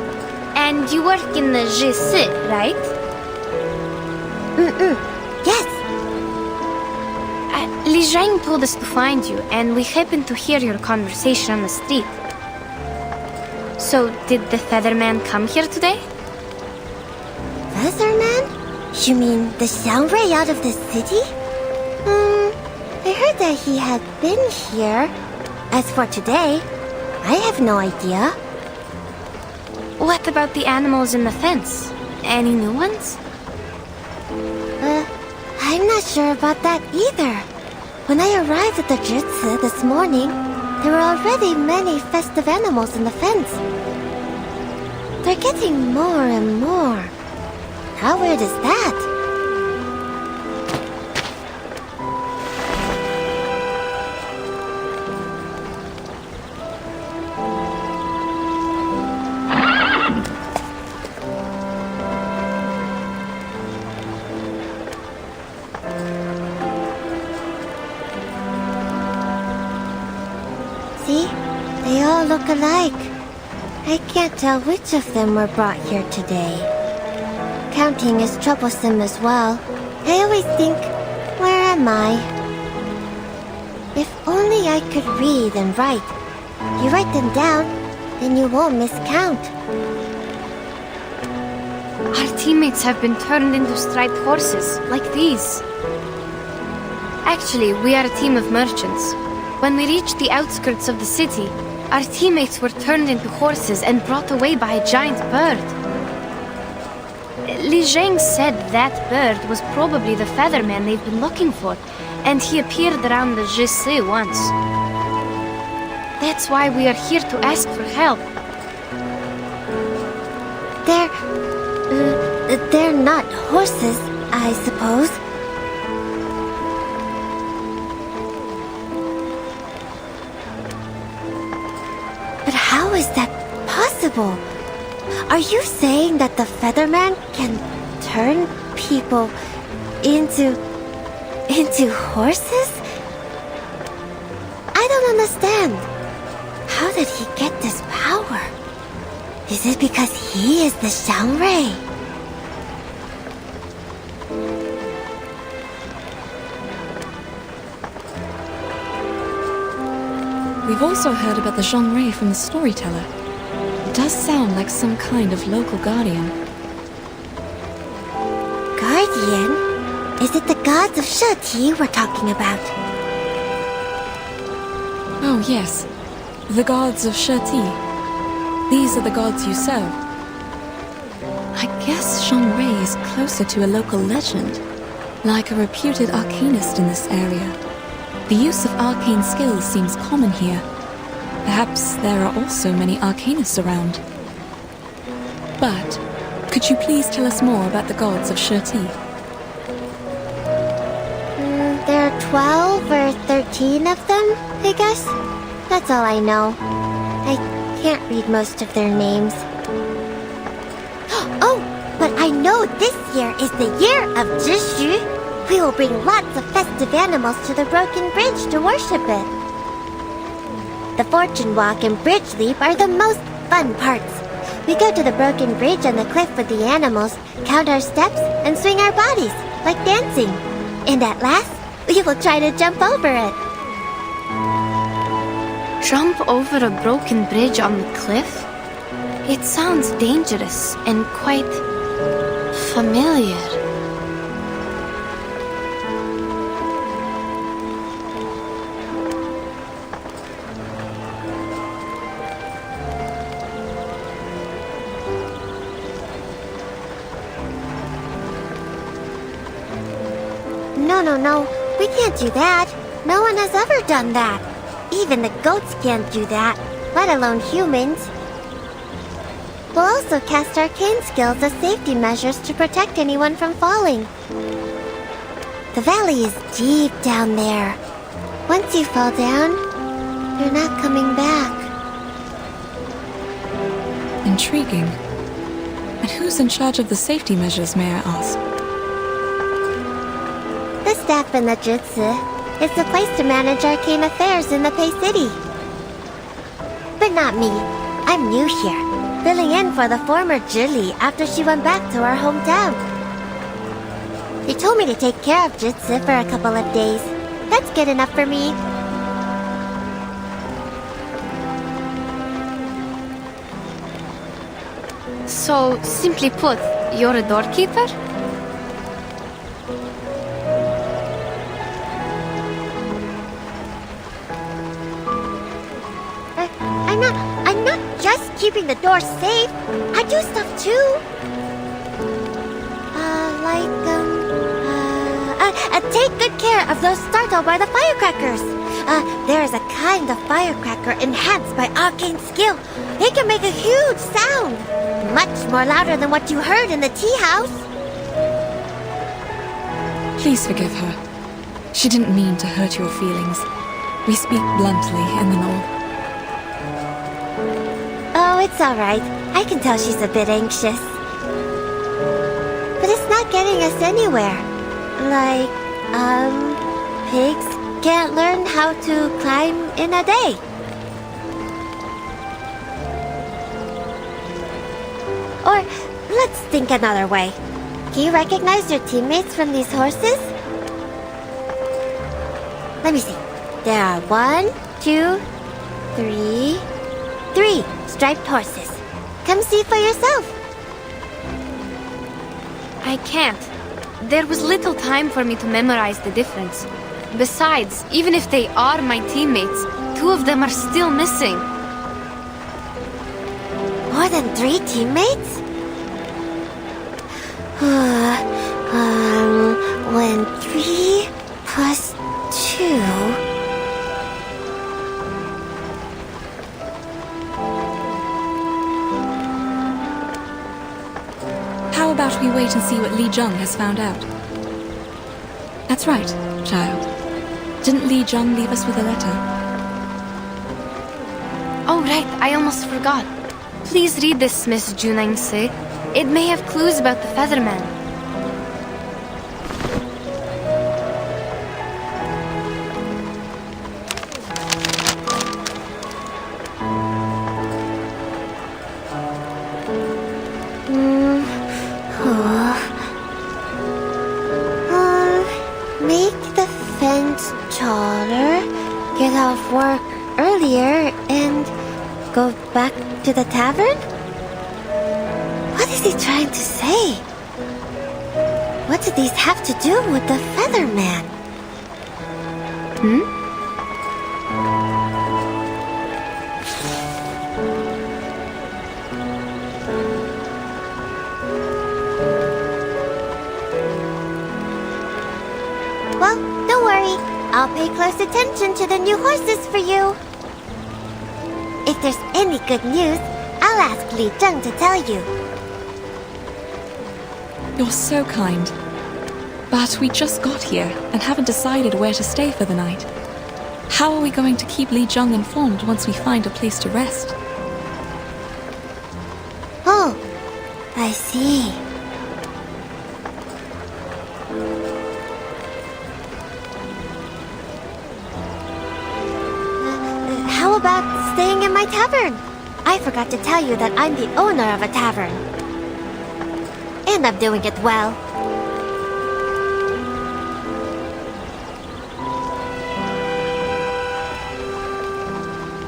[SPEAKER 16] and you work in the Jisi, right?
[SPEAKER 1] Yes.
[SPEAKER 16] Li Zhang told us to find you, and we happened to hear your conversation on the street. So, did the Featherman come here today?
[SPEAKER 1] Featherman? You mean the Xiangrui out of the city? I heard that he had been here. As for today, I have no idea.
[SPEAKER 16] What about the animals in the fence? Any new ones?
[SPEAKER 1] I'm not sure about that either. When I arrived at the Jutsu this morning, there were already many festive animals in the fence. They're getting more and more. How weird is that? See? They all look alike. I can't tell which of them were brought here today. Counting is troublesome as well. I always think, where am I? If only I could read and write. You write them down, then you won't miscount.
[SPEAKER 16] Our teammates have been turned into striped horses, like these. Actually, we are a team of merchants. When we reached the outskirts of the city, our teammates were turned into horses and brought away by a giant bird. Li Zhang said that bird was probably the Featherman they've been looking for, and he appeared around the Jisi once. That's why we are here to ask for help.
[SPEAKER 1] They're not horses, I suppose. But how is that possible? Are you saying that the Featherman can turn people into horses? I don't understand. How did he get this power? Is it because he is the Xiangrui?
[SPEAKER 5] We've also heard about the Zhongrui from the storyteller. It does sound like some kind of local guardian.
[SPEAKER 1] Guardian? Is it the gods of Sheti we're talking about?
[SPEAKER 5] Oh, yes. The gods of Sheti. These are the gods you serve. I guess Zhongrui is closer to a local legend, like a reputed arcanist in this area. The use of arcane skills seems common here. Perhaps there are also many arcanists around. But Could you please tell us more about the gods of Shirti?
[SPEAKER 1] There are 12 or 13 of them, I guess. That's all I know. I can't read most of their names. Oh, but I know this year is the year of Zhishu. We will bring lots of festive animals to the Broken Bridge to worship it. The Fortune Walk and Bridge Leap are the most fun parts. We go to the Broken Bridge on the cliff with the animals, count our steps, and swing our bodies, like dancing. And at last, we will try to jump over it.
[SPEAKER 16] Jump over a broken bridge on the cliff? It sounds dangerous and quite familiar.
[SPEAKER 1] No. We can't do that. No one has ever done that. Even the goats can't do that, let alone humans. We'll also cast arcane skills as safety measures to protect anyone from falling. The valley is deep down there. Once you fall down, you're not coming back.
[SPEAKER 5] Intriguing. And who's in charge of the safety measures, may I ask?
[SPEAKER 1] The staff in the Jutsu is the place to manage arcane affairs in the Pei City. But not me. I'm new here, filling in for the former Zhili after she went back to our hometown. They told me to take care of Jutsu for a couple of days. That's good enough for me.
[SPEAKER 16] So, simply put, you're a doorkeeper?
[SPEAKER 1] I'm not just keeping the door safe. I do stuff too. Take good care of those startled by the firecrackers. There is a kind of firecracker enhanced by arcane skill. It can make a huge sound. Much more louder than what you heard in the tea house.
[SPEAKER 5] Please forgive her. She didn't mean to hurt your feelings. We speak bluntly in the north.
[SPEAKER 1] Oh, it's alright. I can tell she's a bit anxious. But it's not getting us anywhere. Pigs can't learn how to climb in a day. Or, let's think another way. Can you recognize your teammates from these horses? Let me see. There are 1, 2, 3... 3 striped horses. Come see for yourself.
[SPEAKER 16] I can't. There was little time for me to memorize the difference. Besides, even if they are my teammates, 2 of them are still missing.
[SPEAKER 1] More than 3 teammates? When 3 plus 2...
[SPEAKER 5] How about we wait and see what Li Zheng has found out? That's right, child. Didn't Li Zheng leave us with a letter?
[SPEAKER 16] Oh, right, I almost forgot. Please read this, Miss Junangse. It may have clues about the Featherman.
[SPEAKER 1] Make the fence taller, get off work earlier, and go back to the tavern? What is he trying to say? What do these have to do with the Featherman? Well, don't worry. I'll pay close attention to the new horses for you. If there's any good news, I'll ask Li Zheng to tell you.
[SPEAKER 5] You're so kind. But we just got here and haven't decided where to stay for the night. How are we going to keep Li Zheng informed once we find a place to rest?
[SPEAKER 1] Oh, I see. How about staying in my tavern? I forgot to tell you that I'm the owner of a tavern. And I'm doing it well.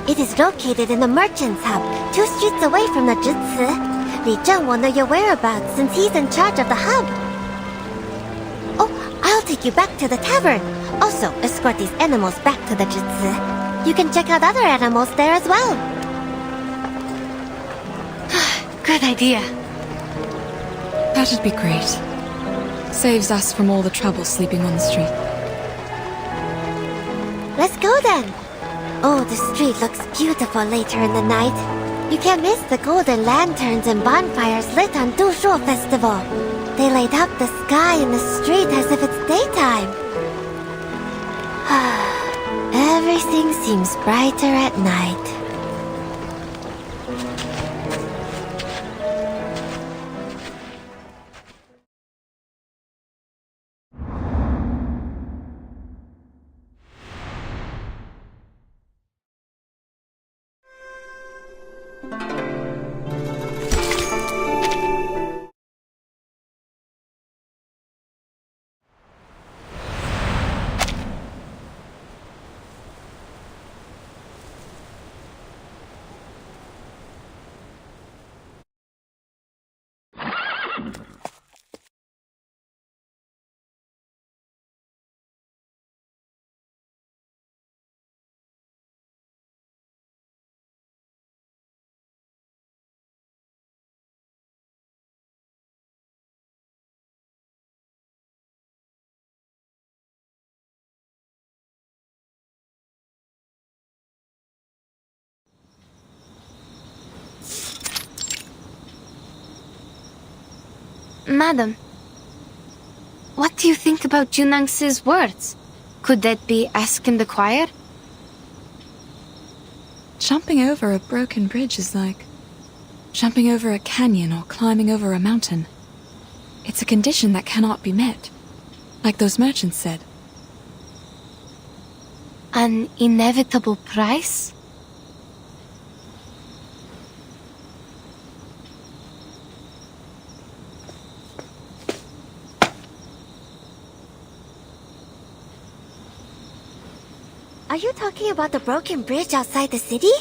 [SPEAKER 1] It is located in the Merchant's Hub, 2 streets away from the Zhici. Li Zheng will know your whereabouts since he's in charge of the hub. Oh, I'll take you back to the tavern. Also, escort these animals back to the Zhici. You can check out other animals there as well.
[SPEAKER 5] Good idea. That'd be great. Saves us from all the trouble sleeping on the street.
[SPEAKER 1] Let's go then. Oh, the street looks beautiful later in the night. You can't miss the golden lanterns and bonfires lit on Dushuo Festival. They light up the sky and the street as if it's daytime. Everything seems brighter at night.
[SPEAKER 16] Madam, what do you think about Junang's words? Could that be ask in the choir?
[SPEAKER 5] Jumping over a broken bridge is like jumping over a canyon or climbing over a mountain. It's a condition that cannot be met, like those merchants said.
[SPEAKER 16] An inevitable price?
[SPEAKER 1] Are you talking about the broken bridge outside the city?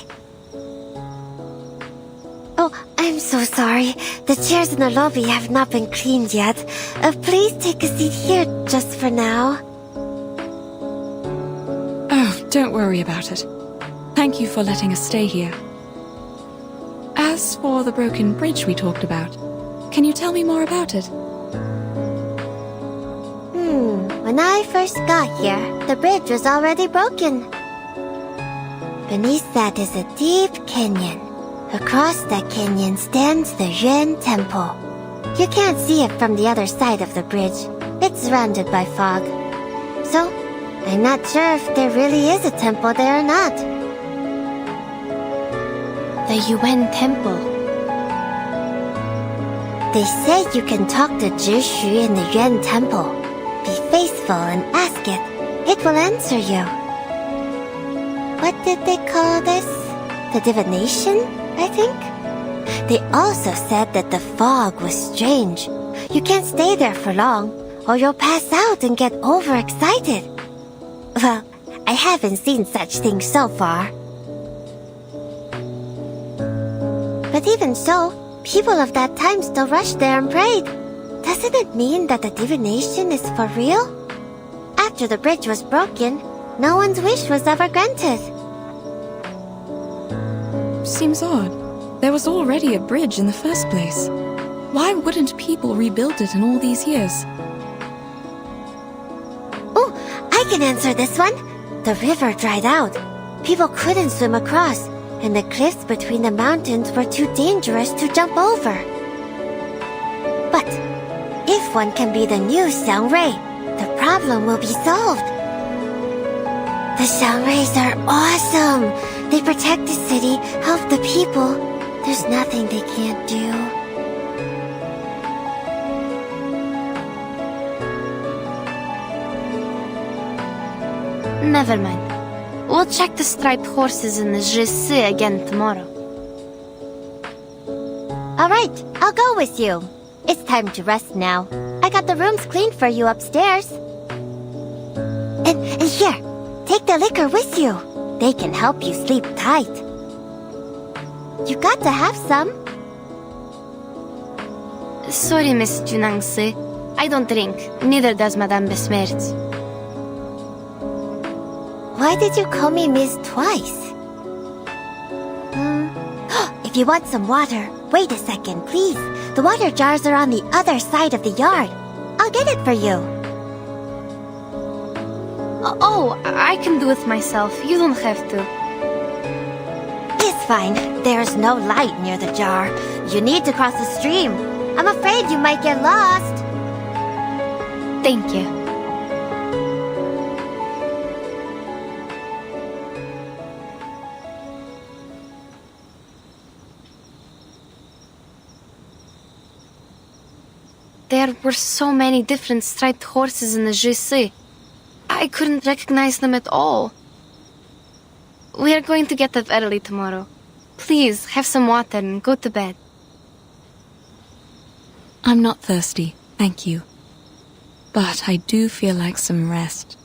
[SPEAKER 1] Oh, I'm so sorry. The chairs in the lobby have not been cleaned yet. Please take a seat here just for now.
[SPEAKER 5] Oh, don't worry about it. Thank you for letting us stay here. As for the broken bridge we talked about, can you tell me more about it?
[SPEAKER 1] When I first got here, the bridge was already broken. Beneath that is a deep canyon. Across that canyon stands the Yuan Temple. You can't see it from the other side of the bridge. It's surrounded by fog. So, I'm not sure if there really is a temple there or not.
[SPEAKER 16] The Yuan Temple.
[SPEAKER 1] They say you can talk to Zhishu in the Yuan Temple. Be faithful and ask it. It will answer you. What did they call this? The divination, I think? They also said that the fog was strange. You can't stay there for long, or you'll pass out and get overexcited. Well, I haven't seen such things so far. But even so, people of that time still rushed there and prayed. Doesn't it mean that the divination is for real? After the bridge was broken, no one's wish was ever granted.
[SPEAKER 5] Seems odd. There was already a bridge in the first place. Why wouldn't people rebuild it in all these years?
[SPEAKER 1] Oh, I can answer this one. The river dried out. People couldn't swim across, and the cliffs between the mountains were too dangerous to jump over. But If one can be the new Xiangrui, the problem will be solved. The Xiangruis are awesome. They protect the city, help the people. There's nothing they can't do.
[SPEAKER 16] Never mind. We'll check the striped horses in the Jesse again tomorrow.
[SPEAKER 1] Alright, I'll go with you. It's time to rest now. I got the rooms cleaned for you upstairs. And here, take the liquor with you. They can help you sleep tight. You got to have some.
[SPEAKER 16] Sorry, Miss Junangsi. I don't drink. Neither does Madame Besmertz.
[SPEAKER 1] Why did you call me Miss twice? If you want some water, wait a second, please. The water jars are on the other side of the yard. I'll get it for you.
[SPEAKER 16] Oh, I can do it myself. You don't have to.
[SPEAKER 1] It's fine. There's no light near the jar. You need to cross the stream. I'm afraid you might get lost.
[SPEAKER 16] Thank you. There were so many different striped horses in the Jesse. I couldn't recognize them at all. We are going to get up early tomorrow. Please, have some water and go to bed.
[SPEAKER 5] I'm not thirsty, thank you. But I do feel like some rest.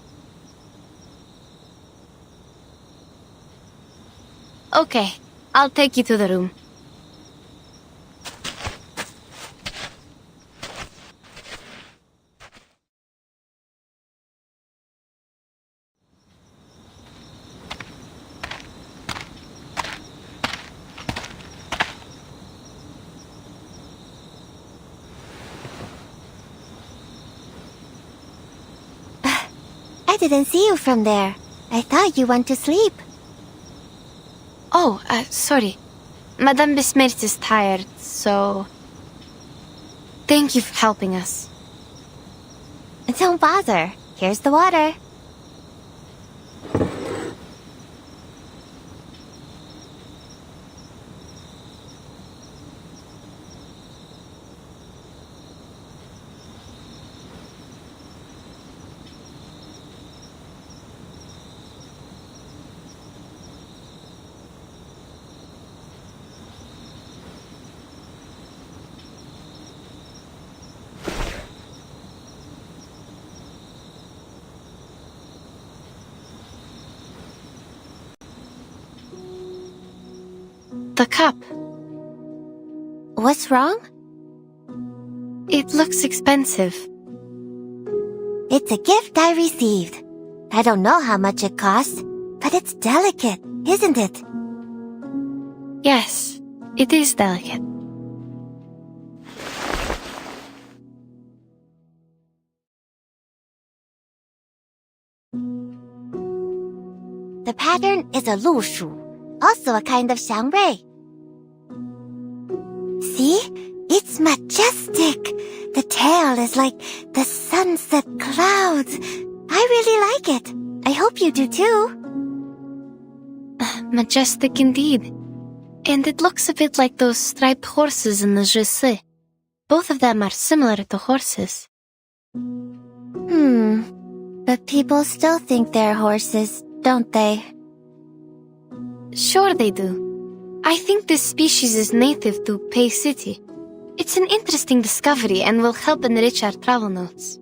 [SPEAKER 16] Okay, I'll take you to the room.
[SPEAKER 1] I didn't see you from there. I thought you went to sleep.
[SPEAKER 16] Oh, sorry. Madame Besmertz is tired, so... Thank you for helping us.
[SPEAKER 1] Don't bother. Here's the water.
[SPEAKER 16] The cup.
[SPEAKER 1] What's wrong?
[SPEAKER 16] It looks expensive.
[SPEAKER 1] It's a gift I received. I don't know how much it costs, but it's delicate, isn't it?
[SPEAKER 16] Yes, it is delicate.
[SPEAKER 1] The pattern is a lu shu, also a kind of xiangrui. See? It's majestic. The tail is like the sunset clouds. I really like it. I hope you do too.
[SPEAKER 16] Majestic indeed. And it looks a bit like those striped horses in the Jesse. Both of them are similar to horses.
[SPEAKER 1] But people still think they're horses, don't they?
[SPEAKER 16] Sure they do. I think this species is native to Pei City. It's an interesting discovery and will help enrich our travel notes.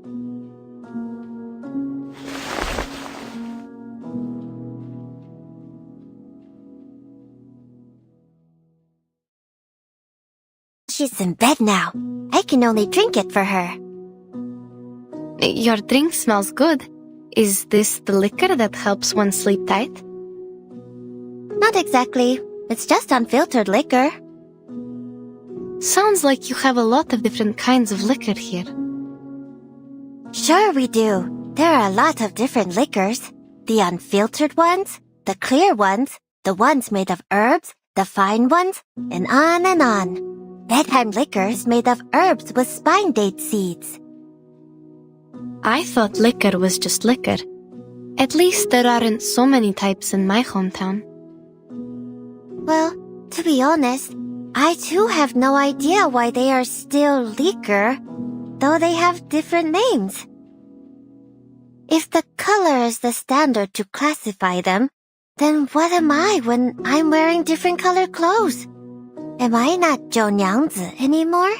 [SPEAKER 1] She's in bed now. I can only drink it for her.
[SPEAKER 16] Your drink smells good. Is this the liquor that helps one sleep tight?
[SPEAKER 1] Not exactly. It's just unfiltered liquor.
[SPEAKER 16] Sounds like you have a lot of different kinds of liquor here.
[SPEAKER 1] Sure we do. There are a lot of different liquors. The unfiltered ones, the clear ones, the ones made of herbs, the fine ones, and on and on. Bedtime liquor is made of herbs with spine date seeds.
[SPEAKER 16] I thought liquor was just liquor. At least there aren't so many types in my hometown.
[SPEAKER 1] Well, to be honest, I too have no idea why they are still liquor, though they have different names. If the color is the standard to classify them, then what am I when I'm wearing different colored clothes? Am I not 九娘子 anymore?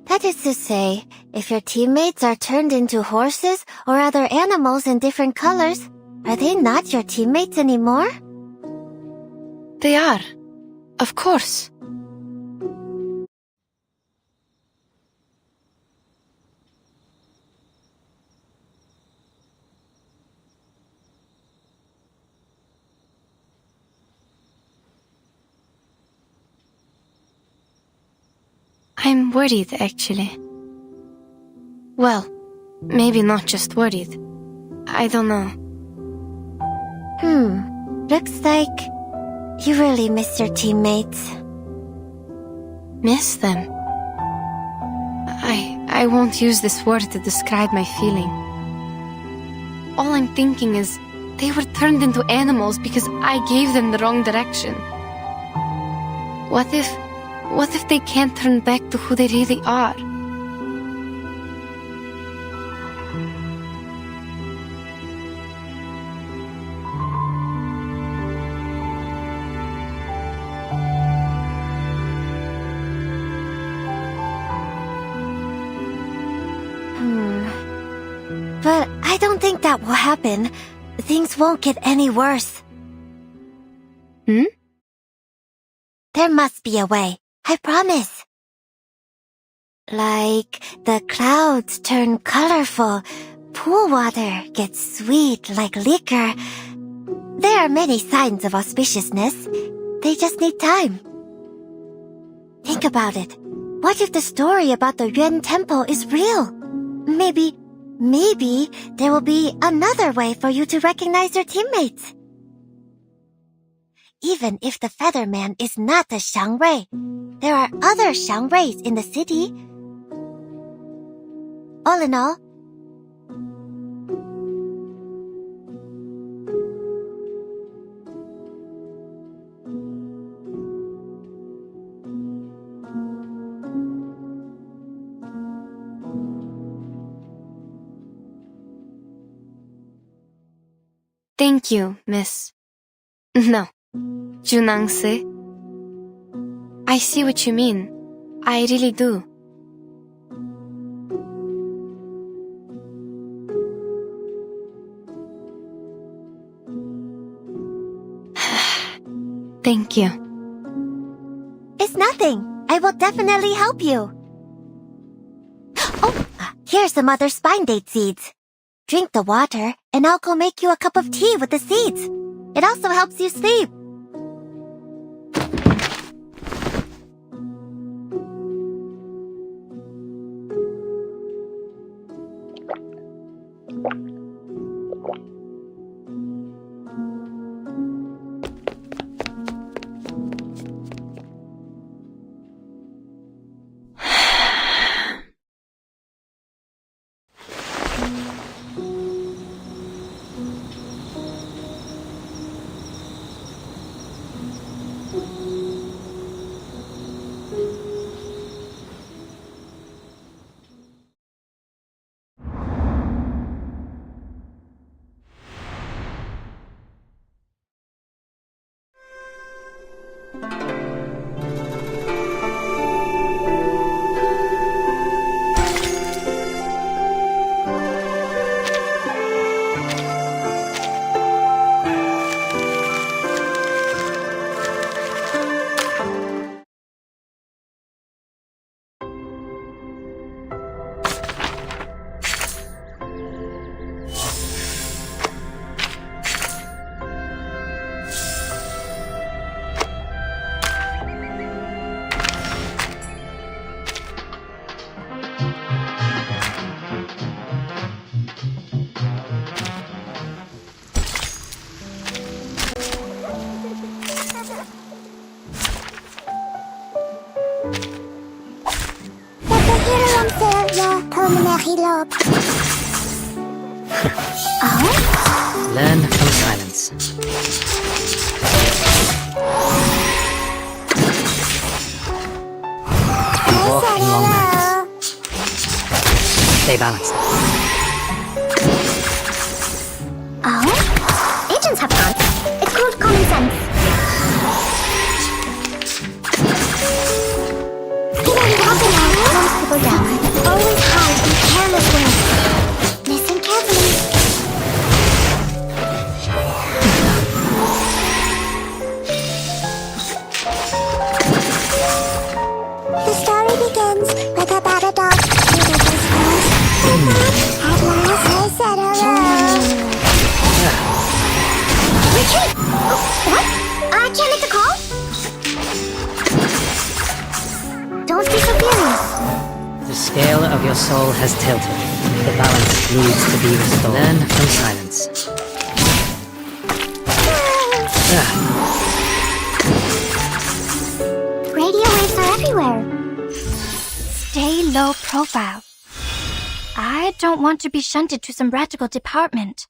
[SPEAKER 1] That is to say, if your teammates are turned into horses or other animals in different colors, are they not your teammates anymore?
[SPEAKER 16] They are. Of course. I'm worried, actually. Well, maybe not just worried. I don't know.
[SPEAKER 1] Looks like you really miss your teammates.
[SPEAKER 16] Miss them? I won't use this word to describe my feeling. All I'm thinking is they were turned into animals because I gave them the wrong direction. What if they can't turn back to who they really are?
[SPEAKER 1] But I don't think that will happen. Things won't get any worse. There must be a way. I promise. Like the clouds turn colorful, pool water gets sweet like liquor. There are many signs of auspiciousness. They just need time. Think about it. What if the story about the Yuan Temple is real? Maybe there will be another way for you to recognize your teammates. Even if the Featherman is not a Xiangrui, there are other Xiangruis in the city. All in all,
[SPEAKER 16] Thank you, Miss. No, Junangse. I see what you mean. I really do. Thank you.
[SPEAKER 1] it's nothing. I will definitely help you. Oh, here's some other spine date seeds. Drink the water, and I'll go make you a cup of tea with the seeds. It also helps you sleep.
[SPEAKER 14] Learn from silence. And walk in long lines. Stay balanced.
[SPEAKER 1] Oh? Agents have gone. It's called common sense. Helping out calms people down. Always hide in careless ways. Listen carefully. The story begins with a battle dog. At last I said hello. Retreat! What? I can't make the call? Don't be so furious.
[SPEAKER 14] The scale of your soul has tilted. The balance needs to be restored. Learn from silence.
[SPEAKER 1] Radio waves are everywhere.
[SPEAKER 7] Stay low profile. I don't want to be shunted to some radical department.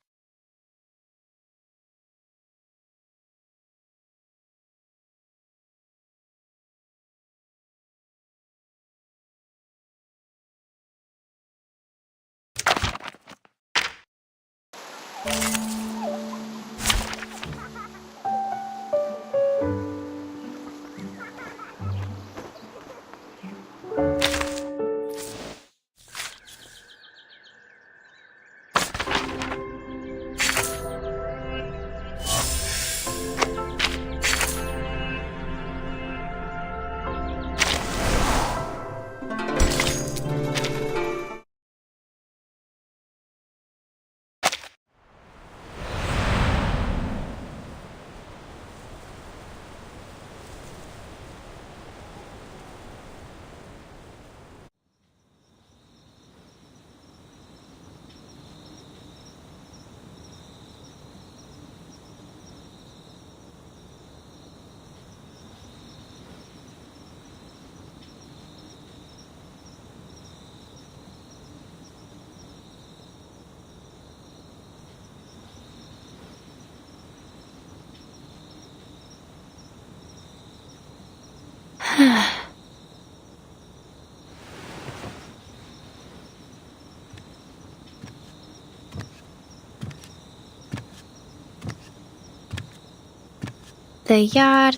[SPEAKER 4] The yard,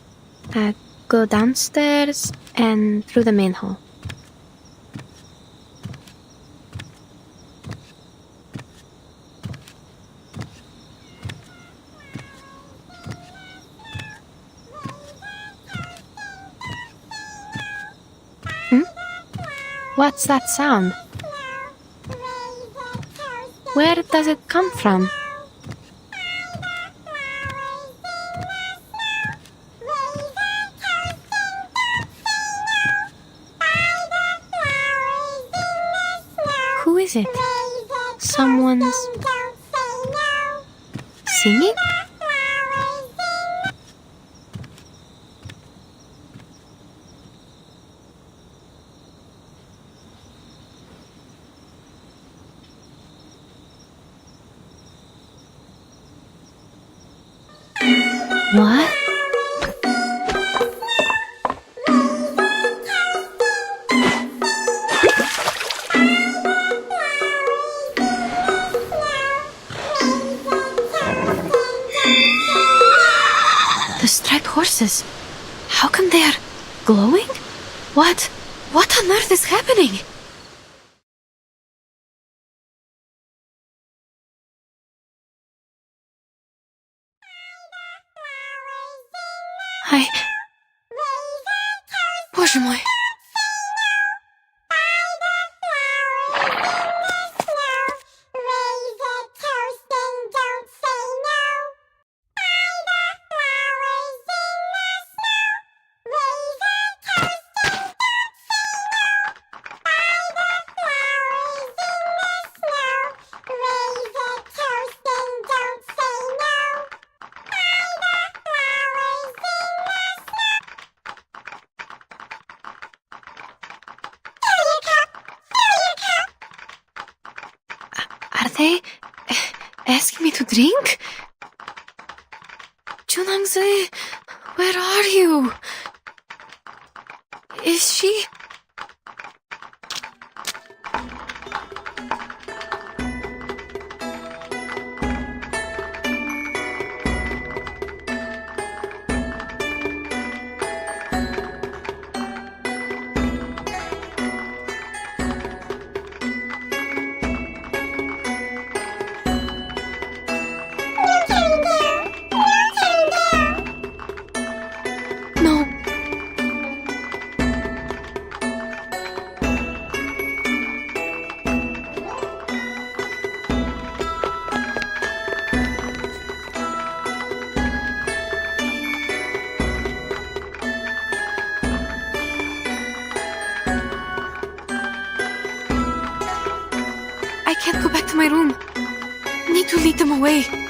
[SPEAKER 4] go downstairs and through the main hall. What's that sound? Where does it come from? Who is it? Someone's singing? What? The striped horses. How come they are glowing? What on earth is happening? Боже мой.
[SPEAKER 16] they asking me to drink? Junangzi, where are you? Is she? I can't go back to my room. Need to lead them away.